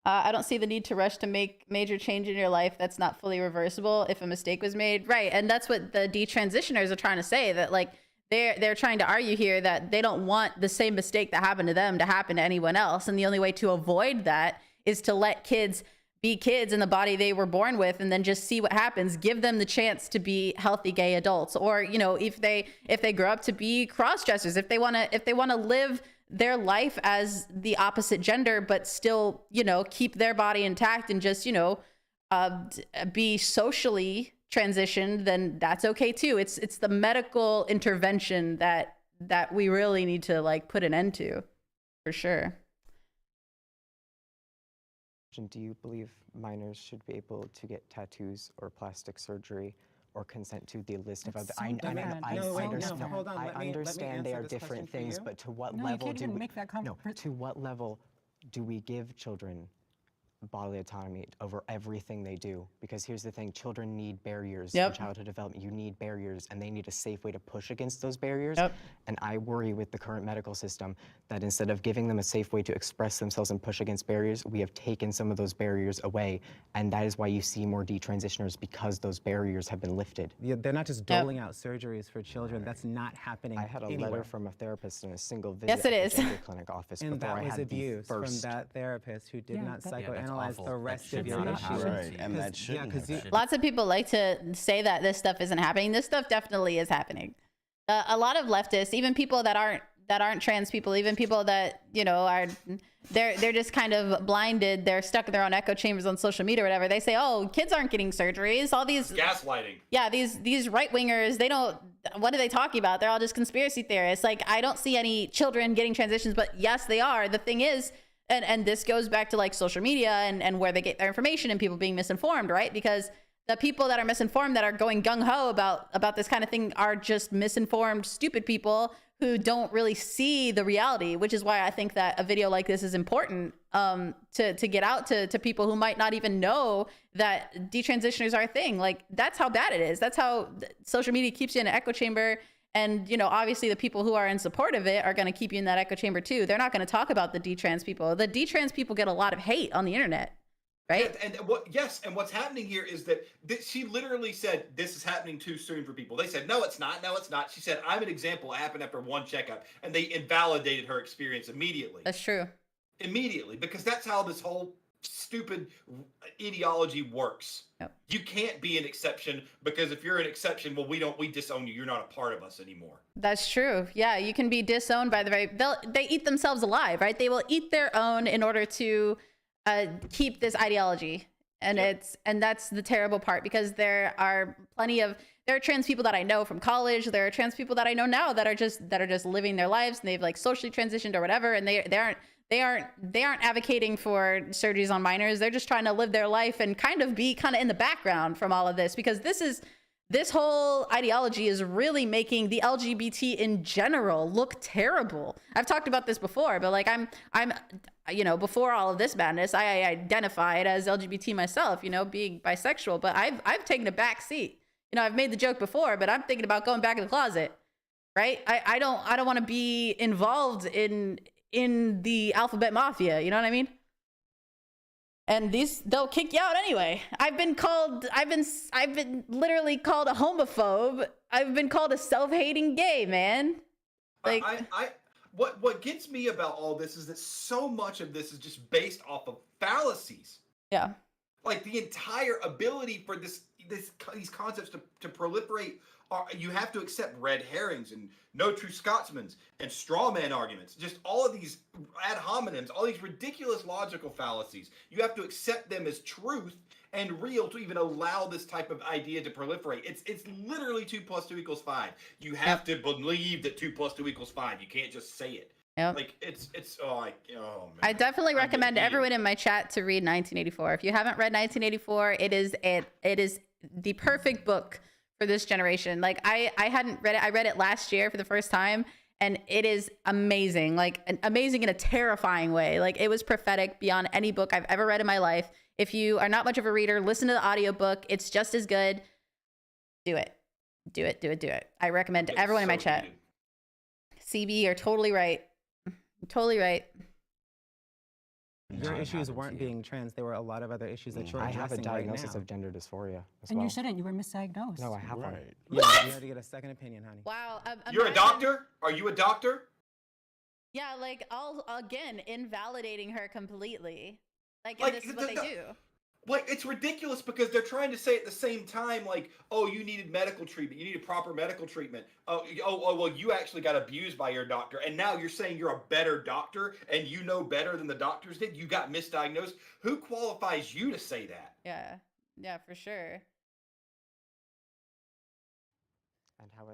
I don't see the need to rush to make major change in your life that's not fully reversible if a mistake was made. Right, and that's what the detransitioners are trying to say. That, like, they're trying to argue here that they don't want the same mistake that happened to them to happen to anyone else, and the only way to avoid that is to let kids be kids in the body they were born with, and then just see what happens. Give them the chance to be healthy gay adults, or, you know, if they grow up to be cross-dressers, if they want to live their life as the opposite gender, but still, you know, keep their body intact and just, you know, be socially transitioned, then that's okay too. It's the medical intervention that we really need to, like, put an end to, for sure. Do you believe minors should be able to get tattoos or plastic surgery or consent to the list of other? I understand they are different things, but to what level do we? To what level do we give children bodily autonomy over everything they do? Because here's the thing: children need barriers in childhood development. You need barriers, and they need a safe way to push against those barriers. And I worry with the current medical system that instead of giving them a safe way to express themselves and push against barriers, we have taken some of those barriers away, and that is why you see more detransitioners, because those barriers have been lifted. Yeah, they're not just doling out surgeries for children. That's not happening. I had a anywhere. letter from a therapist in a single visit Yes, it at is. the gender clinic office And before that I was had abuse the first. from that therapist who did not psychoanalyze the rest of your not issues. right, and that shouldn't happen. Lots of people like to say that this stuff isn't happening. This stuff definitely is happening. A lot of leftists, even people that aren't that aren't trans people, even people that, you know, are, they're just kind of blinded. They're stuck in their own echo chambers on social media or whatever. They say, oh, kids aren't getting surgeries. All these gaslighting. Yeah, these right wingers, they don't, what are they talking about? They're all just conspiracy theorists. Like, I don't see any children getting transitions, but yes, they are. The thing is, and this goes back to like social media and where they get their information and people being misinformed, right? Because the people that are misinformed, that are going gung-ho about this kind of thing, are just misinformed, stupid people who don't really see the reality, which is why I think that a video like this is important to get out to people who might not even know that detransitioners are a thing. Like, that's how bad it is. That's how social media keeps you in an echo chamber. And, you know, obviously the people who are in support of it are going to keep you in that echo chamber too. They're not going to talk about the detrans people. The detrans people get a lot of hate on the internet. Right. And what's happening here is that she literally said, this is happening too soon for people. They said, no, it's not. No, it's not. She said, I'm an example. It happened after one checkup. And they invalidated her experience immediately. That's true. Immediately, because that's how this whole stupid ideology works. Yep. You can't be an exception, because if you're an exception, well, we disown you. You're not a part of us anymore. That's true. Yeah, you can be disowned by they eat themselves alive, right? They will eat their own in order to keep this ideology. And that's the terrible part, because there are trans people that I know from college. There are trans people that I know now that are just living their lives, and they've like socially transitioned or whatever, and they aren't advocating for surgeries on minors. They're just trying to live their life and kind of be in the background from all of this, because this whole ideology is really making the LGBT in general look terrible. I've talked about this before, but like I'm you know, before all of this madness, I identified as LGBT myself, you know, being bisexual, but I've taken a back seat. You know, I've made the joke before, but I'm thinking about going back in the closet, right? I don't want to be involved in the alphabet mafia, you know what I mean? And they'll kick you out anyway. I've been literally called a homophobe. I've been called a self-hating gay, man. Like, what gets me about all this is that so much of this is just based off of fallacies. Yeah. Like, the entire ability for these concepts to proliferate, you have to accept red herrings and no true Scotsmans and straw man arguments. Just all of these ad hominems, all these ridiculous logical fallacies. You have to accept them as truth and real to even allow this type of idea to proliferate. It's literally 2 + 2 = 5. You have to believe that 2 + 2 = 5. You can't just say it. Yep. Like, oh man. I definitely recommend everyone in my chat to read 1984. If you haven't read 1984, it is the perfect book for this generation. Like, I hadn't read it. I read it last year for the first time, and it is amazing. Like, amazing in a terrifying way. Like, it was prophetic beyond any book I've ever read in my life. If you are not much of a reader, listen to the audiobook. It's just as good. Do it. Do it, do it, do it. I recommend to everyone in my chat. CB, you're totally right. Totally right. Your issues weren't being trans. There were a lot of other issues that you're I have a addressing right diagnosis now. of gender dysphoria as And well. you shouldn't. You were misdiagnosed. No, I have one. What? You had to get a second opinion, honey. Wow. You're a doctor? Are you a doctor? Yeah, like, again, invalidating her completely. Like, Like, and this is what they do. Like, it's ridiculous, because they're trying to say at the same time, like, oh, you needed medical treatment. You needed proper medical treatment. Oh, well, you actually got abused by your doctor. And now you're saying you're a better doctor and you know better than the doctors did? You got misdiagnosed? Who qualifies you to say that? Yeah. Yeah, for sure. And how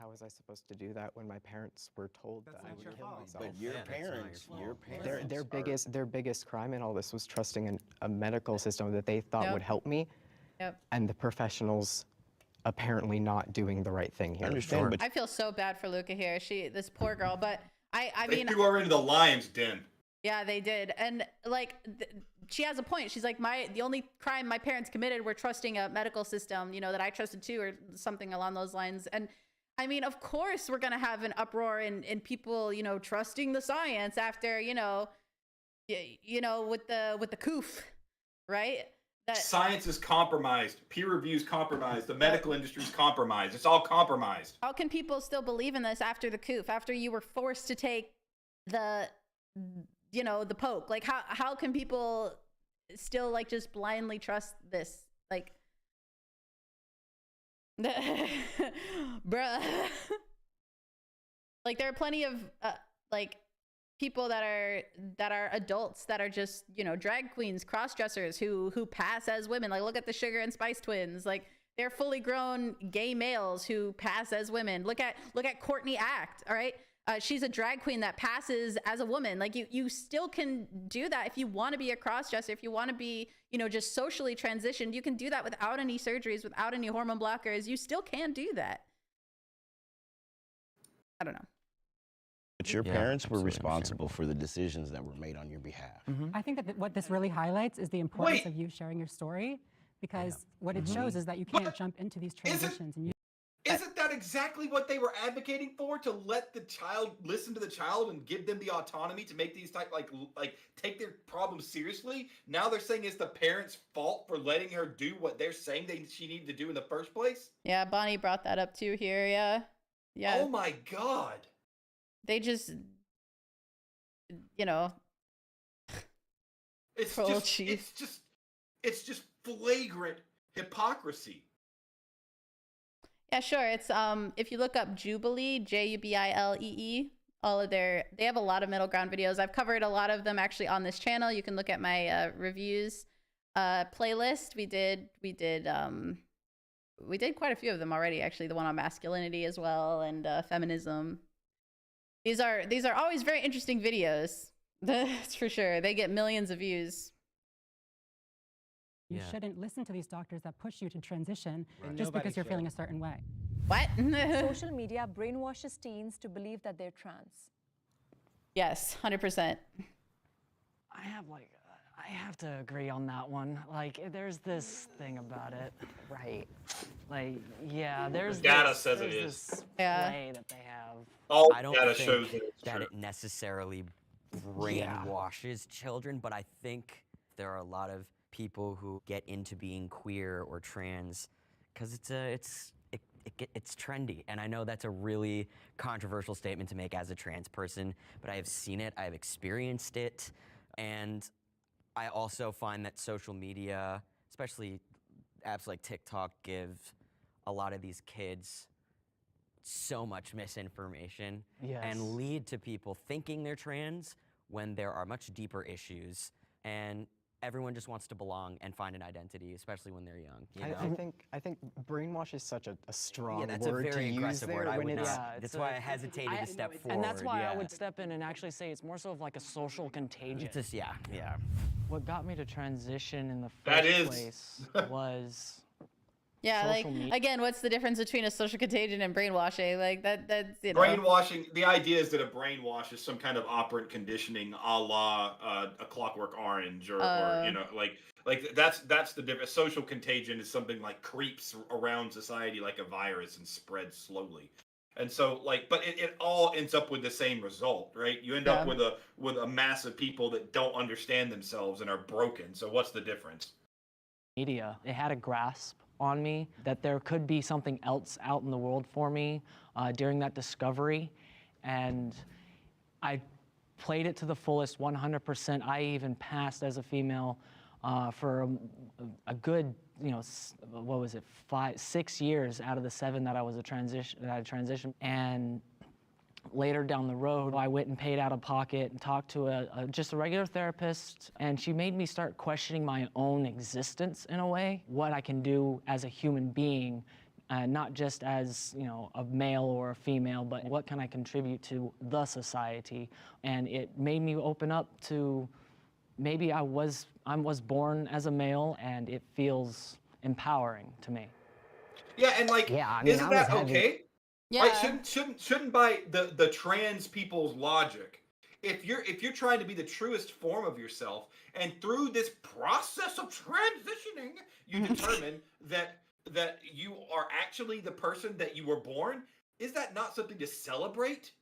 was I supposed to do that when my parents were told that I would kill myself? But your parents, Their biggest crime in all this was trusting in a medical system that they thought Yep. would help me, Yep. and the professionals apparently not doing the right thing here. I feel so bad for Luca here. This poor girl, but I They mean, threw her into the lion's den. yeah, they did. And like, she has a point. She's like, the only crime my parents committed were trusting a medical system, you know, that I trusted too, or something along those lines. And I mean, of course we're going to have an uproar in people, you know, trusting the science after, you know, with the coof, right? That Science is compromised. Peer review is compromised. The medical industry is compromised. It's all compromised. How can people still believe in this after the coof, after you were forced to take the poke? Like, how can people still like just blindly trust this? Like, bruh. Like there are plenty of like people that are adults that are just, you know, drag queens, cross-dressers who pass as women. Like look at the Sugar and Spice twins. Like they're fully grown gay males who pass as women. Look at Courtney Act, all right? She's a drag queen that passes as a woman. Like you still can do that if you want to be a cross-dresser, if you want to be, you know, just socially transitioned, you can do that without any surgeries, without any hormone blockers. You still can do that. I don't know. But your parents were responsible for the decisions that were made on your behalf. I think that what this really highlights is the importance of you sharing your story, because what it shows is that you can't jump into these transitions. Isn't that exactly what they were advocating for? To let the child listen to the child and give them the autonomy to make these like take their problems seriously. Now they're saying it's the parents' fault for letting her do what they're saying she needed to do in the first place. Yeah, Bonnie brought that up too here. Yeah. Oh my God. They just, you know, it's just flagrant hypocrisy. Yeah, sure. It's if you look up Jubilee, Jubilee, they have a lot of middle ground videos. I've covered a lot of them actually on this channel. You can look at my reviews playlist. We did quite a few of them already, actually. The one on masculinity as well, and feminism. These are always very interesting videos. That's for sure. They get millions of views. You shouldn't listen to these doctors that push you to transition just because you're feeling a certain way. What? Social media brainwashes teens to believe that they're trans. Yes, 100%. I have to agree on that one. Like, there's this thing about it. Right. Like, yeah, there's the data this, says there's it is. this play that they have. I don't think that it necessarily brainwashes children, but I think there are a lot of people who get into being queer or trans because it's trendy. And I know that's a really controversial statement to make as a trans person, but I have seen it, I have experienced it, and I also find that social media, especially apps like TikTok, give a lot of these kids so much misinformation and lead to people thinking they're trans when there are much deeper issues, and everyone just wants to belong and find an identity, especially when they're young. You know? I think brainwash is such a strong word that's a very to use aggressive there word. I when would it's not. That's why I hesitated to step forward. And that's why I would step in and actually say it's more so of like a social contagion. It's just, yeah. What got me to transition in the first place was like media. again, what's the difference between a social contagion and brainwashing? Like that's you know. Brainwashing. The idea is that a brainwash is some kind of operant conditioning, a la A Clockwork Orange, or you know, like that's the difference. Social contagion is something like creeps around society like a virus and spreads slowly. And so, like, but it all ends up with the same result, right? You end up with a mass of people that don't understand themselves and are broken. So what's the difference? Media. It had a grasp on me that there could be something else out in the world for me during that discovery, and I played it to the fullest 100%. I even passed as a female for a good, you know, what was it, 6 years out of the 7 that I was a transition. And later down the road, I went and paid out of pocket and talked to just a regular therapist, and she made me start questioning my own existence in a way, what I can do as a human being, not just as, you know, a male or a female, but what can I contribute to the society. And it made me open up to maybe I was born as a male, and it feels empowering to me. Yeah, and like, isn't that okay? Yeah. Right, shouldn't by the trans people's logic, if you're trying to be the truest form of yourself, and through this process of transitioning, you determine that you are actually the person that you were born, is that not something to celebrate?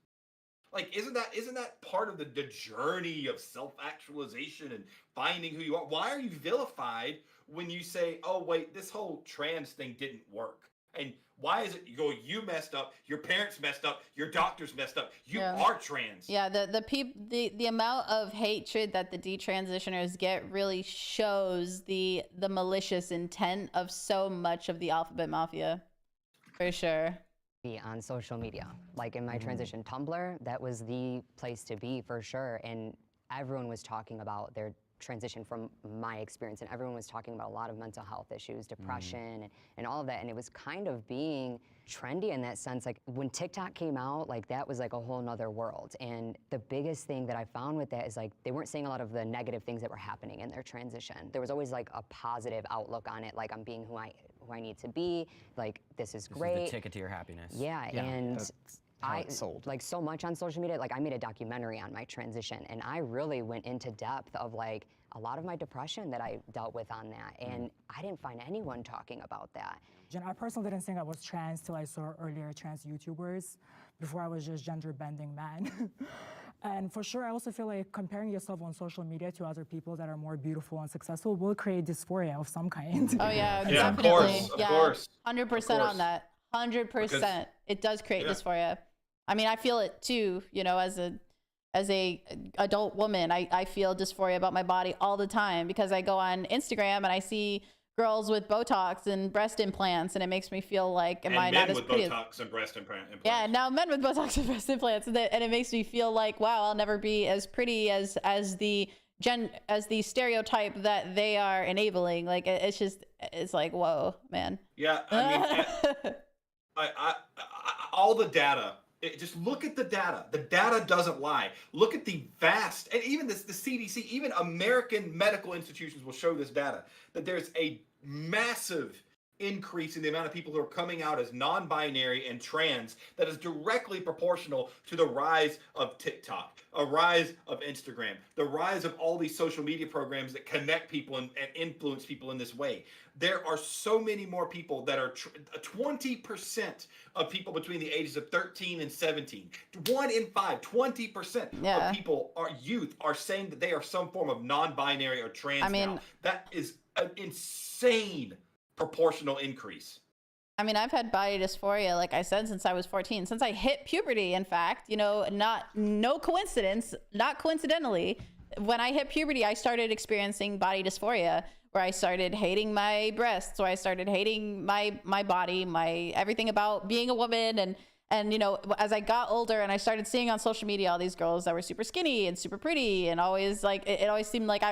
Like, isn't that part of the journey of self-actualization and finding who you are? Why are you vilified when you say, oh wait, this whole trans thing didn't work? And why is it you messed up, your parents messed up, your doctors messed up, you are trans? Yeah, the amount of hatred that the detransitioners get really shows the malicious intent of so much of the alphabet mafia, for sure. On social media, like in my transition Tumblr, that was the place to be for sure. And everyone was talking about their transition from my experience, and everyone was talking about a lot of mental health issues, depression, and all of that. And it was kind of being trendy in that sense. Like when TikTok came out, like that was like a whole nother world. And the biggest thing that I found with that is like they weren't saying a lot of the negative things that were happening in their transition. There was always like a positive outlook on it, like I'm being who I need to be, like this is great. This is the ticket to your happiness. Yeah, and that's how it's sold. like so much on social media, like I made a documentary on my transition, and I really went into depth of like a lot of my depression that I dealt with on that, and I didn't find anyone talking about that. I personally didn't think I was trans till I saw earlier trans YouTubers. Before I was just gender bending man. And for sure, I also feel like comparing yourself on social media to other people that are more beautiful and successful will create dysphoria of some kind. Oh yeah, Yeah, definitely. of course. 100% on that. 100%. It does create dysphoria. I mean, I feel it too, you know, as a adult woman, I feel dysphoria about my body all the time because I go on Instagram and I see girls with Botox and breast implants, and it makes me feel like, am I not as pretty? Men with Botox and breast implants. Yeah, now men with Botox and breast implants, and it makes me feel like, wow, I'll never be as pretty as the stereotype that they are enabling. Like it's like, whoa, man. Yeah, I mean, all the data. Just look at the data. The data doesn't lie. Look at the vast, and even the CDC, even American medical institutions will show this data, that there's a massive increase in the amount of people who are coming out as non-binary and trans that is directly proportional to the rise of TikTok, a rise of Instagram, the rise of all these social media programs that connect people and influence people in this way. There are so many more people that are 20% of people between the ages of 13 and 17. 1 in 5, 20% of people youth are saying that they are some form of non-binary or trans now. That is an insane proportional increase. I mean, I've had body dysphoria, like I said, since I was 14, since I hit puberty. In fact, you know, not coincidentally, when I hit puberty, I started experiencing body dysphoria, where I started hating my breasts, where I started hating my body, my everything about being a woman. And you know, as I got older and I started seeing on social media all these girls that were super skinny and super pretty, and always like it always seemed like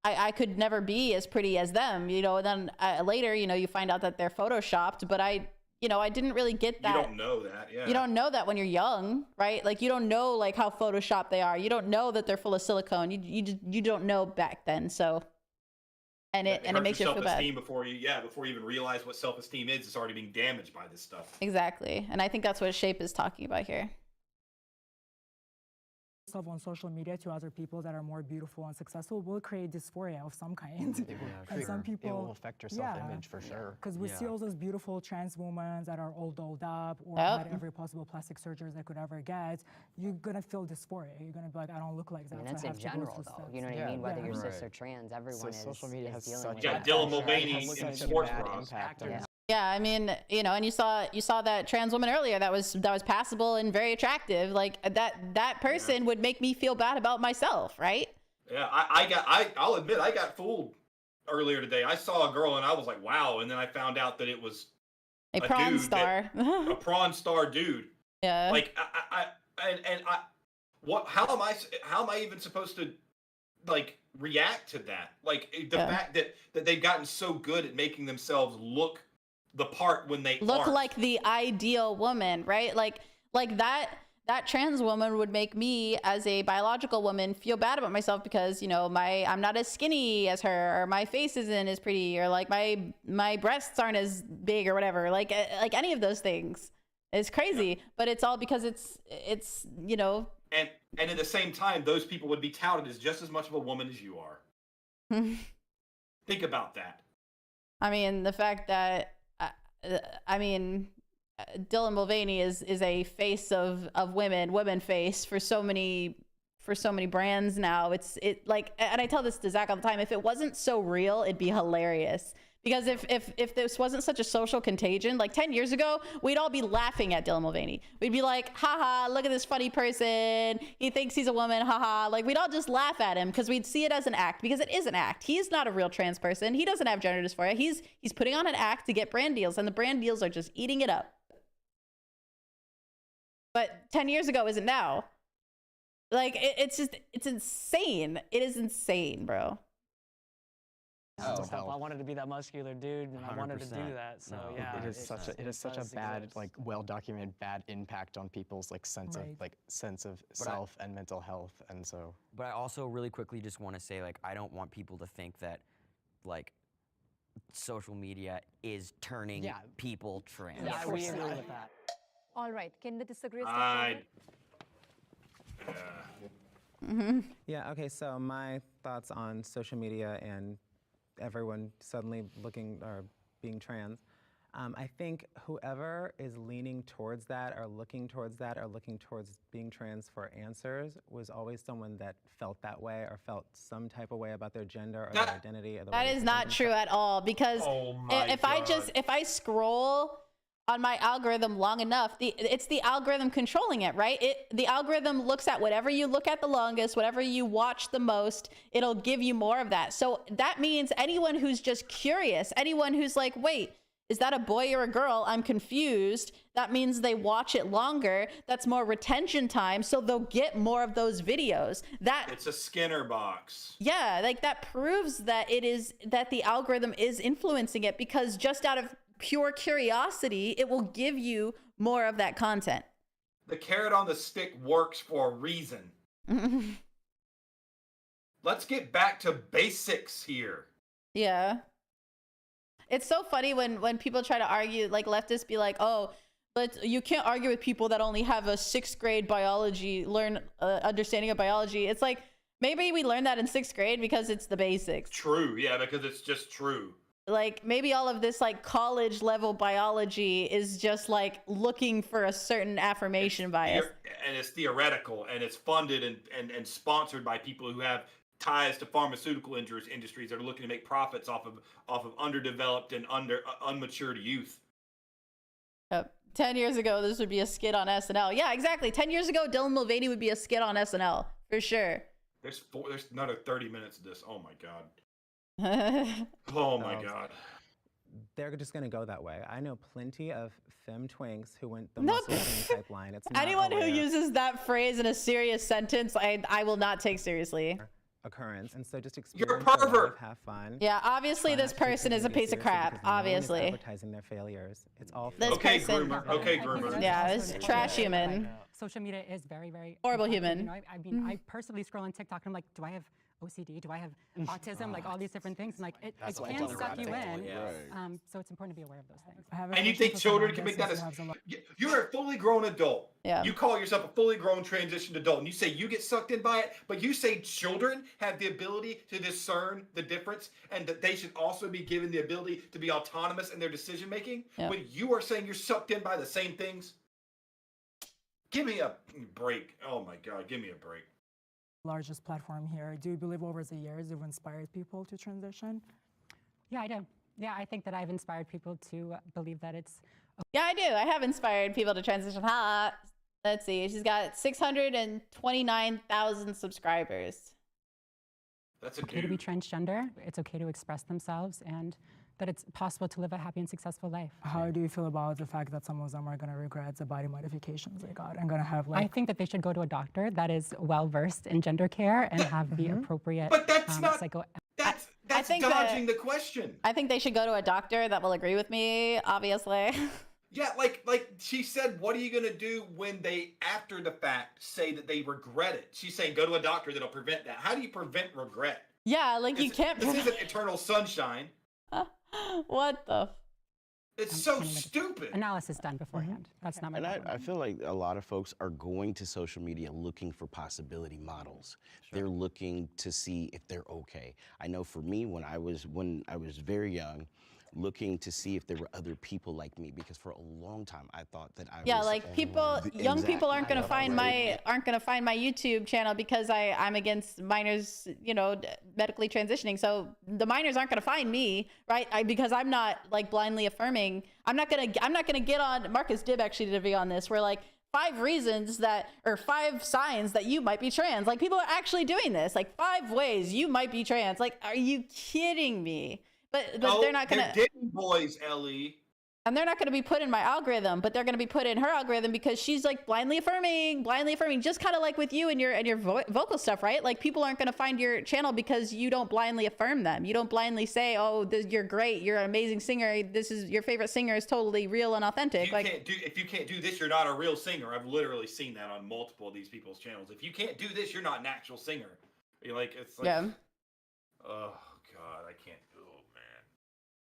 I could never be as pretty as them, you know. And then later, you know, you find out that they're photoshopped, but I didn't really get that. You don't know that, yeah. You don't know that when you're young, right? Like you don't know like how photoshopped they are. You don't know that they're full of silicone. You don't know back then. So, and it makes you feel bad. Self-esteem before you even realize what self-esteem is, it's already being damaged by this stuff. Exactly, and I think that's what Shape is talking about here. On social media to other people that are more beautiful and successful will create dysphoria of some kind. And some people, it will affect your self-image for sure. Because we see all those beautiful trans women that are all dolled up or had every possible plastic surgery they could ever get. You're gonna feel dysphoria. You're gonna be like, I don't look like that. I mean, that's so I in general, though. You know what I mean? Whether you're cis or trans, everyone is social media has dealing such with yeah, that. Dylan Mulvaney in sports bras. Yeah, I mean, you know, and you saw that trans woman earlier that was passable and very attractive. Like that person would make me feel bad about myself, right? Yeah, I'll admit I got fooled earlier today. I saw a girl and I was like, wow, and then I found out that it was a prawn star. A prawn star dude. Yeah. Like how am I even supposed to like react to that? Like the fact that they've gotten so good at making themselves look the part when they look aren't. like the ideal woman, right? Like that trans woman would make me as a biological woman feel bad about myself because, you know, I'm not as skinny as her, or my face isn't as pretty, or like my breasts aren't as big or whatever. Like any of those things. It's crazy, but it's all because it's you know. And at the same time, those people would be touted as just as much of a woman as you are. Think about that. I mean, the fact that Dylan Mulvaney is a face of women face for so many brands now. It like, and I tell this to Zach all the time, if it wasn't so real, it'd be hilarious. Because if this wasn't such a social contagion, like 10 years ago, we'd all be laughing at Dylan Mulvaney. We'd be like, haha, look at this funny person. He thinks he's a woman, haha. Like, we'd all just laugh at him because we'd see it as an act, because it is an act. He's not a real trans person. He doesn't have gender dysphoria. He's putting on an act to get brand deals, and the brand deals are just eating it up. but 10 years ago isn't now. Like, it's insane. It is insane, bro. I wanted to be that muscular dude, and I wanted to do that. So yeah, it is such a bad, like, well-documented bad impact on people's like sense of self and mental health, and so. But I also really quickly just want to say, like, I don't want people to think that, like, social media is turning people trans. Yeah, we agree with that. All right, can the disagrees Yeah, okay, so my thoughts on social media and everyone suddenly looking or being trans. I think whoever is leaning towards that or looking towards being trans for answers was always someone that felt that way or felt some type of way about their gender or their identity. Or the That way they is not present true at all, because if I scroll on my algorithm long enough, it's the algorithm controlling it, right? The algorithm looks at whatever you look at the longest, whatever you watch the most, it'll give you more of that. So that means anyone who's just curious, anyone who's like, wait, is that a boy or a girl? I'm confused. That means they watch it longer. That's more retention time, so they'll get more of those videos. It's a Skinner box. Yeah, like that proves that that the algorithm is influencing it, because just out of pure curiosity, it will give you more of that content. The carrot on the stick works for a reason. Let's get back to basics here. Yeah. It's so funny when people try to argue, like leftists be like, oh, but you can't argue with people that only have a 6th grade biology, understanding of biology. It's like, maybe we learned that in 6th grade because it's the basics. True, yeah, because it's just true. Like, maybe all of this like college level biology is just like looking for a certain affirmation bias. And it's theoretical, and it's funded and sponsored by people who have ties to pharmaceutical industries that are looking to make profits off of underdeveloped and unmatured youth. 10 years ago, this would be a skit on SNL. Yeah, exactly. 10 years ago, Dylan Mulvaney would be a skit on SNL for sure. There's another 30 minutes of this. Oh my god. Oh my god. They're just going to go that way. I know plenty of femme twinks who went the muscle twin type line. It's not anyone who uses that phrase in a serious sentence, I will not take seriously. Occurrence, and so just experience. You're a pervert. Have fun. Yeah, obviously this person is a piece of crap. Obviously. No one is advertising their failures. It's all this okay, person. Groomer. Okay, groomer. Yeah, it's trash human. Social media is very, very horrible human. You know, I mean, I personally scroll on TikTok and I'm like, do I have OCD? Do I have autism? Like all these different things, and like it can suck you in. So it's important to be aware of those things. And you think children can make that you're a fully grown adult. Yeah. You call yourself a fully grown transitioned adult, and you say you get sucked in by it, but you say children have the ability to discern the difference, and that they should also be given the ability to be autonomous in their decision making. Yeah. When you are saying you're sucked in by the same things, give me a break. Oh my god, give me a break. Largest platform here. Do you believe over the years you've inspired people to transition? Yeah, I do. Yeah, I think that I've inspired people to believe that it's. Yeah, I do. I have inspired people to transition. Let's see. She's got 629,000 subscribers. That's okay to be transgender. It's okay to express themselves, and that it's possible to live a happy and successful life. How do you feel about the fact that some of them are going to regret the body modifications they got and going to have like... I think that they should go to a doctor that is well-versed in gender care and have the appropriate But that's not... That's dodging the question. I think they should go to a doctor that will agree with me, obviously. Yeah, like she said, what are you going to do when they, after the fact, say that they regret it? She's saying go to a doctor that'll prevent that. How do you prevent regret? Yeah, like you can't... This isn't eternal sunshine. What the? It's so stupid. Analysis done beforehand. That's not my problem. I feel like a lot of folks are going to social media looking for possibility models. Sure. They're looking to see if they're okay. I know for me, when I was very young, looking to see if there were other people like me, because for a long time I thought that I was like young people aren't going to find my YouTube channel because I'm against minors, medically transitioning. So the minors aren't going to find me, right? Because I'm not like blindly affirming. I'm not going to get on. Marcus Dibb actually did a video on this where like 5 signs that you might be trans. Like people are actually doing this, like 5 ways you might be trans. Like, are you kidding me? But they're not gonna. They're getting boys, Ellie. And they're not going to be put in my algorithm, but they're going to be put in her algorithm because she's like blindly affirming, just kind of like with you and your vocal stuff, right? Like people aren't going to find your channel because you don't blindly affirm them. You don't blindly say, "Oh, you're great, you're an amazing singer. This is your favorite singer is totally real and authentic." If you can't do this, you're not a real singer. I've literally seen that on multiple of these people's channels. If you can't do this, you're not an actual singer. You're like, it's like, yeah. Oh God, I can't.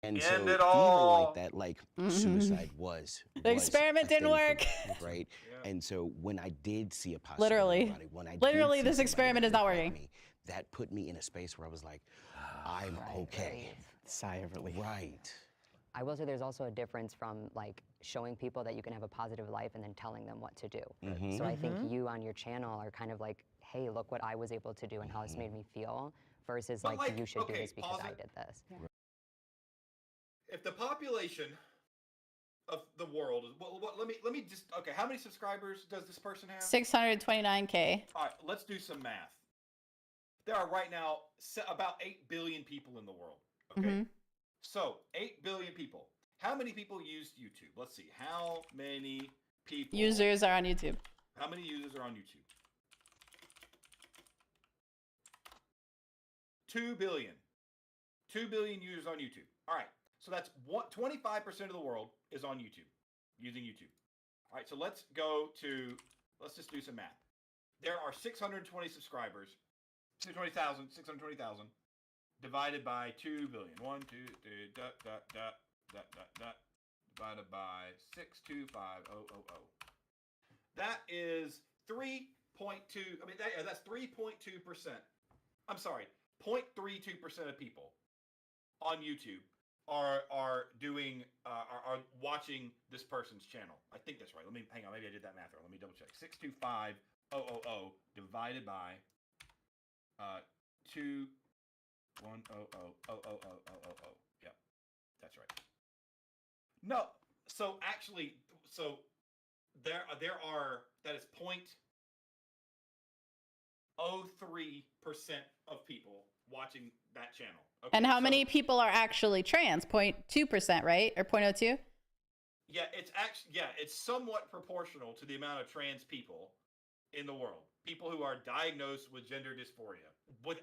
And End so it even all. like that, like suicide was The experiment a didn't thing for work. me, right? And so when I did see a possibility Literally, about it, when I literally, did see this somebody experiment that is not looked like working. me, that put me in a space where I was like, I'm okay. Sigh of relief. Right. I will say there's also a difference from like showing people that you can have a positive life and then telling them what to do. So I think you on your channel are kind of like, hey, look what I was able to do and how this made me feel, versus But like you should do this because pause I it. did this. Yeah. If the population of the world is let me just how many subscribers does this person have? 629K. All right, let's do some math. There are right now about 8 billion people in the world. Okay, so 8 billion people. How many people use YouTube? Let's see. How many people Users are on YouTube. How many users are on YouTube? 2 billion. 2 billion users on YouTube. All right. So that's 25% of the world is on YouTube, using YouTube. All right, so let's just do some math. There are 620 subscribers, 620,000 divided by 2 billion. 1, 2, 3, divided by 625,000. That is 3.2. I mean, that's 3.2%. I'm sorry, 0.32% of people on YouTube are doing are watching this person's channel. I think that's right. Let me hang on. Maybe I did that math wrong. Let me double check. 625,000 divided by 2,100,000. Yep, that's right. No, so actually, there are that is 0.03% of people watching that channel. Okay, And how many people are actually trans? 0.2%, right? Or 0.02? Yeah, it's somewhat proportional to the amount of trans people in the world. People who are diagnosed with gender dysphoria. But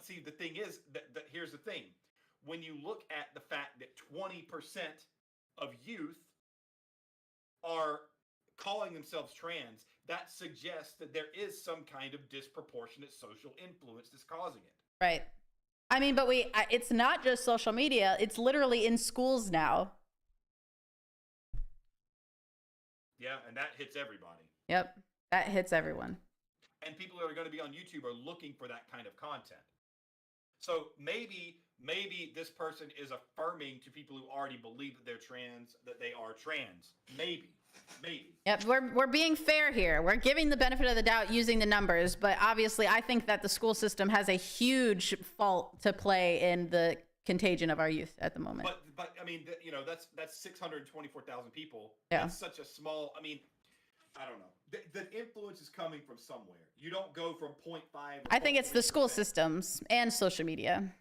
see, the thing is that here's the thing. When you look at the fact that 20% of youth are calling themselves trans, that suggests that there is some kind of disproportionate social influence that's causing it. Right. I mean, but it's not just social media. It's literally in schools now. Yeah, and that hits everybody. Yep. That hits everyone. And people that are going to be on YouTube are looking for that kind of content. So maybe this person is affirming to people who already believe that they're trans, that they are trans. Maybe. Yep, we're being fair here. We're giving the benefit of the doubt using the numbers, but obviously I think that the school system has a huge fault to play in the contagion of our youth at the moment. But I mean, that's 624,000 people. Yeah. That's such a small. I mean, I don't know. The influence is coming from somewhere. You don't go from 0.5. I think it's the school systems and social media.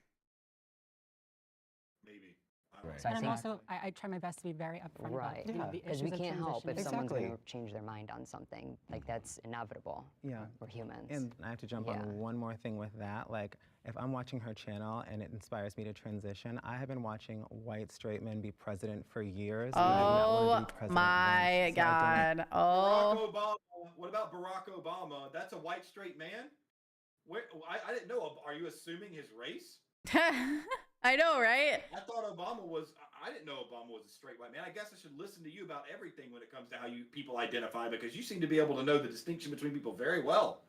Maybe. Right. So And I'm think- also, I try my best to be very upfront Right, about the because issues we of can't help if transition. someone's Exactly. going to change their mind on something. Like that's inevitable. Yeah. We're humans. And I have to jump on one more thing with that. Like, if I'm watching her channel and it inspires me to transition, I have been watching white straight men be president for years. And I do not want to be president my once, so I God. Barack Obama. What about Barack Obama? That's a white straight man? I didn't know. Are you assuming his race? I know, right? I thought Obama was. I didn't know Obama was a straight white man. I guess I should listen to you about everything when it comes to how you people identify, because you seem to be able to know the distinction between people very well.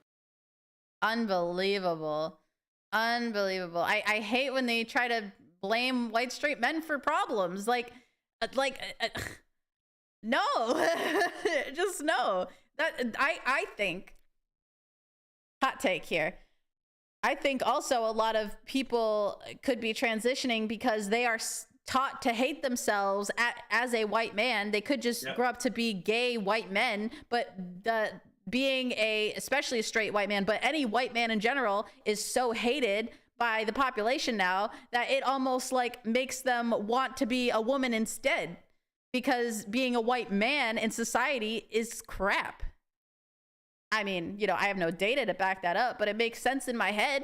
Unbelievable. Unbelievable. I hate when they try to blame white straight men for problems. No. Just no. I think, hot take here, I think also a lot of people could be transitioning because they are taught to hate themselves as a white man. They could just grow up to be gay white men, but being especially a straight white man, but any white man in general is so hated by the population now that it almost like makes them want to be a woman instead. because being a white man in society is crap. I mean, you know, I have no data to back that up, but it makes sense in my head.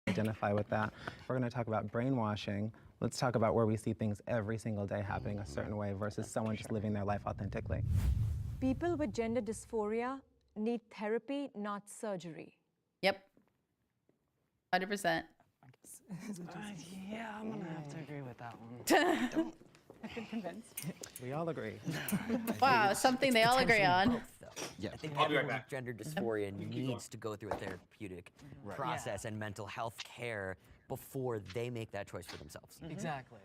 Identify with that. We're going to talk about brainwashing. Let's talk about where we see things every single day happening a certain way versus someone just living their life authentically. People with gender dysphoria need therapy, not surgery. Yep. 100%. Yeah, I'm gonna have to agree with that one. I've been convinced. We all agree. Wow, something they all agree on. Yeah. I think I'll be right everyone back. with gender dysphoria needs to go through a therapeutic process and mental health care before they make that choice for themselves. Exactly.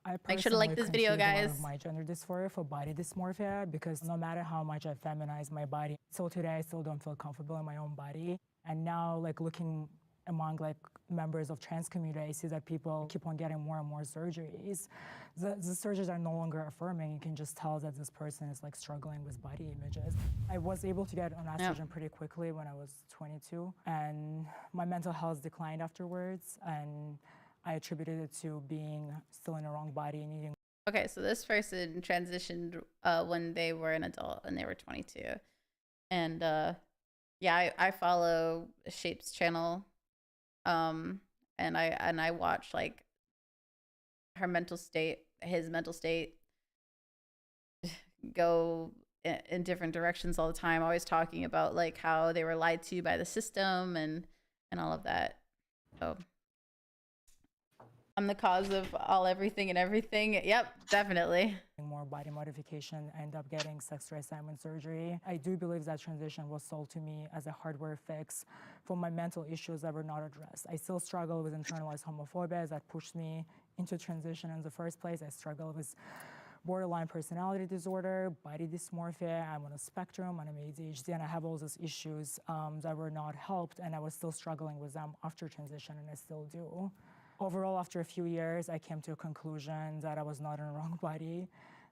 I Make sure to like personally this video, confuse a lot guys. of my gender dysphoria for body dysmorphia because no matter how much I feminize my body, till today I still don't feel comfortable in my own body. And now, like looking among like members of trans community, I see that people keep on getting more and more surgeries. The surgeries are no longer affirming. You can just tell that this person is like struggling with body images. I was able to get on estrogen pretty quickly when I was 22, and my mental health declined afterwards, and I attributed it to being still in the wrong body and needing. Okay, so this person transitioned when they were an adult and they were 22. And yeah, I follow Shape's channel. And I watch like her mental state, his mental state go in different directions all the time, always talking about like how they were lied to by the system and all of that. So I'm the cause of everything and everything. Yep, definitely. More body modification, I end up getting sex reassignment surgery. I do believe that transition was sold to me as a hardware fix for my mental issues that were not addressed. I still struggle with internalized homophobia that pushed me into transition in the first place. I struggle with borderline personality disorder, body dysmorphia. I'm on a spectrum, and I'm ADHD, and I have all those issues that were not helped, and I was still struggling with them after transition, and I still do. Overall, after a few years, I came to a conclusion that I was not in the wrong body,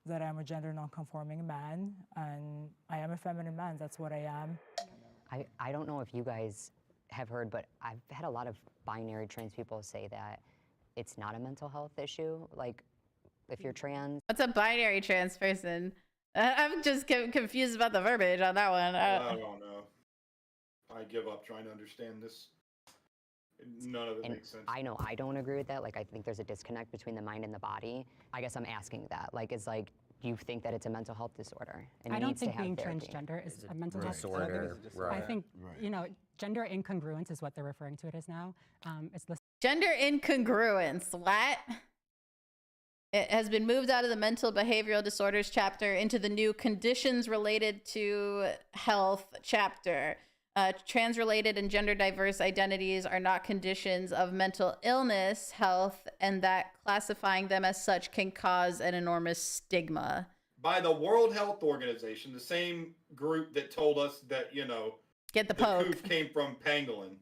that I'm a gender non-conforming man, and I am a feminine man. That's what I am. I don't know if you guys have heard, but I've had a lot of binary trans people say that it's not a mental health issue. Like, if you're trans. What's a binary trans person? I'm just confused about the verbiage on that one. I don't know. I give up trying to understand this. None of it makes sense. I know I don't agree with that. Like, I think there's a disconnect between the mind and the body. I guess I'm asking that. Like, it's like, do you think that it's a mental health disorder? And I don't think being transgender is a mental health disorder. Right. I think, you know, gender incongruence is what they're referring to it as now. It's the gender incongruence. What? It has been moved out of the mental behavioral disorders chapter into the new conditions related to health chapter. Trans-related and gender diverse identities are not conditions of mental illness, health, and that classifying them as such can cause an enormous stigma. By the World Health Organization, the same group that told us that, you know, Get the poke. Coof came from pangolin.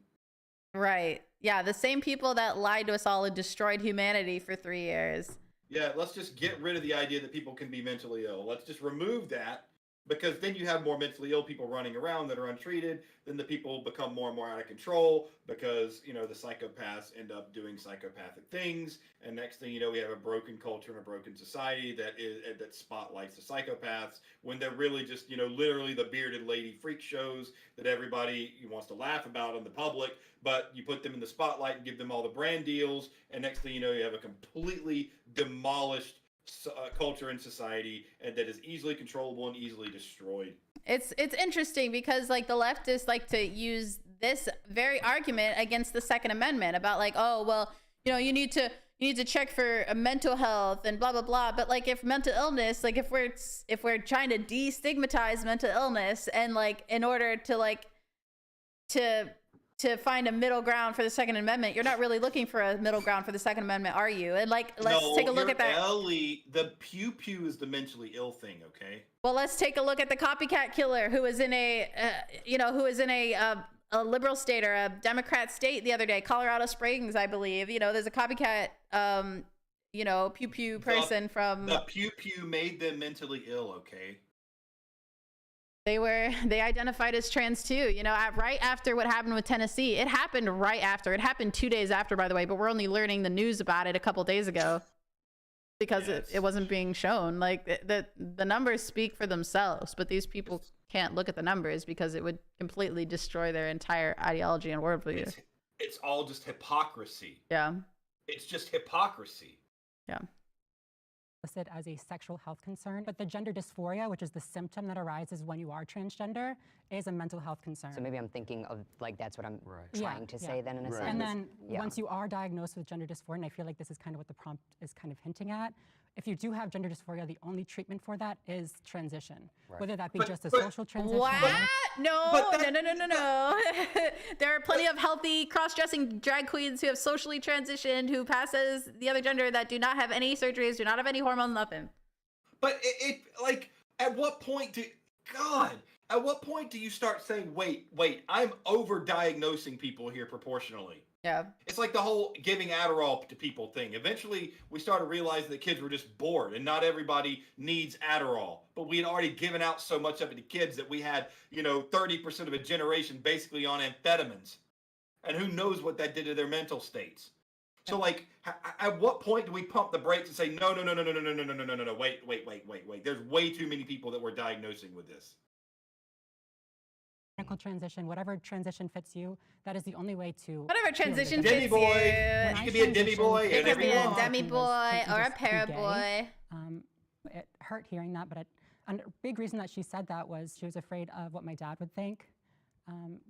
Right. Yeah, the same people that lied to us all and destroyed humanity for 3 years. Yeah, let's just get rid of the idea that people can be mentally ill. Let's just remove that, because then you have more mentally ill people running around that are untreated. Then the people become more and more out of control because, you know, the psychopaths end up doing psychopathic things. And next thing you know, we have a broken culture and a broken society that spotlights the psychopaths when they're really just, you know, literally the bearded lady freak shows that everybody wants to laugh about in the public. But you put them in the spotlight and give them all the brand deals. And next thing you know, you have a completely demolished culture and society, and that is easily controllable and easily destroyed. It's interesting because like the leftists like to use this very argument against the Second Amendment about like, oh well, you know, you need to check for mental health and blah blah blah. But like if mental illness, like if we're trying to destigmatize mental illness and like in order to like to find a middle ground for the Second Amendment, you're not really looking for a middle ground for the Second Amendment, are you? And like, let's take a look at that. Ellie, the pew pew is the mentally ill thing, okay? Well, let's take a look at the copycat killer who was in a, a liberal state or a Democrat state the other day, Colorado Springs, I believe. You know, there's a copycat, pew pew person from. The pew pew made them mentally ill, okay? They identified as trans too, you know, right after what happened with Tennessee. It happened right after. It happened 2 days after, by the way, but we're only learning the news about it a couple days ago. because it wasn't being shown. Like the numbers speak for themselves, but these people can't look at the numbers because it would completely destroy their entire ideology and worldview. It's all just hypocrisy. Yeah. It's just hypocrisy. Yeah. Listed as a sexual health concern, but the gender dysphoria, which is the symptom that arises when you are transgender, is a mental health concern. So maybe I'm thinking of like that's what I'm trying to say then in a sense. And then once you are diagnosed with gender dysphoria, and I feel like this is kind of what the prompt is kind of hinting at, if you do have gender dysphoria, the only treatment for that is transition, whether that be just a social transition. What? No. There are plenty of healthy cross-dressing drag queens who have socially transitioned, who pass as the other gender, that do not have any surgeries, do not have any hormones, nothing. But it like, at what point do you start saying, wait, I'm over-diagnosing people here proportionally? Yeah. It's like the whole giving Adderall to people thing. Eventually, we started realizing that kids were just bored and not everybody needs Adderall. But we had already given out so much of it to kids that we had, 30% of a generation basically on amphetamines. And who knows what that did to their mental states. So, like, at what point do we pump the brakes and say, no, wait. There's way too many people that we're diagnosing with this. Transition, whatever transition fits you, that is the only way to. Whatever transition Demi fits boy. you. You could be a demi boy. You could be a demi boy or a para boy. It hurt hearing that, but a big reason that she said that was she was afraid of what my dad would think.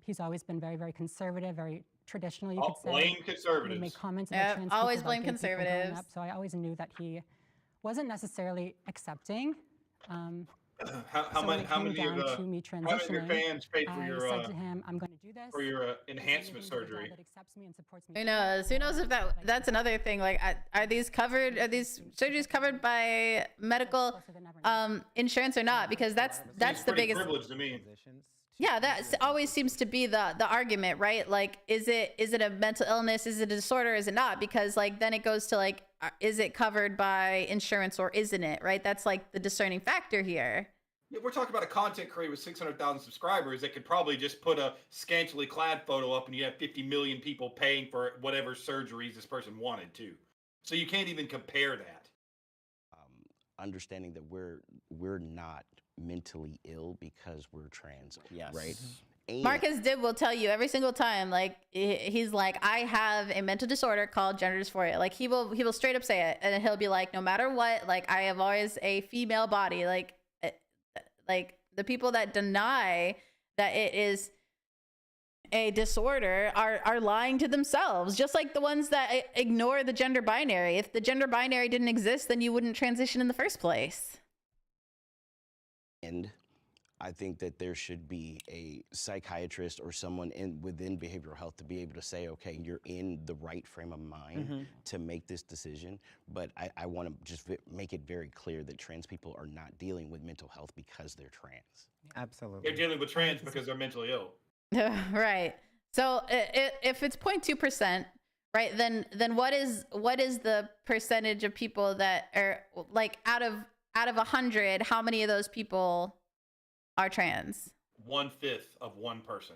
He's always been very, very conservative, very traditional, you could say. Blame conservatives. He made comments about trans people, always about blame gay people growing conservatives. up, so I always knew that he wasn't necessarily accepting. How many of your fans paid for your I said to him, I'm going to do this. for your enhancement surgery? That accepts me and supports me. Who knows? Who knows if that's another thing? Like, are these surgeries covered by medical insurance or not? Because that's the biggest. Privilege to me. Yeah, that always seems to be the argument, right? Like, is it a mental illness? Is it a disorder? Is it not? Because like then it goes to like, is it covered by insurance or isn't it? Right? That's like the discerning factor here. Yeah, we're talking about a content creator with 600,000 subscribers that could probably just put a scantily clad photo up and you have 50 million people paying for whatever surgeries this person wanted to. So you can't even compare that. Understanding that we're not mentally ill because we're trans, right? And Marcus Dibb will tell you every single time, like he's like, I have a mental disorder called gender dysphoria. Like he will straight up say it, and he'll be like, no matter what, like I have always a female body. Like the people that deny that it is a disorder are lying to themselves, just like the ones that ignore the gender binary. If the gender binary didn't exist, then you wouldn't transition in the first place. And I think that there should be a psychiatrist or someone within behavioral health to be able to say, okay, you're in the right frame of mind to make this decision. But I want to just make it very clear that trans people are not dealing with mental health because they're trans. Absolutely. They're dealing with trans because they're mentally ill. Right. So if it's 0.2%, right, then what is the percentage of people that are like out of 100, how many of those people are trans? 1/5 of one person.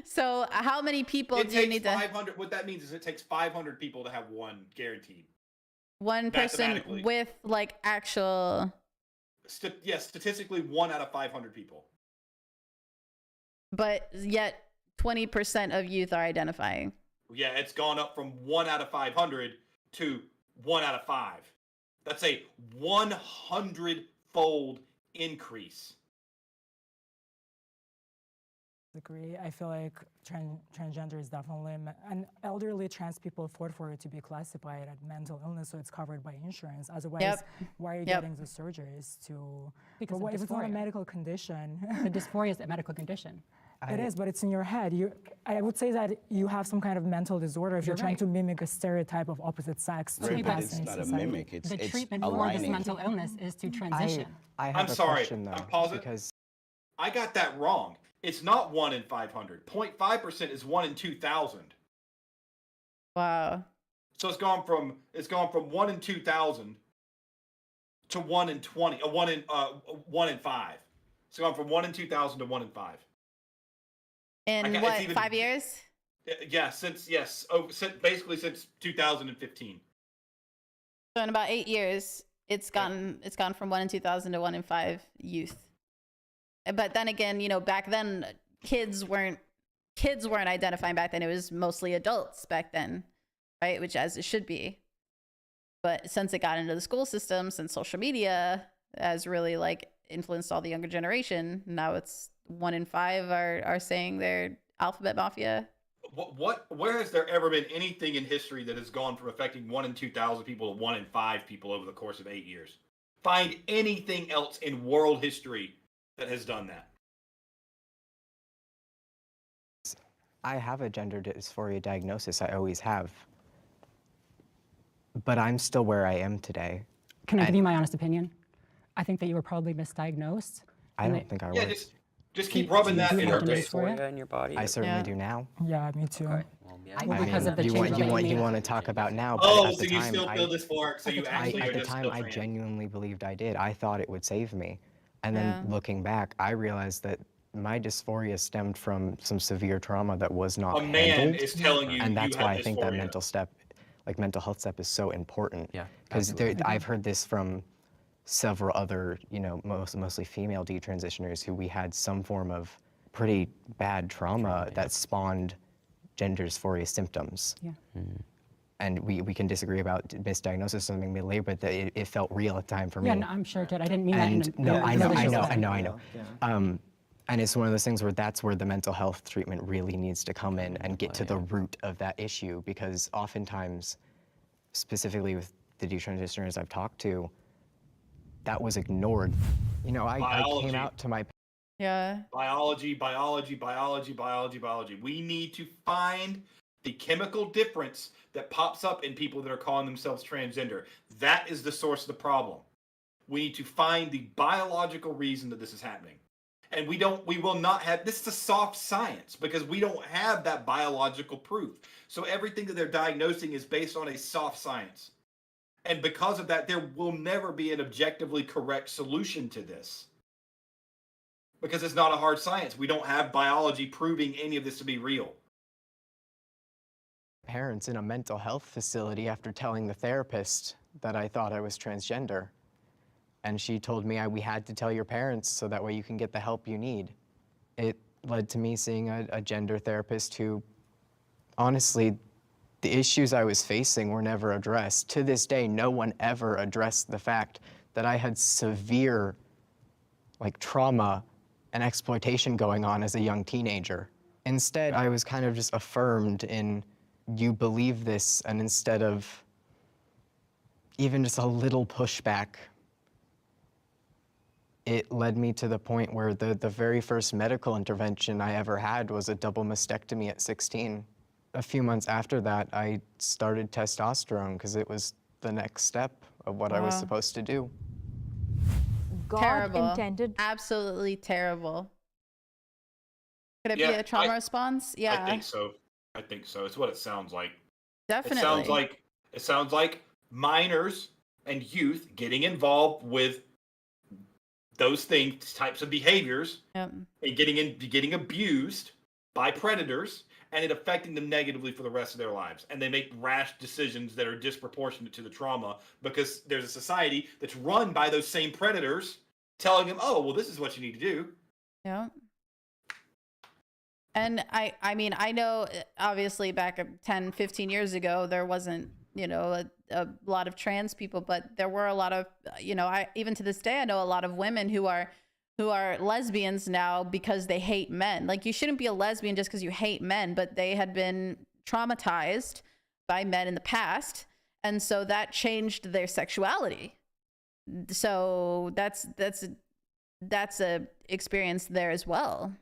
So how many people do you need to? 500. What that means is it takes 500 people to have one guaranteed. One person with like actual. Yes, statistically, 1 out of 500 people. But yet 20% of youth are identifying. Yeah, it's gone up from 1 out of 500 to 1 out of 5. That's a 100-fold increase. Agree. I feel like transgender is definitely, and elderly trans people afford for it to be classified as mental illness, so it's covered by insurance. Otherwise, why are you getting the surgeries to? Because if it's not a medical condition. The dysphoria is a medical condition. It is, but it's in your head. I would say that you have some kind of mental disorder if you're trying to mimic a stereotype of opposite sex. Right, but it's not a mimic. It's the treatment aligning. for this mental illness is to transition. I'm sorry. I'm pausing. Because I got that wrong. It's not 1 in 500. 0.5% is 1 in 2,000. Wow. So it's gone from 1 in 2,000 to 1 in 20. 1 in 5. It's gone from 1 in 2,000 to 1 in 5. In what, 5 years? Yeah, since basically since 2015. So in about 8 years, it's gone from 1 in 2,000 to 1 in 5 youth. But then again, back then kids weren't identifying back then. It was mostly adults back then, right? Which as it should be. But since it got into the school system, since social media has really influenced all the younger generation, now it's 1 in 5 are saying they're alphabet mafia. Where has there ever been anything in history that has gone from affecting 1 in 2,000 people to 1 in 5 people over the course of 8 years? Find anything else in world history that has done that. I have a gender dysphoria diagnosis. I always have. But I'm still where I am today. Can I give you my honest opinion? I think that you were probably misdiagnosed. I don't think I was. Just keep rubbing that in her face. In your body? I certainly do now. Yeah, me too. Okay. Because of the you change that you made. want to talk about now, but Oh, at so the you time, still feel dysphoric, so you actually at are the just time, still I trans. genuinely believed I did. I thought it would save me. And then Yeah. looking back, I realized that my dysphoria stemmed from some severe trauma that was not A man handled. is telling you And that's you why have I think that dysphoria. mental health step is so important. Yeah, Because I've heard this from several other, mostly female detransitioners who we had some form of pretty bad trauma that spawned gender dysphoria symptoms. Yeah. And we can disagree about misdiagnosis or something later, but it felt real at the time for me. Yeah, no, I'm sure it did. I didn't mean that. And In a, no, in a I know. malicious way. And it's one of those things where that's where the mental health treatment really needs to come in and get to the root of that issue, because oftentimes, specifically with the detransitioners I've talked to, that was ignored. I came out to my Yeah. Biology. We need to find the chemical difference that pops up in people that are calling themselves transgender. That is the source of the problem. We need to find the biological reason that this is happening. And we will not have, this is a soft science because we don't have that biological proof. So everything that they're diagnosing is based on a soft science. And because of that, there will never be an objectively correct solution to this. Because it's not a hard science. We don't have biology proving any of this to be real. parents in a mental health facility after telling the therapist that I thought I was transgender. And she told me we had to tell your parents so that way you can get the help you need. It led to me seeing a gender therapist who, honestly, the issues I was facing were never addressed. To this day, no one ever addressed the fact that I had severe trauma and exploitation going on as a young teenager. Instead, I was kind of just affirmed in, you believe this, and instead of even just a little pushback, it led me to the point where the very first medical intervention I ever had was a double mastectomy at 16. A few months after that, I started testosterone because it was the next step of what I was supposed to do. God Terrible. intended. Absolutely terrible. Could it be Yeah, a trauma response? Yeah. I think so. I think so. It's what it sounds like. Definitely. It sounds like minors and youth getting involved with those things, types of behaviors, and getting abused by predators, and it affecting them negatively for the rest of their lives. And they make rash decisions that are disproportionate to the trauma because there's a society that's run by those same predators telling them, oh, well, this is what you need to do. Yeah. And I mean, I know obviously back 10, 15 years ago, there wasn't, a lot of trans people, but there were a lot of, even to this day, I know a lot of women who are lesbians now because they hate men. Like, you shouldn't be a lesbian just because you hate men, but they had been traumatized by men in the past. And so that changed their sexuality. So that's a experience there as well.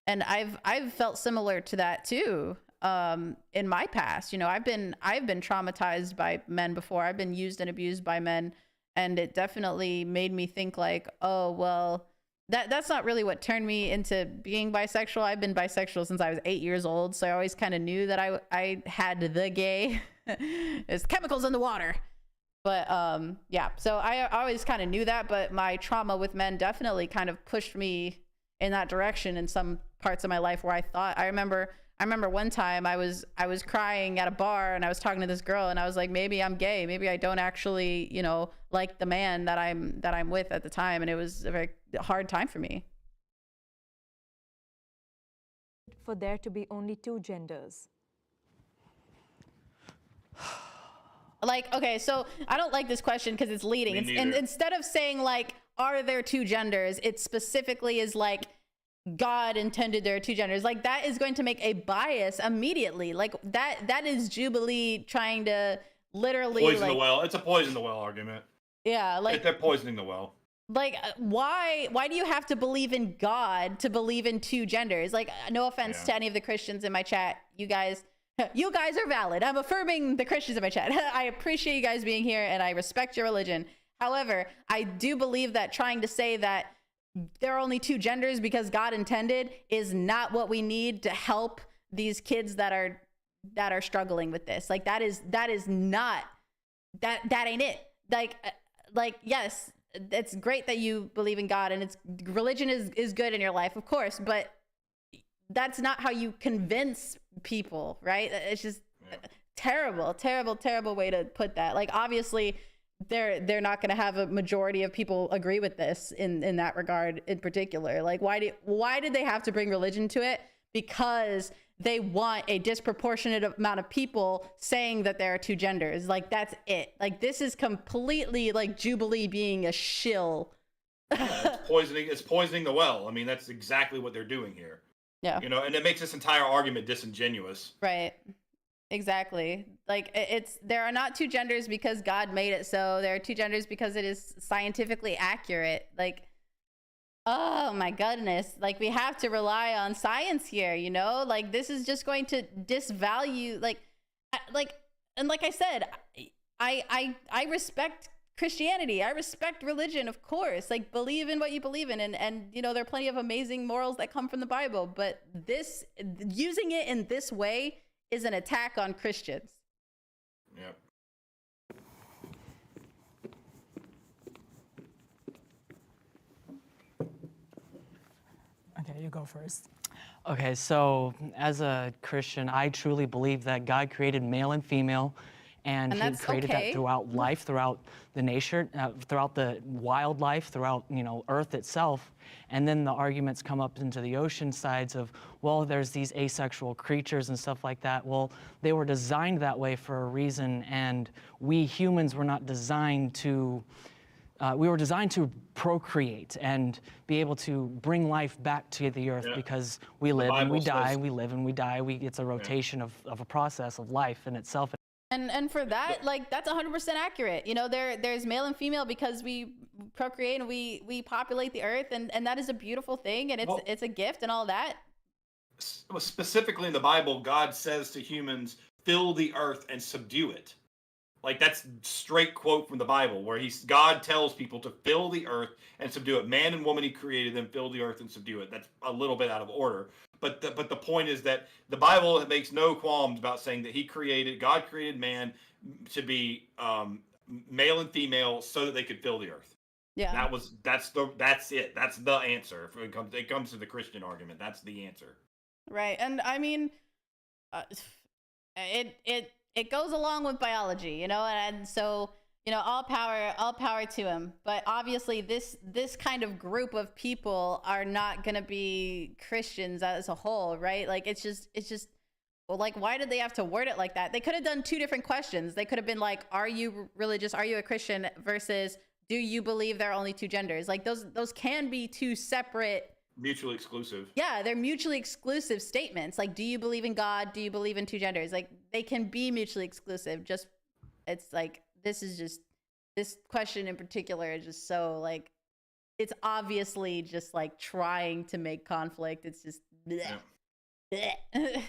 And I've felt similar to that too. In my past, I've been traumatized by men before. I've been used and abused by men, and it definitely made me think like, oh, well, that's not really what turned me into being bisexual. I've been bisexual since I was 8 years old, so I always kind of knew that I had the gay. There's chemicals in the water. But yeah, so I always kind of knew that, but my trauma with men definitely kind of pushed me in that direction in some parts of my life where I remember I remember one time I was crying at a bar and I was talking to this girl and I was like, maybe I'm gay. Maybe I don't actually, you know, like the man that I'm with at the time. And it was a very hard time for me. For there to be only two genders? Like, okay, so I don't like this question because it's leading. And instead of saying like, are there two genders? It specifically is like, God intended there are two genders. Like that is going to make a bias immediately. Like that is Jubilee trying to literally poison the well. It's a poison the well argument. Yeah, like they're poisoning the well. Like why do you have to believe in God to believe in two genders? Like no offense to any of the Christians in my chat. You guys are valid. I'm affirming the Christians in my chat. I appreciate you guys being here and I respect your religion. However, I do believe that trying to say that there are only two genders because God intended is not what we need to help these kids that are struggling with this. Like that is not that ain't it. Like yes, it's great that you believe in God and it's religion is good in your life, of course, but that's not how you convince people, right? It's just terrible way to put that. Like obviously they're not going to have a majority of people agree with this in that regard in particular. Like why did they have to bring religion to it? Because they want a disproportionate amount of people saying that there are two genders. Like that's it. Like this is completely like Jubilee being a shill. It's poisoning the well. I mean, that's exactly what they're doing here. Yeah. You know, and it makes this entire argument disingenuous. Right. Exactly. Like there are not two genders because God made it so. There are two genders because it is scientifically accurate. Like, oh my goodness. Like we have to rely on science here, you know? Like this is just going to disvalue and like I said, I respect Christianity. I respect religion, of course. Like believe in what you believe in and you know, there are plenty of amazing morals that come from the Bible, but using it in this way is an attack on Christians. Yep. Okay, you go first. Okay, so as a Christian, I truly believe that God created male and female, and He created that throughout life, throughout the nature, throughout the wildlife, throughout Earth itself. And then the arguments come up into the ocean sides of, well, there's these asexual creatures and stuff like that. Well, they were designed that way for a reason, and we humans were not designed to. We were designed to procreate and be able to bring life back to the earth because we live and we die, we live and we die. It's a rotation of a process of life in itself. And for that, like that's 100% accurate. You know, there's male and female because we procreate and we populate the earth, and that is a beautiful thing, and it's a gift and all that. Specifically in the Bible, God says to humans, "Fill the earth and subdue it." Like that's straight quote from the Bible, where God tells people to fill the earth and subdue it. Man and woman He created them, fill the earth and subdue it. That's a little bit out of order, but the point is that the Bible makes no qualms about saying that God created man to be male and female so that they could fill the earth. Yeah, that's it. That's the answer. If it comes to the Christian argument, that's the answer. Right, and I mean, it goes along with biology, you know, and so, you know, all power to him. But obviously this kind of group of people are not going to be Christians as a whole, right? Like it's just well, like why did they have to word it like that? They could have done two different questions. They could have been like, are you religious? Are you a Christian? Versus, do you believe there are only two genders? Like those can be two separate, mutually exclusive. Yeah, they're mutually exclusive statements. Like, do you believe in God? Do you believe in two genders? Like, they can be mutually exclusive. Just, it's like, this question in particular is just so, like, it's obviously just, like, trying to make conflict. It's just, bleh. Yeah. Bleh.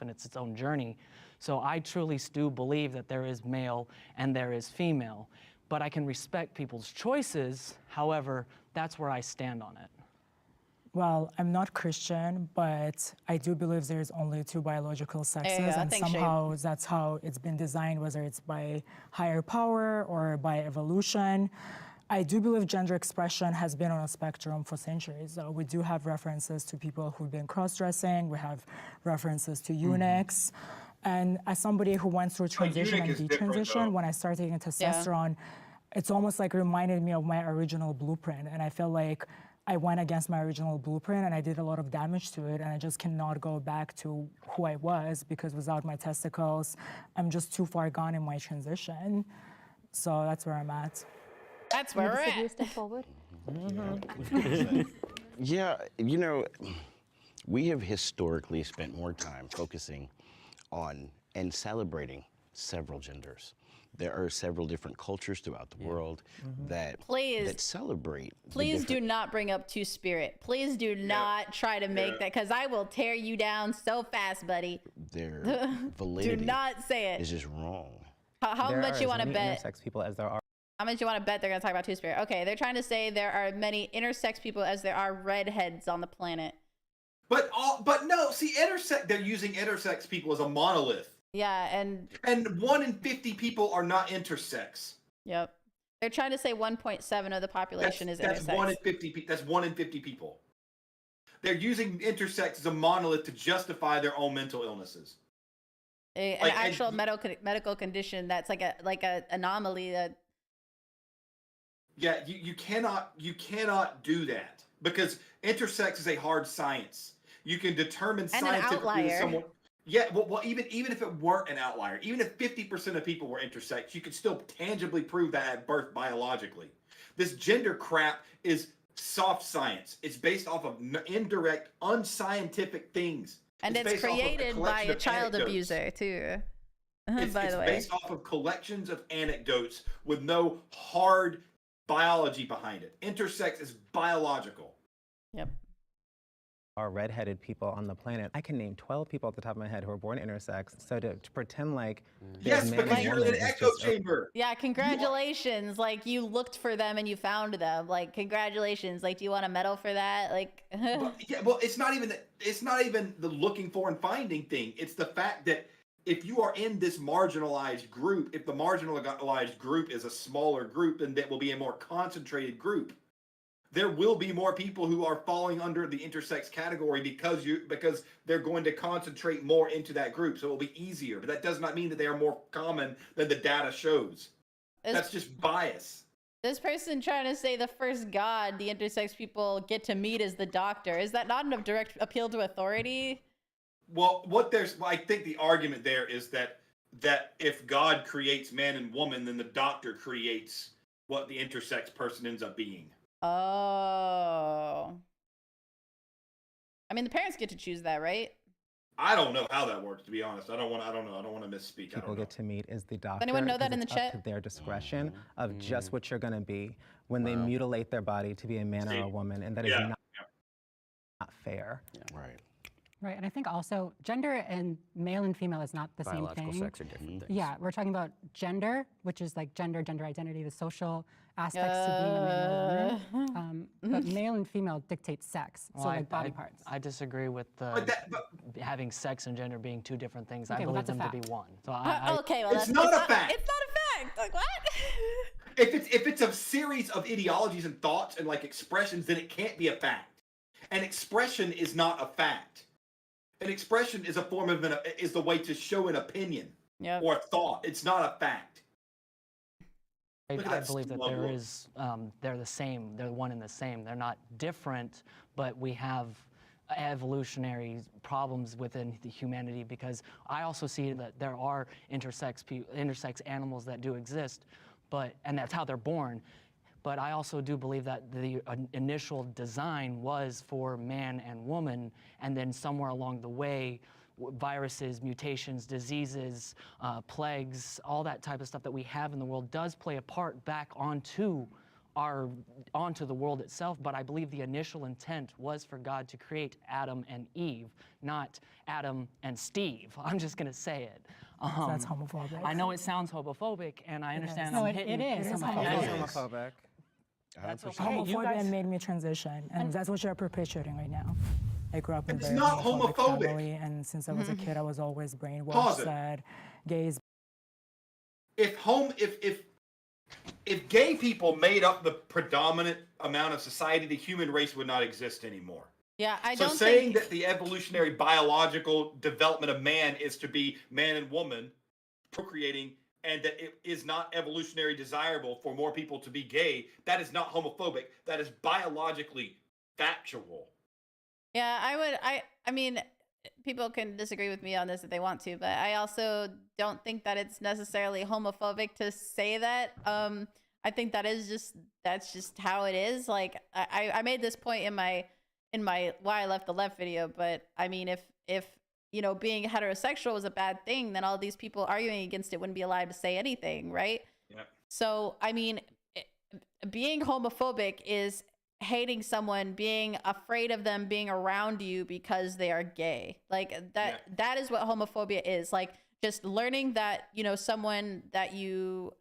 And it's its own journey. So I truly do believe that there is male and there is female. But I can respect people's choices. However, that's where I stand on it. Well, I'm not Christian, but I do believe there's only two biological sexes, and somehow that's how it's been designed, whether it's by higher power or by evolution. I do believe gender expression has been on a spectrum for centuries. We do have references to people who've been cross-dressing. We have references to eunuchs. And as somebody who went through transition and detransition, when I started taking testosterone, it's almost like reminded me of my original blueprint. And I feel like I went against my original blueprint and I did a lot of damage to it. And I just cannot go back to who I was, because without my testicles, I'm just too far gone in my transition. So that's where I'm at. That's where we're at. Step forward. Yeah, you know, we have historically spent more time focusing on and celebrating several genders. There are several different cultures throughout the world that celebrate. Please do not bring up Two-Spirit. Please do not try to make that, because I will tear you down so fast, buddy. Their validity do not say it. is just wrong. How much you want to bet? Intersex people as there are. How much you want to bet they're going to talk about Two-Spirit? Okay, they're trying to say there are many intersex people as there are redheads on the planet. But no, see, they're using intersex people as a monolith. Yeah, and 1 in 50 people are not intersex. Yep. They're trying to say 1.7 of the population is intersex. That's 1 in 50. That's 1 in 50 people. They're using intersex as a monolith to justify their own mental illnesses. An actual medical condition that's like a anomaly that. Yeah, you cannot do that, because intersex is a hard science. You can determine scientifically someone. Yeah, well, even if it weren't an outlier, even if 50% of people were intersex, you could still tangibly prove that at birth biologically. This gender crap is soft science. It's based off of indirect, unscientific things. And it's created by a child abuser too. By the way, it's based off of collections of anecdotes with no hard biology behind it. Intersex is biological. Yep. Are redheaded people on the planet. I can name 12 people at the top of my head who are born intersex. So to pretend like yes, because you're in an echo chamber. Yeah, congratulations. Like, you looked for them and you found them. Like, congratulations. Like, do you want a medal for that? Like, well, it's not even the looking for and finding thing. It's the fact that if you are in this marginalized group, if the marginalized group is a smaller group, then that will be a more concentrated group. There will be more people who are falling under the intersex category because they're going to concentrate more into that group, so it'll be easier. But that does not mean that they are more common than the data shows. That's just bias. This person trying to say the first god the intersex people get to meet is the doctor. Is that not a direct appeal to authority? Well, I think the argument there is that if God creates man and woman, then the doctor creates what the intersex person ends up being. Oh. I mean, the parents get to choose that, right? I don't know how that works, to be honest. I don't want to misspeak. People get to meet is the doctor. Does anyone know that in the it's chat? Up to their discretion of just what you're going to be when they mutilate their body to be a man or a woman, and that is not fair. Yeah. Right. Right, and I think also gender and male and female is not the same thing. Biological sex are different things. Yeah, we're talking about gender, which is like gender identity, the social aspects to being a man or a woman. But male and female dictate sex, so like body parts. I disagree with having sex and gender being two different things. Okay, I believe them to be one. So it's not a fact. It's not a fact. Like, what? If it's a series of ideologies and thoughts and like expressions, then it can't be a fact. An expression is not a fact. An expression is a form of is the way to show an opinion or a thought. It's not a fact. I believe that they're the same. They're one and the same. They're not different, but we have evolutionary problems within the humanity, because I also see that there are intersex animals that do exist, and that's how they're born. But I also do believe that the initial design was for man and woman, and then somewhere along the way, viruses, mutations, diseases, plagues, all that type of stuff that we have in the world does play a part back onto the world itself. But I believe the initial intent was for God to create Adam and Eve, not Adam and Steve. I'm just going to say it. That's homophobic. I know it sounds homophobic, and I understand it is homophobic. That's okay. Homophobia made me transition, and that's what you're perpetuating right now. I grew up in a very not homophobic family, and since I was a kid, I was always brainwashed that gays. if gay people made up the predominant amount of society, the human race would not exist anymore. Yeah, I So don't saying think that the evolutionary biological development of man is to be man and woman procreating, and that it is not evolutionary desirable for more people to be gay, that is not homophobic. That is biologically factual. Yeah, I mean, people can disagree with me on this if they want to, but I also don't think that it's necessarily homophobic to say that. I think that's just how it is. Like I made this point in my Why I Left the Left video, but I mean, if you know, being heterosexual was a bad thing, then all these people arguing against it wouldn't be allowed to say anything, right? Yeah. So, I mean, being homophobic is hating someone, being afraid of them being around you because they are gay. Like that is what homophobia is. Like just learning that, you know, someone that you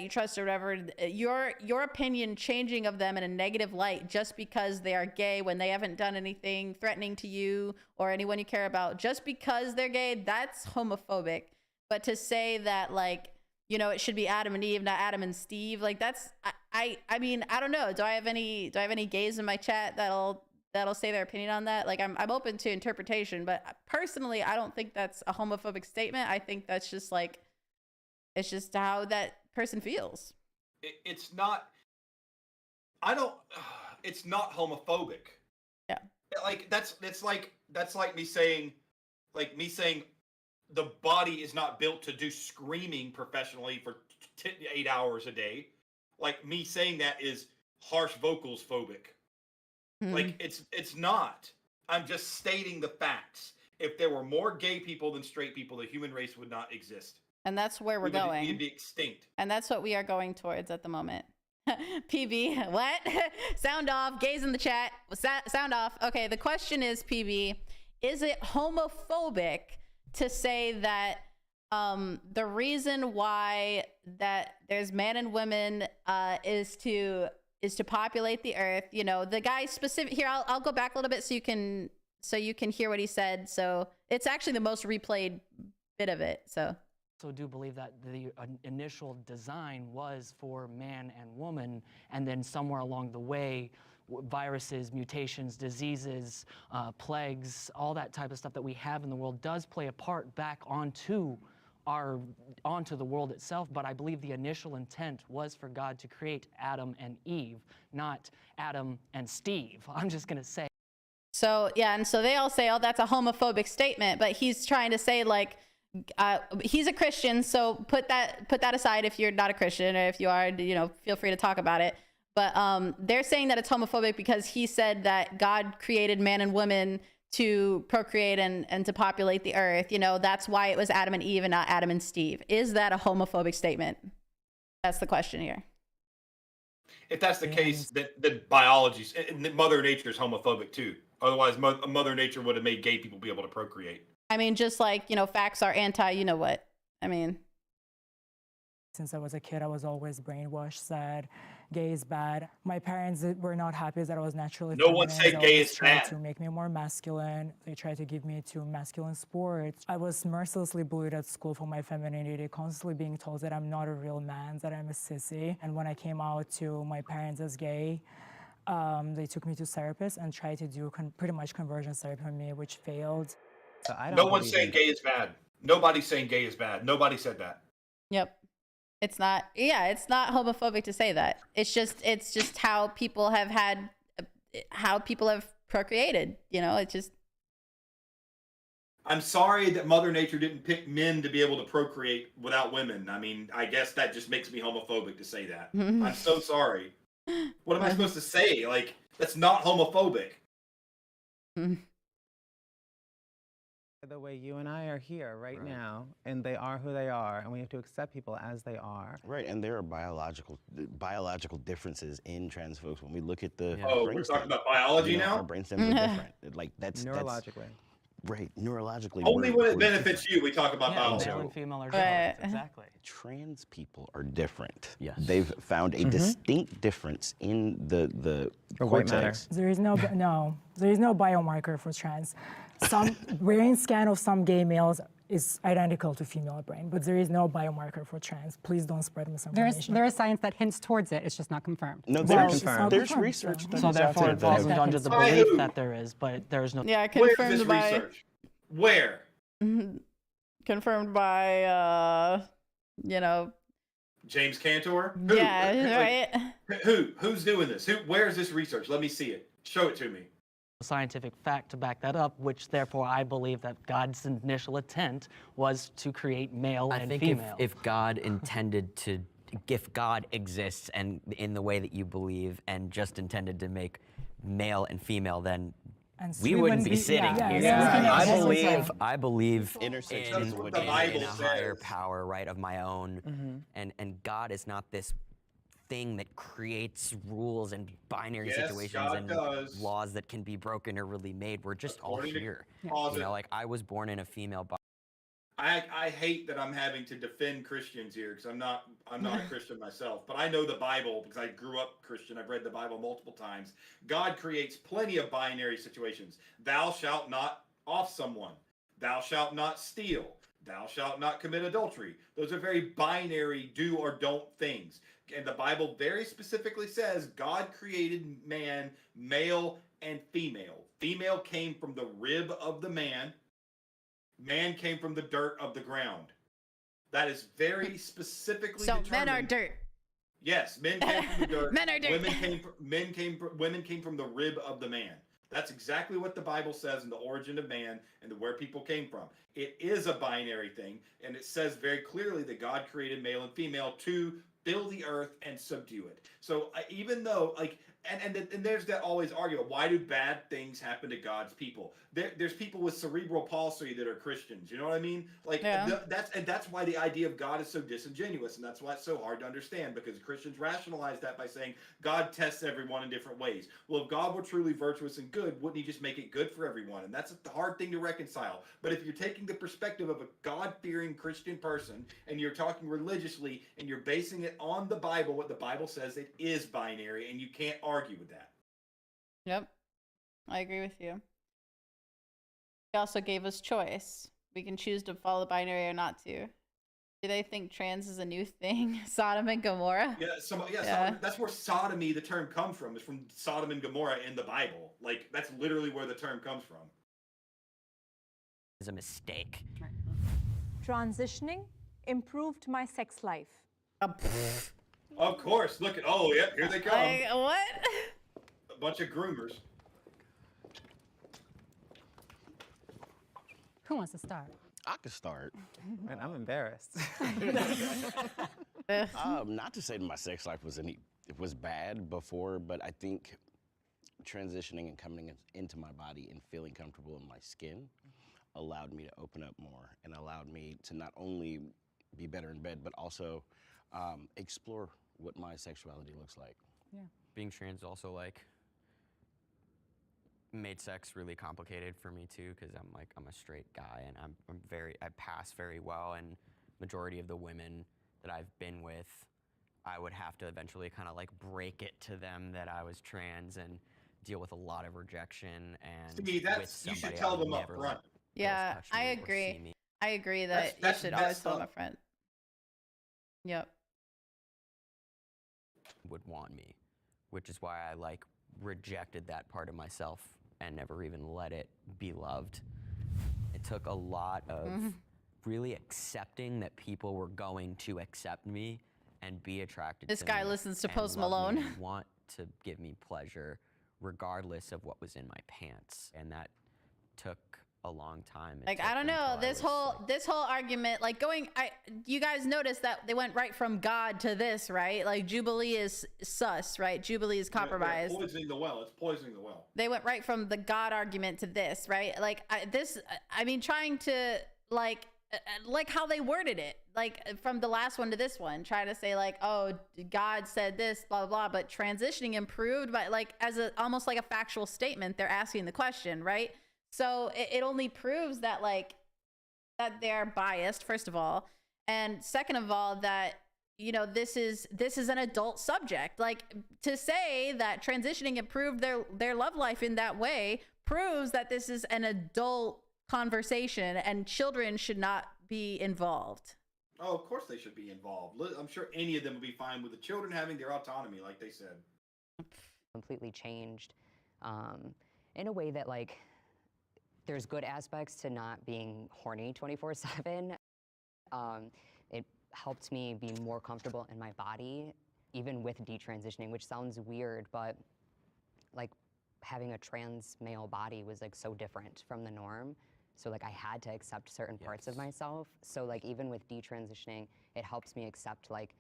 trust or whatever, your opinion changing of them in a negative light just because they are gay when they haven't done anything threatening to you or anyone you care about, just because they're gay, that's homophobic. But to say that, like, you know, it should be Adam and Eve, not Adam and Steve, like that's I mean, I don't know. Do I have any gays in my chat that'll say their opinion on that? Like I'm open to interpretation, but personally I don't think that's a homophobic statement. I think that's just like, it's just how that person feels. It's not homophobic. Yeah. Like that's like me saying the body is not built to do screaming professionally for 8 hours a day. Like me saying that is harsh vocals phobic. Like it's not. I'm just stating the facts. If there were more gay people than straight people, the human race would not exist. And that's where we're going. It'd be extinct. And that's what we are going towards at the moment. PB, what? Sound off. Gays in the chat. Sound off. Okay, the question is, PB, is it homophobic to say that the reason why that there's men and women is to populate the earth? You know, the guy specific here. I'll go back a little bit so you can hear what he said. So it's actually the most replayed bit of it. So do believe that the initial design was for man and woman, and then somewhere along the way, viruses, mutations, diseases, plagues, all that type of stuff that we have in the world does play a part back onto the world itself. But I believe the initial intent was for God to create Adam and Eve, not Adam and Steve. I'm just gonna say. So yeah, and so they all say, oh, that's a homophobic statement, but he's trying to say, like, he's a Christian, so put that aside if you're not a Christian, or if you are, you know, feel free to talk about it. But they're saying that it's homophobic because he said that God created man and woman to procreate and to populate the earth. You know, that's why it was Adam and Eve and not Adam and Steve. Is that a homophobic statement? That's the question here. If that's the case, then biology, Mother Nature is homophobic too. Otherwise, Mother Nature would have made gay people be able to procreate. I mean, just like, you know, facts are anti, you know what? I mean, since I was a kid, I was always brainwashed, said gay is bad. My parents were not happy that I was naturally No one said gay is bad. To make me more masculine. They tried to give me to masculine sports. I was mercilessly bullied at school for my femininity, constantly being told that I'm not a real man, that I'm a sissy. And when I came out to my parents as gay, they took me to therapists and tried to do pretty much conversion therapy on me, which failed. So no one's saying gay is bad. Nobody's saying gay is bad. Nobody said that. Yep. It's not, yeah, it's not homophobic to say that. It's just how people have procreated, you know, it's just. I'm sorry that Mother Nature didn't pick men to be able to procreate without women. I mean, I guess that just makes me homophobic to say that. I'm so sorry. What am I supposed to say? Like, that's not homophobic. The way you and I are here right now, and they are who they are, and we have to accept people as they are. Right, and there are biological differences in trans folks. When we look at the we're talking about biology now? Our brainstems are different. Like that's neurologically. Right, neurologically. Only when it benefits you, we talk about biology. Male and female are different. Exactly. Trans people are different. Yes. They've found a distinct difference in the cortex. There is no biomarker for trans. Some brain scan of some gay males is identical to female brain, but there is no biomarker for trans. Please don't spread misinformation. There is science that hints towards it. It's just not confirmed. No, Well, there's confirmed, research. so- that So is out therefore, there it falls that- under the By belief who? that there is, but there is no. Yeah, Where's confirmed this by research? Where? confirmed by James Cantor? Who? yeah, right. Who's doing this? Where's this research? Let me see it. Show it to me. Scientific fact to back that up, which therefore I believe that God's initial intent was to create male I and think female. if God intended to, if God exists and in the way that you believe and just intended to make male and female, then And we we wouldn't be sitting here. yeah. I believe Intersection in, is what the in Bible a higher says. power, right, of my own, and God is not this thing that creates rules and binary Yes, situations God and does. laws that can be broken or really made. We're just According to all here. closet. You know, like I was born in a female body. I hate that I'm having to defend Christians here because I'm not a Christian myself, but I know the Bible because I grew up Christian. I've read the Bible multiple times. God creates plenty of binary situations. Thou shalt not off someone. Thou shalt not steal. Thou shalt not commit adultery. Those are very binary do or don't things. And the Bible very specifically says God created man, male and female. Female came from the rib of the man. Man came from the dirt of the ground. That is very specifically So determined. men are dirt. Yes, men came from the dirt. Men are dirt. Women came from the rib of the man. That's exactly what the Bible says in the origin of man and where people came from. It is a binary thing, and it says very clearly that God created male and female to fill the earth and subdue it. So even though, like, and there's that always argument, why do bad things happen to God's people? There's people with cerebral palsy that are Christians. You know what I mean? Like Yeah. that's why the idea of God is so disingenuous, and that's why it's so hard to understand, because Christians rationalize that by saying God tests everyone in different ways. Well, if God were truly virtuous and good, wouldn't he just make it good for everyone? And that's the hard thing to reconcile. But if you're taking the perspective of a God-fearing Christian person and you're talking religiously and you're basing it on the Bible, what the Bible says, it is binary, and you can't argue with that. Yep, I agree with you. He also gave us choice. We can choose to follow the binary or not to. Do they think trans is a new thing? Sodom and Gomorrah? Yeah, Sodom, that's where sodomy, the term, comes from. It's from Sodom and Gomorrah in the Bible. Like, that's literally where the term comes from. Is a mistake. Transitioning improved my sex life. Of course. Look at, oh, yep, here they come. What? A bunch of groomers. Who wants to start? I could start. And I'm embarrassed. Not to say that my sex life was bad before, but I think transitioning and coming into my body and feeling comfortable in my skin allowed me to open up more and allowed me to not only be better in bed, but also explore what my sexuality looks like. Yeah. Being trans also like made sex really complicated for me too, because I'm a straight guy and I pass very well, and majority of the women that I've been with, I would have to eventually kind of like break it to them that I was trans and deal with a lot of rejection and See, that's, you should tell them up front. Yeah, I agree. I agree that you should always tell them up front. Yep. Would want me, which is why I like rejected that part of myself and never even let it be loved. It took a lot of really accepting that people were going to accept me and be attracted This to guy me listens to and Post love me Malone. and want to give me pleasure regardless of what was in my pants, and that took a long time. Like, I don't know, this whole argument, like you guys noticed that they went right from God to this, right? Like Jubilee is sus, right? Jubilee is compromised. Yeah, poisoning the well. It's poisoning the well. They went right from the God argument to this, right? Like trying to like how they worded it, like from the last one to this one, trying to say like, oh, God said this, blah, blah, blah, but transitioning improved, but like as almost like a factual statement, they're asking the question, right? So it only proves that that they're biased, first of all, and second of all, that this is an adult subject. Like, to say that transitioning improved their love life in that way proves that this is an adult conversation, and children should not be involved. Oh, of course they should be involved. I'm sure any of them would be fine with the children having their autonomy, like they said. Completely changed in a way that, like, there's good aspects to not being horny 24/7. It helped me be more comfortable in my body, even with detransitioning, which sounds weird, but like having a trans male body was like so different from the norm. So like I had to accept certain parts of myself. So like even with detransitioning, it helps me accept like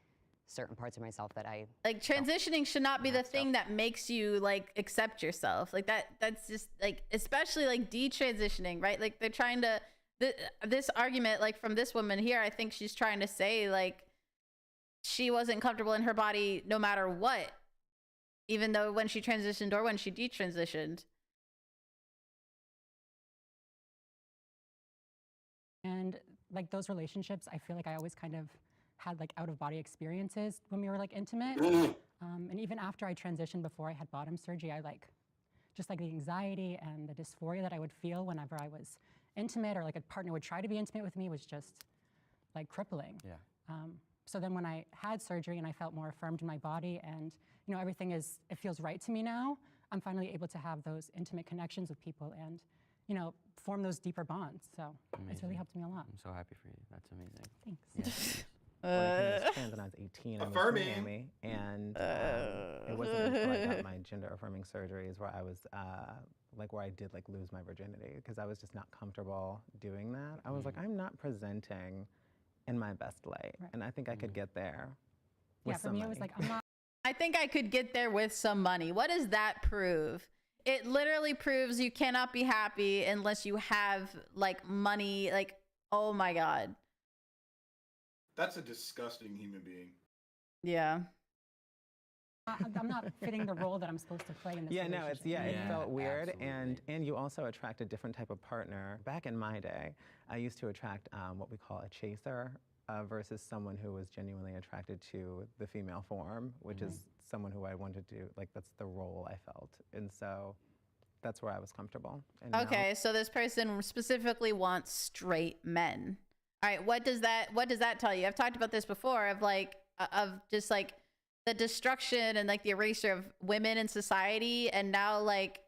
certain parts of myself that I like. Transitioning should not be the thing that makes you like accept yourself. Like that's just like, especially like detransitioning, right? Like they're trying to this argument, like from this woman here, I think she's trying to say like she wasn't comfortable in her body no matter what, even though when she transitioned or when she detransitioned. And like those relationships, I feel like I always kind of had like out of body experiences when we were like intimate. And even after I transitioned, before I had bottom surgery, I like just like the anxiety and the dysphoria that I would feel whenever I was intimate, or like a partner would try to be intimate with me, was just like crippling. Yeah. So then when I had surgery and I felt more affirmed in my body, and you know everything is, it feels right to me now, I'm finally able to have those intimate connections with people and you know form those deeper bonds. So it's really helped me a lot. I'm so happy for you. That's amazing. Thanks. When I came as trans when I was 18, I moved to Miami, and it wasn't until I got my gender affirming surgeries where I was like where I did like lose my virginity, because I was just not comfortable doing that. I was like, I'm not presenting in my best light, and I think I could get there with some money. It was like, I'm not. I think I could get there with some money. What does that prove? It literally proves you cannot be happy unless you have like money. Like, oh my God. That's a disgusting human being. Yeah. I'm not fitting the role that I'm supposed to play in this relationship. It felt weird, and you also attract a different type of partner. Back in my day, I used to attract what we call a chaser versus someone who was genuinely attracted to the female form, which is someone who I wanted to, like, that's the role I felt. And so that's where I was comfortable. And okay, so this person specifically wants straight men. All right, what does that tell you? I've talked about this before, of like of just like the destruction and like the erasure of women in society, and now like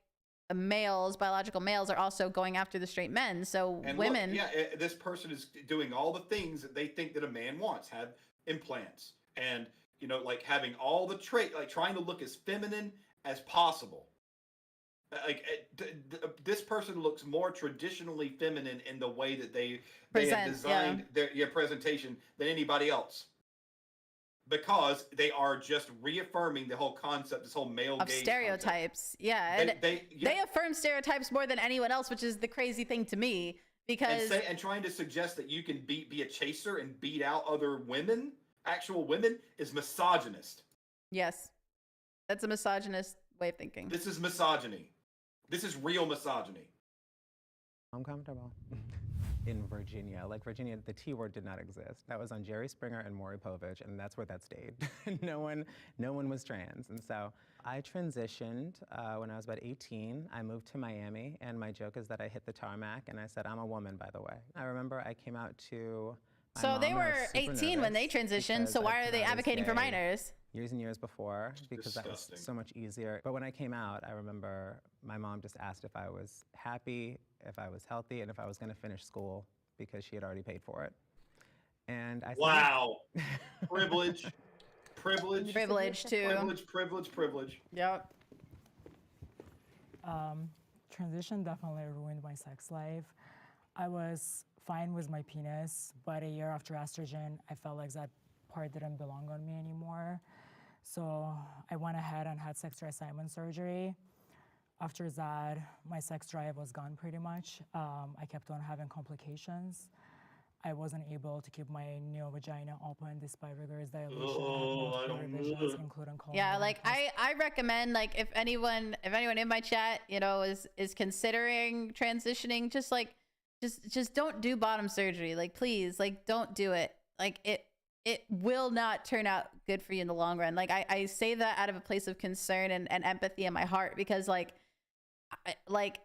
males, biological males, are also going after the straight men. So And women, look, this person is doing all the things that they think that a man wants. Have implants, and you know, like having all the trait, like trying to look as feminine as possible. Like this person looks more traditionally feminine in the way that they have designed their presentation than anybody else, because they are just reaffirming the whole concept, this whole male of gaze stereotypes. concept. Yeah, they affirm stereotypes more than anyone else, which is the crazy thing to me. Because and trying to suggest that you can be a chaser and beat out other women, actual women, is misogynist. Yes, that's a misogynist way of thinking. This is misogyny. This is real misogyny. I'm comfortable. In Virginia, like Virginia, the T word did not exist. That was on Jerry Springer and Maury Povich, and that's where that stayed. no one was trans. And so I transitioned when I was about 18. I moved to Miami, and my joke is that I hit the tarmac and I said, I'm a woman, by the way. I remember I came out to my So mom, they and I were was super 18 when they nervous transitioned, so because why I are they was advocating for gay minors? years and years before, because that was disgusting. so much easier. But when I came out, I remember my mom just asked if I was happy, if I was healthy, and if I was going to finish school, because she had already paid for it. And I said, wow. Privilege too. Privilege. Yep. Transition definitely ruined my sex life. I was fine with my penis, but a year after estrogen, I felt like that part didn't belong on me anymore. So I went ahead and had sex reassignment surgery. After that, my sex drive was gone pretty much. I kept on having complications. I wasn't able to keep my neo vagina open despite rigorous dilation. Revisions, including yeah, like I recommend, like if anyone in my chat, you know, is considering transitioning, just don't do bottom surgery. Like please, like don't do it. Like it will not turn out good for you in the long run. Like I say that out of a place of concern and empathy in my heart, because like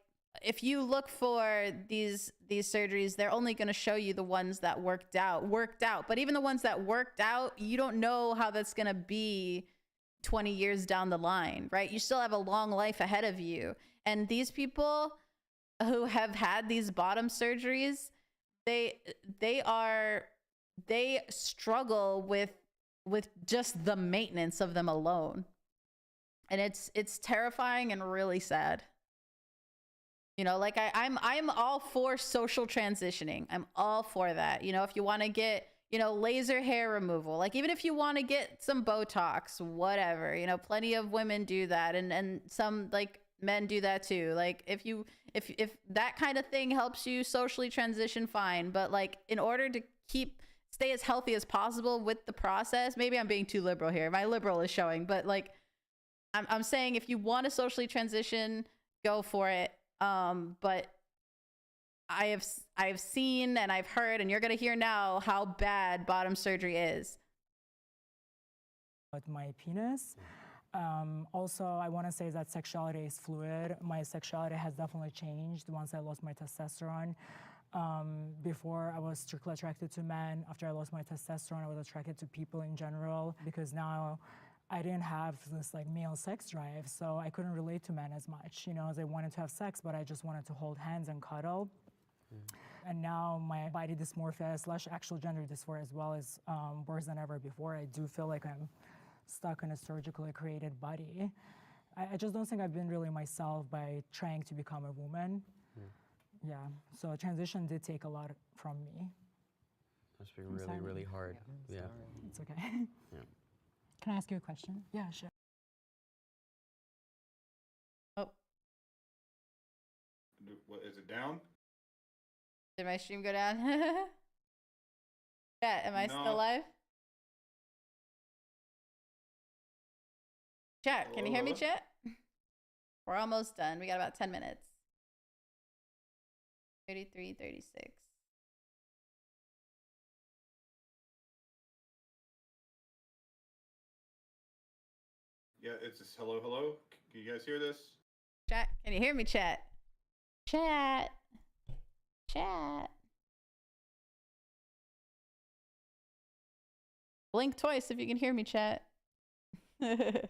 if you look for these surgeries, they're only going to show you the ones that worked out. But even the ones that worked out, you don't know how that's going to be 20 years down the line, right? You still have a long life ahead of you. And these people who have had these bottom surgeries, they struggle with just the maintenance of them alone. And it's terrifying and really sad. You know, like I'm all for social transitioning. I'm all for that. You know, if you want to get, you know, laser hair removal, like even if you want to get some Botox, whatever, you know, plenty of women do that, and some like men do that too. Like if that kind of thing helps you socially transition, fine. But like in order to stay as healthy as possible with the process, maybe I'm being too liberal here. My liberal is showing, but like I'm saying if you want to socially transition, go for it. But I have seen and I've heard, and you're gonna hear now how bad bottom surgery is. With my penis. Also, I want to say that sexuality is fluid. My sexuality has definitely changed once I lost my testosterone. Before, I was strictly attracted to men. After I lost my testosterone, I was attracted to people in general, because now I didn't have this like male sex drive, so I couldn't relate to men as much. You know, as I wanted to have sex, but I just wanted to hold hands and cuddle. And now my body dysmorphia / actual gender dysphoria as well is worse than ever before. I do feel like I'm stuck in a surgically created body. I just don't think I've been really myself by trying to become a woman. Yeah, so transition did take a lot from me. That's been really, really hard. Yeah. It's okay. Yeah. Can I ask you a question? Yeah, sure. Oh. What, is it down? Did my stream go down? Chat, am I still live? Chat, can you hear me, chat? We're almost done. We got about 10 minutes. 33, 36. Yeah, it's just hello, hello. Can you guys hear this? Chat, can you hear me, chat? Chat. Chat. Blink twice if you can hear me, chat. It's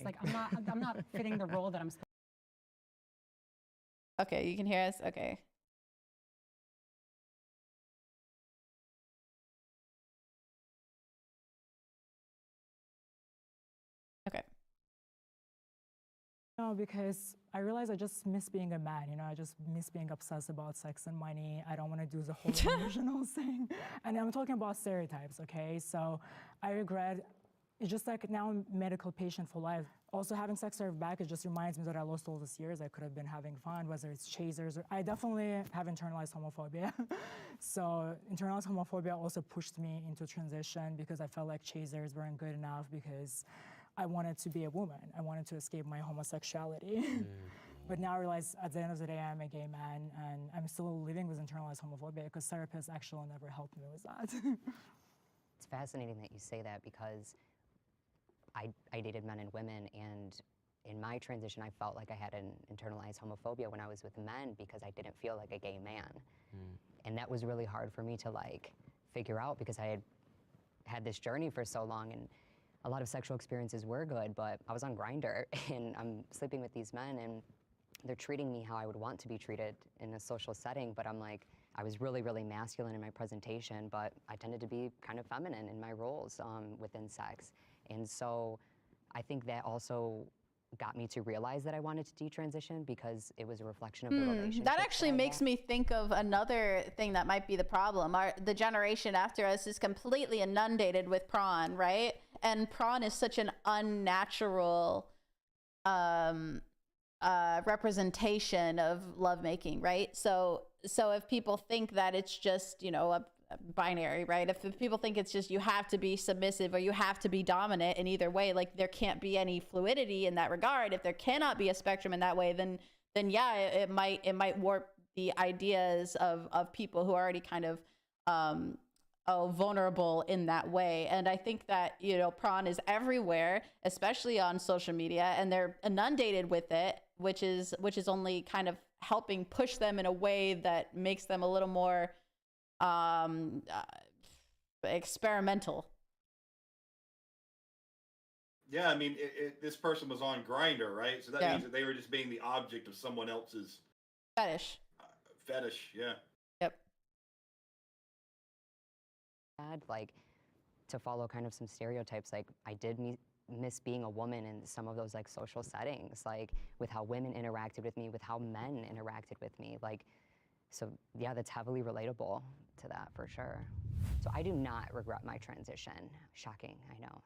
like I'm not fitting the role that I'm supposed. Okay, you can hear us? Okay. Okay. No, because I realize I just miss being a man, you know, I just miss being obsessed about sex and money. I don't want to do the whole emotional thing. And I'm talking about stereotypes, okay? So I regret, it's just like now I'm a medical patient for life. Also having sex served back, it just reminds me that I lost all these years. I could have been having fun, whether it's chasers or, I definitely have internalized homophobia. So internalized homophobia also pushed me into transition, because I felt like chasers weren't good enough, because I wanted to be a woman. I wanted to escape my homosexuality. But now I realize at the end of the day, I'm a gay man, and I'm still living with internalized homophobia, because therapists actually never helped me with that. It's fascinating that you say that, because I dated men and women, and in my transition, I felt like I had an internalized homophobia when I was with men, because I didn't feel like a gay man. And that was really hard for me to like figure out, because I had this journey for so long, and a lot of sexual experiences were good, but I was on Grindr and I'm sleeping with these men, and they're treating me how I would want to be treated in a social setting, but I'm like, I was really, really masculine in my presentation, but I tended to be kind of feminine in my roles within sex. And so I think that also got me to realize that I wanted to detransition, because it was a reflection of the relationship. That actually makes me think of another thing that might be the problem. The generation after us is completely inundated with prawn, right? And prawn is such an unnatural representation of lovemaking, right? So if people think that it's just, you know, a binary, right? If people think it's just you have to be submissive or you have to be dominant in either way, like there can't be any fluidity in that regard. If there cannot be a spectrum in that way, then yeah, it might warp the ideas of people who are already kind of vulnerable in that way. And I think that, you know, prawn is everywhere, especially on social media, and they're inundated with it. which is only kind of helping push them in a way that makes them a little more experimental. Yeah, I mean, this person was on Grindr, right? So that Yeah. means that they were just being the object of someone else's Fetish. fetish. Yeah. Yep. Like, to follow kind of some stereotypes, like I did miss being a woman in some of those like social settings, like with how women interacted with me, with how men interacted with me, like, so yeah, that's heavily relatable to that for sure. So I do not regret my transition. Shocking, I know.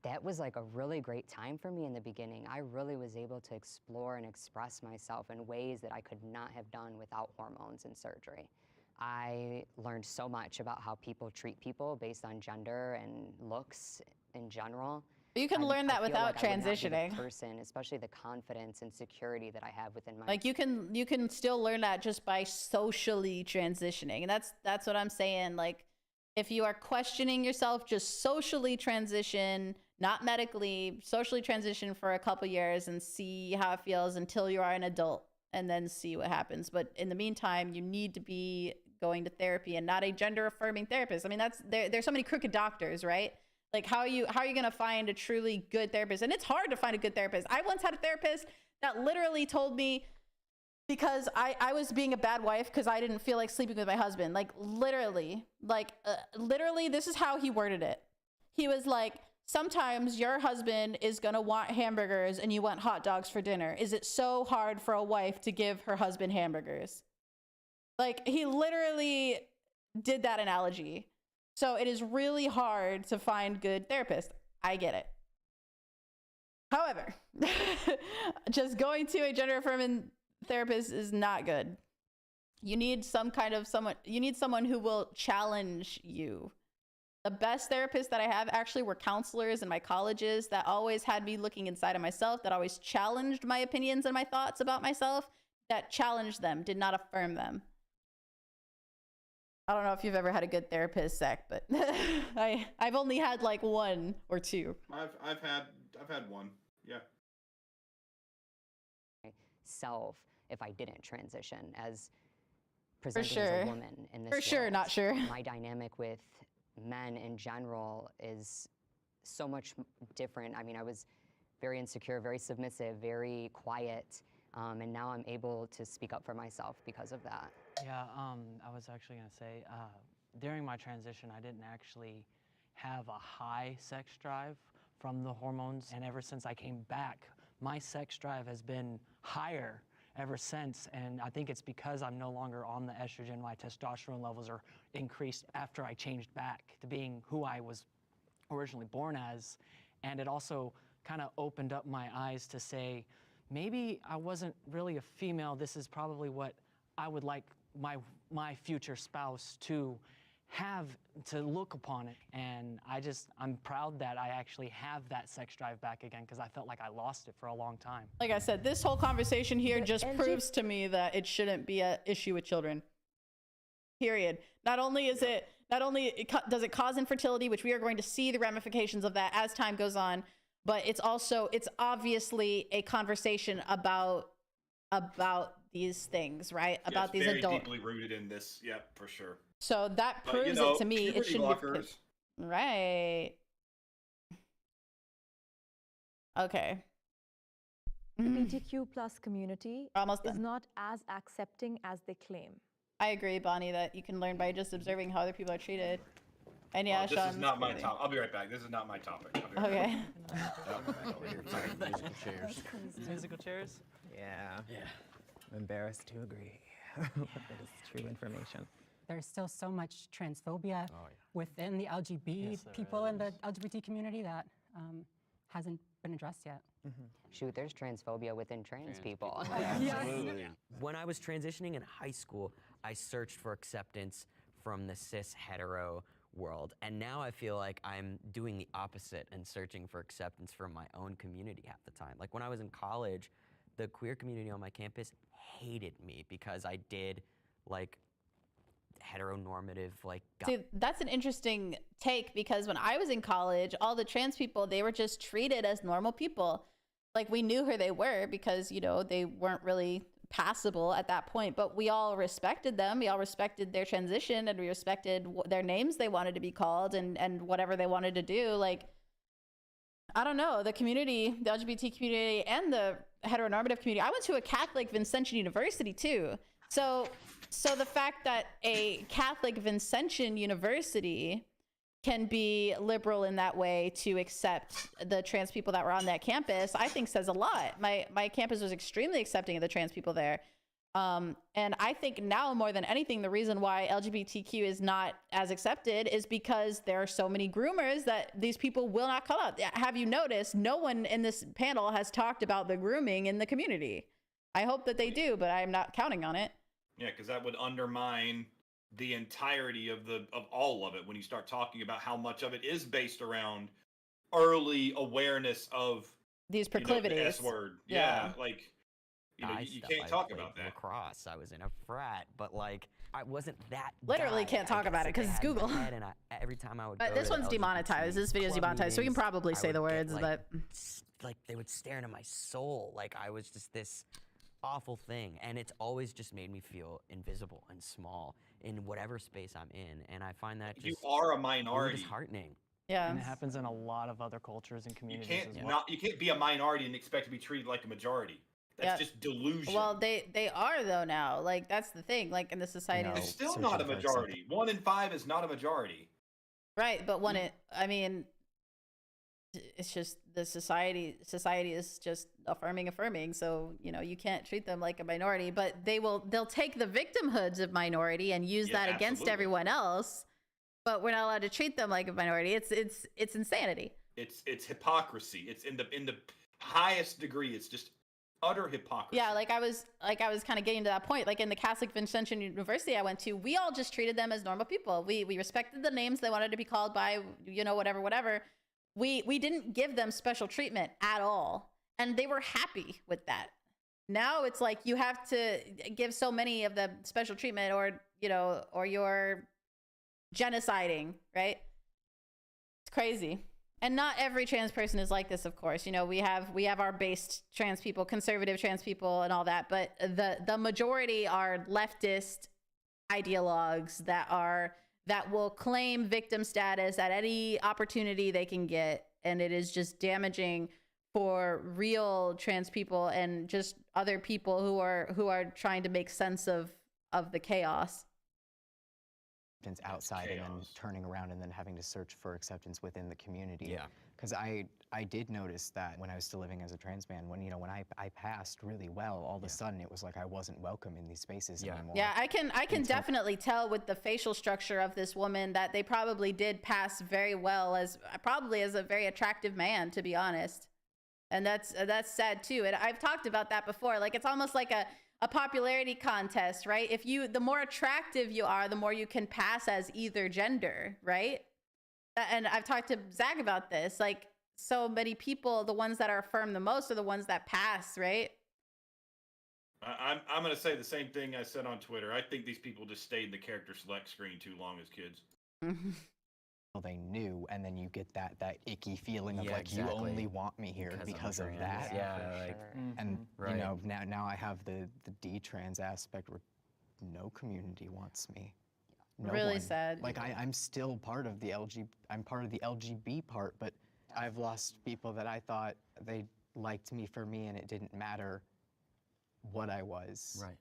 That was like a really great time for me in the beginning. I really was able to explore and express myself in ways that I could not have done without hormones and surgery. I learned so much about how people treat people based on gender and looks in general. You can learn that I feel without like I would not be the transitioning. person, especially the confidence and security that I have within my Like you can still learn that just by socially transitioning. And that's what I'm saying. Like if you are questioning yourself, just socially transition, not medically, socially transition for a couple years and see how it feels until you are an adult and then see what happens. But in the meantime, you need to be going to therapy and not a gender affirming therapist. I mean, there's so many crooked doctors, right? Like how are you going to find a truly good therapist? And it's hard to find a good therapist. I once had a therapist that literally told me, because I was being a bad wife because I didn't feel like sleeping with my husband. Like literally, this is how he worded it. He was like, sometimes your husband is going to want hamburgers and you want hot dogs for dinner. Is it so hard for a wife to give her husband hamburgers? Like he literally did that analogy. So it is really hard to find good therapists. I get it. However, just going to a gender affirming therapist is not good. You need someone who will challenge you. The best therapists that I have actually were counselors in my colleges that always had me looking inside of myself, that always challenged my opinions and my thoughts about myself, that challenged them, did not affirm them. I don't know if you've ever had a good therapist, Zach, but I've only had like one or two. I've had one. Yeah. self if I didn't transition as presenting sure. as a woman in this For sure, world. not sure. My dynamic with men in general is so much different. I mean, I was very insecure, very submissive, very quiet, and now I'm able to speak up for myself because of that. Yeah, I was actually gonna say, during my transition, I didn't actually have a high sex drive from the hormones, and ever since I came back, my sex drive has been higher ever since, and I think it's because I'm no longer on the estrogen. My testosterone levels are increased after I changed back to being who I was originally born as, and it also kind of opened up my eyes to say, maybe I wasn't really a female. This is probably what I would like my future spouse to have, to look upon it. And I'm proud that I actually have that sex drive back again, because I felt like I lost it for a long time. Like I said, this whole conversation here just proves to me that it shouldn't be an issue with children. Period. Not only does it cause infertility, which we are going to see the ramifications of that as time goes on, but it's obviously a conversation about these things, right? Yeah, about these very adult. deeply rooted in this. Yeah, for sure. So that But, proves it to me. It puberty shouldn't blockers. be right. Okay. The LGBTQ plus community Almost is done. not as accepting as they claim. I agree, Bonnie, that you can learn by just observing how other people are treated. And yeah, This Sean. is not my topic. I'll be right back. This is not my topic. I'll be right Okay. back. Musical chairs. Musical chairs? Yeah. I'm embarrassed to agree. That is true information. There's still so much transphobia within the LGBT Yes, there people in the LGBT community that hasn't been addressed yet. Shoot, there's transphobia within trans people. Absolutely. When I was transitioning in high school, I searched for acceptance from the cis hetero world. And now I feel like I'm doing the opposite and searching for acceptance from my own community half the time. Like when I was in college, the queer community on my campus hated me because I did like heteronormative, like. See, that's an interesting take, because when I was in college, all the trans people, they were just treated as normal people. Like, we knew who they were because, you know, they weren't really passable at that point, but we all respected them. We all respected their transition, and we respected their names they wanted to be called, and whatever they wanted to do. Like, I don't know, the community, the LGBT community and the heteronormative community. I went to a Catholic Vincentian university too. So the fact that a Catholic Vincentian university can be liberal in that way to accept the trans people that were on that campus, I think says a lot. My campus was extremely accepting of the trans people there. And I think now more than anything, the reason why LGBTQ is not as accepted is because there are so many groomers that these people will not call out. Have you noticed no one in this panel has talked about the grooming in the community? I hope that they do, but I'm not counting on it. Yeah, because that would undermine the entirety of all of it when you start talking about how much of it is based around early awareness of these proclivities. The S word. Yeah, like you can't talk about that. Lacrosse. I was in a frat, but like I wasn't that. Literally can't talk about it because it's Google. And every time I would. But this one's demonetized. This video's demonetized, so we can probably say the words, but like they would stare into my soul, like I was just this awful thing, and it's always just made me feel invisible and small in whatever space I'm in, and I find that just you are a minority. Disheartening. Yeah, and it happens in a lot of other cultures and communities. You can't be a minority and expect to be treated like a majority. That's just delusion. Well, they are though now. Like that's the thing. Like in the society, it's still not a majority. 1 in 5 is not a majority. Right, but I mean, it's just the society is just affirming, so you know you can't treat them like a minority, but they'll take the victimhoods of minority and use that against everyone else, but we're not allowed to treat them like a minority. It's insanity. It's hypocrisy. It's in the highest degree. It's just utter hypocrisy. Yeah, like I was kind of getting to that point. Like in the Catholic Vincentian University I went to, we all just treated them as normal people. We respected the names they wanted to be called by, you know, whatever. We didn't give them special treatment at all, and they were happy with that. Now it's like you have to give so many of them special treatment, or you know, or you're genociding, right? It's crazy. And not every trans person is like this, of course. You know, we have our based trans people, conservative trans people, and all that, but the majority are leftist ideologues that will claim victim status at any opportunity they can get, and it is just damaging for real trans people and just other people who are trying to make sense of the chaos. Outside and then turning around and then having to search for acceptance within the community. Yeah. Because I did notice that when I was still living as a trans man, when I passed really well, all of a sudden it was like I wasn't welcome in these spaces anymore. Yeah, I can definitely tell with the facial structure of this woman that they probably did pass very well as a very attractive man, to be honest. And that's sad too. And I've talked about that before. Like it's almost like a popularity contest, right? The more attractive you are, the more you can pass as either gender, right? And I've talked to Zach about this. Like so many people, the ones that are affirmed the most are the ones that pass, right? I'm going to say the same thing I said on Twitter. I think these people just stayed in the character select screen too long as kids. Well, they knew, and then you get that icky feeling of like you only want me here because of that. Yeah, like, and you know now I have the detrans aspect where no community wants me. No really one. sad. Like I'm still part of the I'm part of the LGB part, but I've lost people that I thought they liked me for me, and it didn't matter what I was. Right.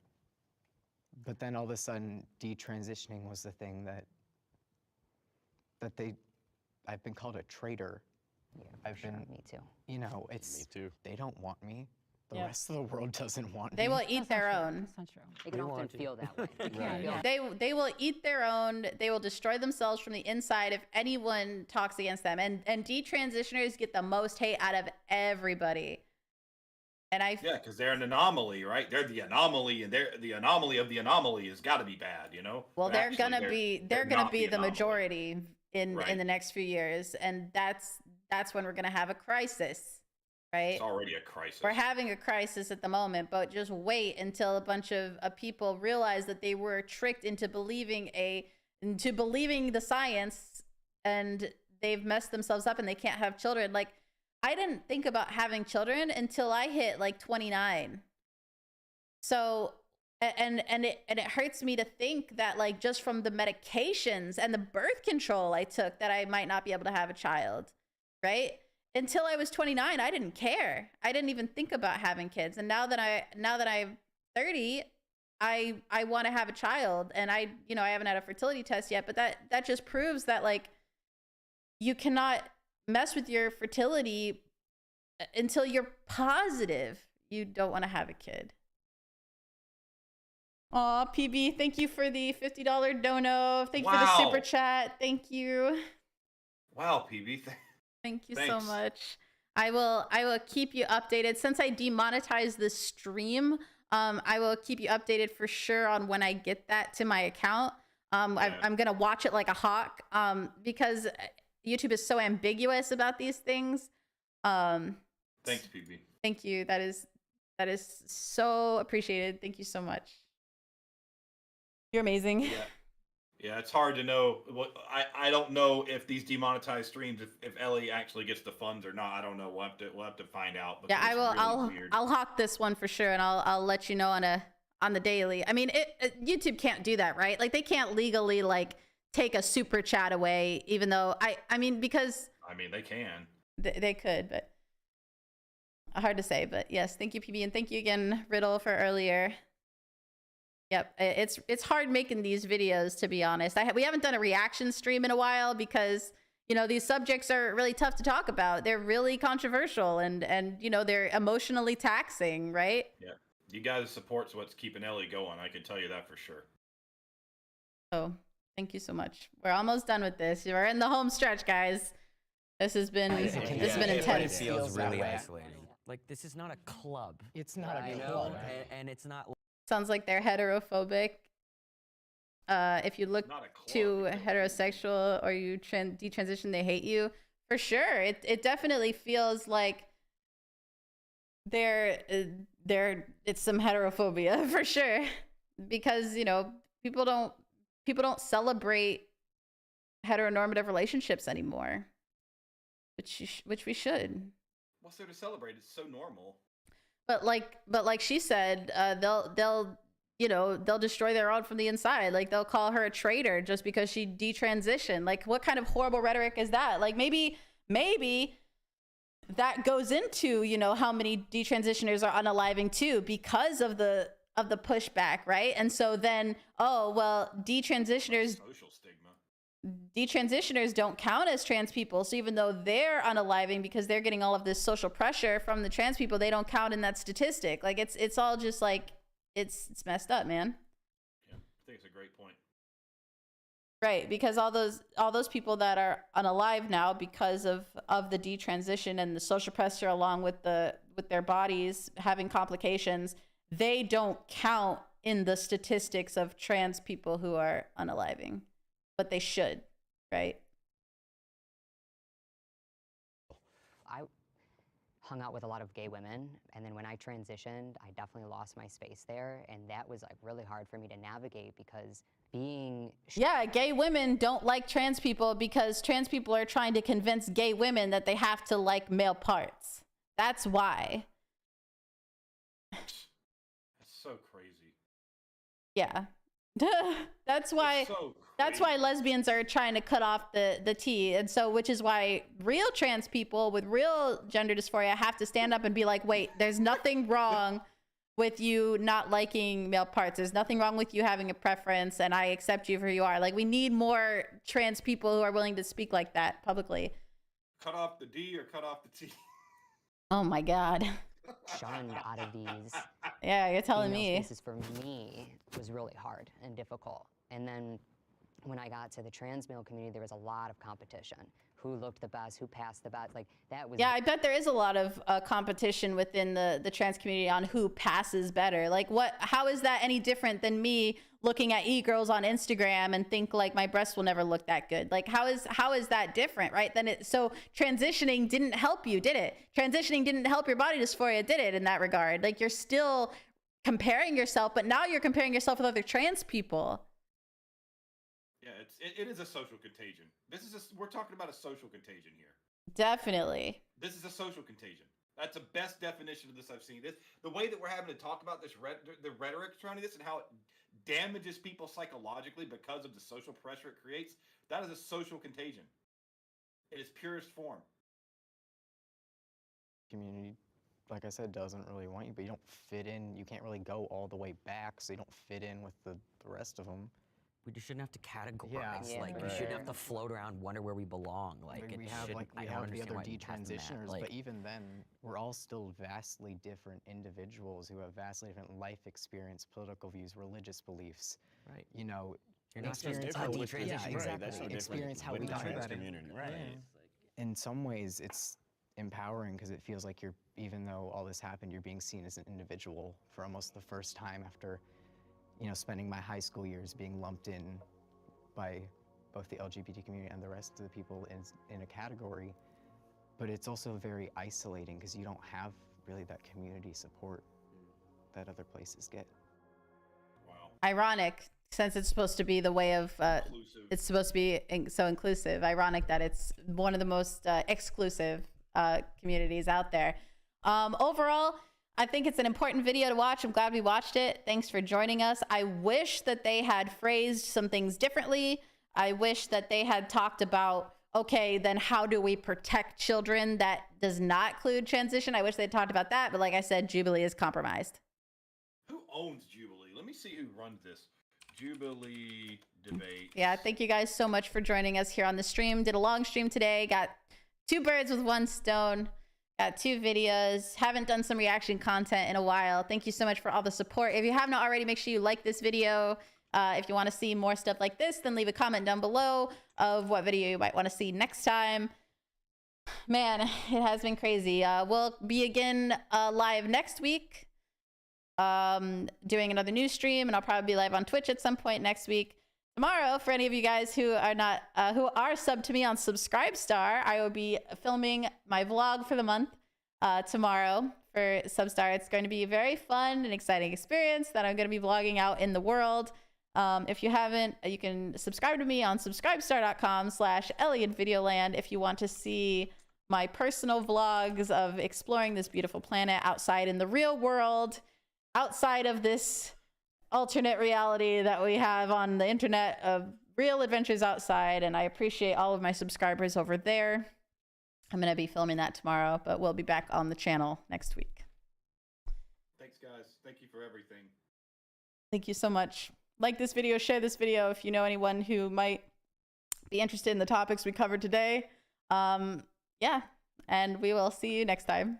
But then all of a sudden, detransitioning was the thing that I've been called a traitor. Yeah, me too. You know, it's me too. They don't want me. The rest of the world doesn't want me. They will eat their own. That's not true. They can often feel that way. They will eat their own. They will destroy themselves from the inside if anyone talks against them. And detransitioners get the most hate out of everybody. And because they're an anomaly, right? They're the anomaly, and the anomaly of the anomaly has got to be bad, you know. Well, they're gonna be the majority in the next few years, and that's when we're gonna have a crisis, right? It's already a crisis. We're having a crisis at the moment, but just wait until a bunch of people realize that they were tricked into believing the science, and they've messed themselves up, and they can't have children. Like I didn't think about having children until I hit like 29. So, and it hurts me to think that like just from the medications and the birth control I took that I might not be able to have a child, right? Until I was 29, I didn't care. I didn't even think about having kids. And now that I'm 30, I want to have a child, and I haven't had a fertility test yet, but that just proves that like you cannot mess with your fertility until you're positive you don't want to have a kid. Aw, PB, thank you for the $50 dono. Thank you for the super chat. Thank you. Wow, PB. Thank you so much. I will keep you updated. Since I demonetized the stream, I will keep you updated for sure on when I get that to my account. I'm gonna watch it like a hawk, because YouTube is so ambiguous about these things. Thanks, PB. Thank you. That is so appreciated. Thank you so much. You're amazing. Yeah, it's hard to know. I don't know if these demonetized streams, if Ellie actually gets the funds or not. I don't know. We'll have to find out. Yeah, I will. Really I'll hawk this one for sure, and I'll let you know on the daily. I mean, YouTube can't do that, right? Like they can't legally like take a super chat away, even though I mean because they can. They could, but hard to say. But yes, thank you, PB, and thank you again, Riddle, for earlier. Yep, it's hard making these videos, to be honest. We haven't done a reaction stream in a while because these subjects are really tough to talk about. They're really controversial and they're emotionally taxing, right? Yeah, you guys' support's what's keeping Ellie going. I can tell you that for sure. Oh, thank you so much. We're almost done with this. We're in the home stretch, guys. This has been intense. It feels really isolating. Like this is not a club. It's not a club, and it's not. Sounds like they're heterophobic. If you look too heterosexual or you detransition, they hate you. For sure, it definitely feels like it's some heterophobia for sure, because people don't celebrate heteronormative relationships anymore, which we should. What's there to celebrate? It's so normal. But like she said, they'll destroy their own from the inside. Like they'll call her a traitor just because she detransitioned. Like what kind of horrible rhetoric is that? Like maybe that goes into how many detransitioners are unaliving too because of the pushback, right? And so then detransitioners. Social stigma. Detransitioners don't count as trans people, so even though they're unaliving because they're getting all of this social pressure from the trans people, they don't count in that statistic. Like it's all just like it's messed up, man. Yeah, I think it's a great point. Right, because all those people that are unalive now because of the detransition and the social pressure along with their bodies having complications, they don't count in the statistics of trans people who are unaliving. But they should, right? I hung out with a lot of gay women, and then when I transitioned, I definitely lost my space there, and that was like really hard for me to navigate because gay women don't like trans people because trans people are trying to convince gay women that they have to like male parts. That's why. That's so crazy. Yeah. That's why lesbians are trying to cut off the T. And so, which is why real trans people with real gender dysphoria have to stand up and be like, wait, there's nothing wrong with you not liking male parts. There's nothing wrong with you having a preference, and I accept you for who you are. Like, we need more trans people who are willing to speak like that publicly. Cut off the D or cut off the T? Oh my God. Shunned out of these. Yeah, you're telling me. Spaces for me was really hard and difficult. And then when I got to the trans male community, there was a lot of competition. Who looked the best, who passed the best, like that was. Yeah, I bet there is a lot of competition within the trans community on who passes better. Like how is that any different than me looking at e-girls on Instagram and think like my breasts will never look that good? Like how is that different, right? So transitioning didn't help you, did it? Transitioning didn't help your body dysphoria, did it, in that regard? Like you're still comparing yourself, but now you're comparing yourself with other trans people. Yeah, it is a social contagion. We're talking about a social contagion here. Definitely. This is a social contagion. That's the best definition of this I've seen. This the way that we're having to talk about this the rhetoric surrounding this and how it damages people psychologically because of the social pressure it creates. That is a social contagion in its purest form. Community, like I said, doesn't really want you, but you don't fit in. You can't really go all the way back, so you don't fit in with the rest of them. We just shouldn't have to categorize. Yeah. Like we shouldn't have to float around, wonder where we belong. Like we it have shouldn't- we I don't have the understand other why you have to detransitioners, like, but even then, we're all still vastly different individuals who have vastly different life experience, political views, religious beliefs. Right. You know, You're not experience just how a we detransition. yeah, Right, exactly. that's no different Experience how with we the got trans here. community, right. In some ways, it's empowering because it feels like you're, even though all this happened, you're being seen as an individual for almost the first time after, you know, spending my high school years being lumped in by both the LGBT community and the rest of the people in a category. But it's also very isolating because you don't have really that community support that other places get. Ironic, since it's supposed to be the way of it's supposed to be so inclusive. Ironic that it's one of the most exclusive communities out there. Overall, I think it's an important video to watch. I'm glad we watched it. Thanks for joining us. I wish that they had phrased some things differently. I wish that they had talked about, okay, then how do we protect children that does not include transition? I wish they talked about that, but like I said, Jubilee is compromised. Who owns Jubilee? Let me see who runs this. Jubilee debate. Yeah, thank you guys so much for joining us here on the stream. Did a long stream today. Got 2 birds with 1 stone. Got 2 videos. Haven't done some reaction content in a while. Thank you so much for all the support. If you have not already, make sure you like this video. If you want to see more stuff like this, then leave a comment down below of what video you might want to see next time. Man, it has been crazy. We'll be again live next week, doing another news stream, and I'll probably be live on Twitch at some point next week. Tomorrow, for any of you guys who are not who are subbed to me on Subscribestar, I will be filming my vlog for the month tomorrow for Substar. It's going to be a very fun and exciting experience that I'm going to be vlogging out in the world. If you haven't, you can subscribe to me on subscribestar.com/ElliotVideoland if you want to see my personal vlogs of exploring this beautiful planet outside in the real world, outside of this alternate reality that we have on the internet of real adventures outside. And I appreciate all of my subscribers over there. I'm going to be filming that tomorrow, but we'll be back on the channel next week. Thanks, guys. Thank you for everything. Thank you so much. Like this video, share this video if you know anyone who might be interested in the topics we covered today. Yeah, and we will see you next time.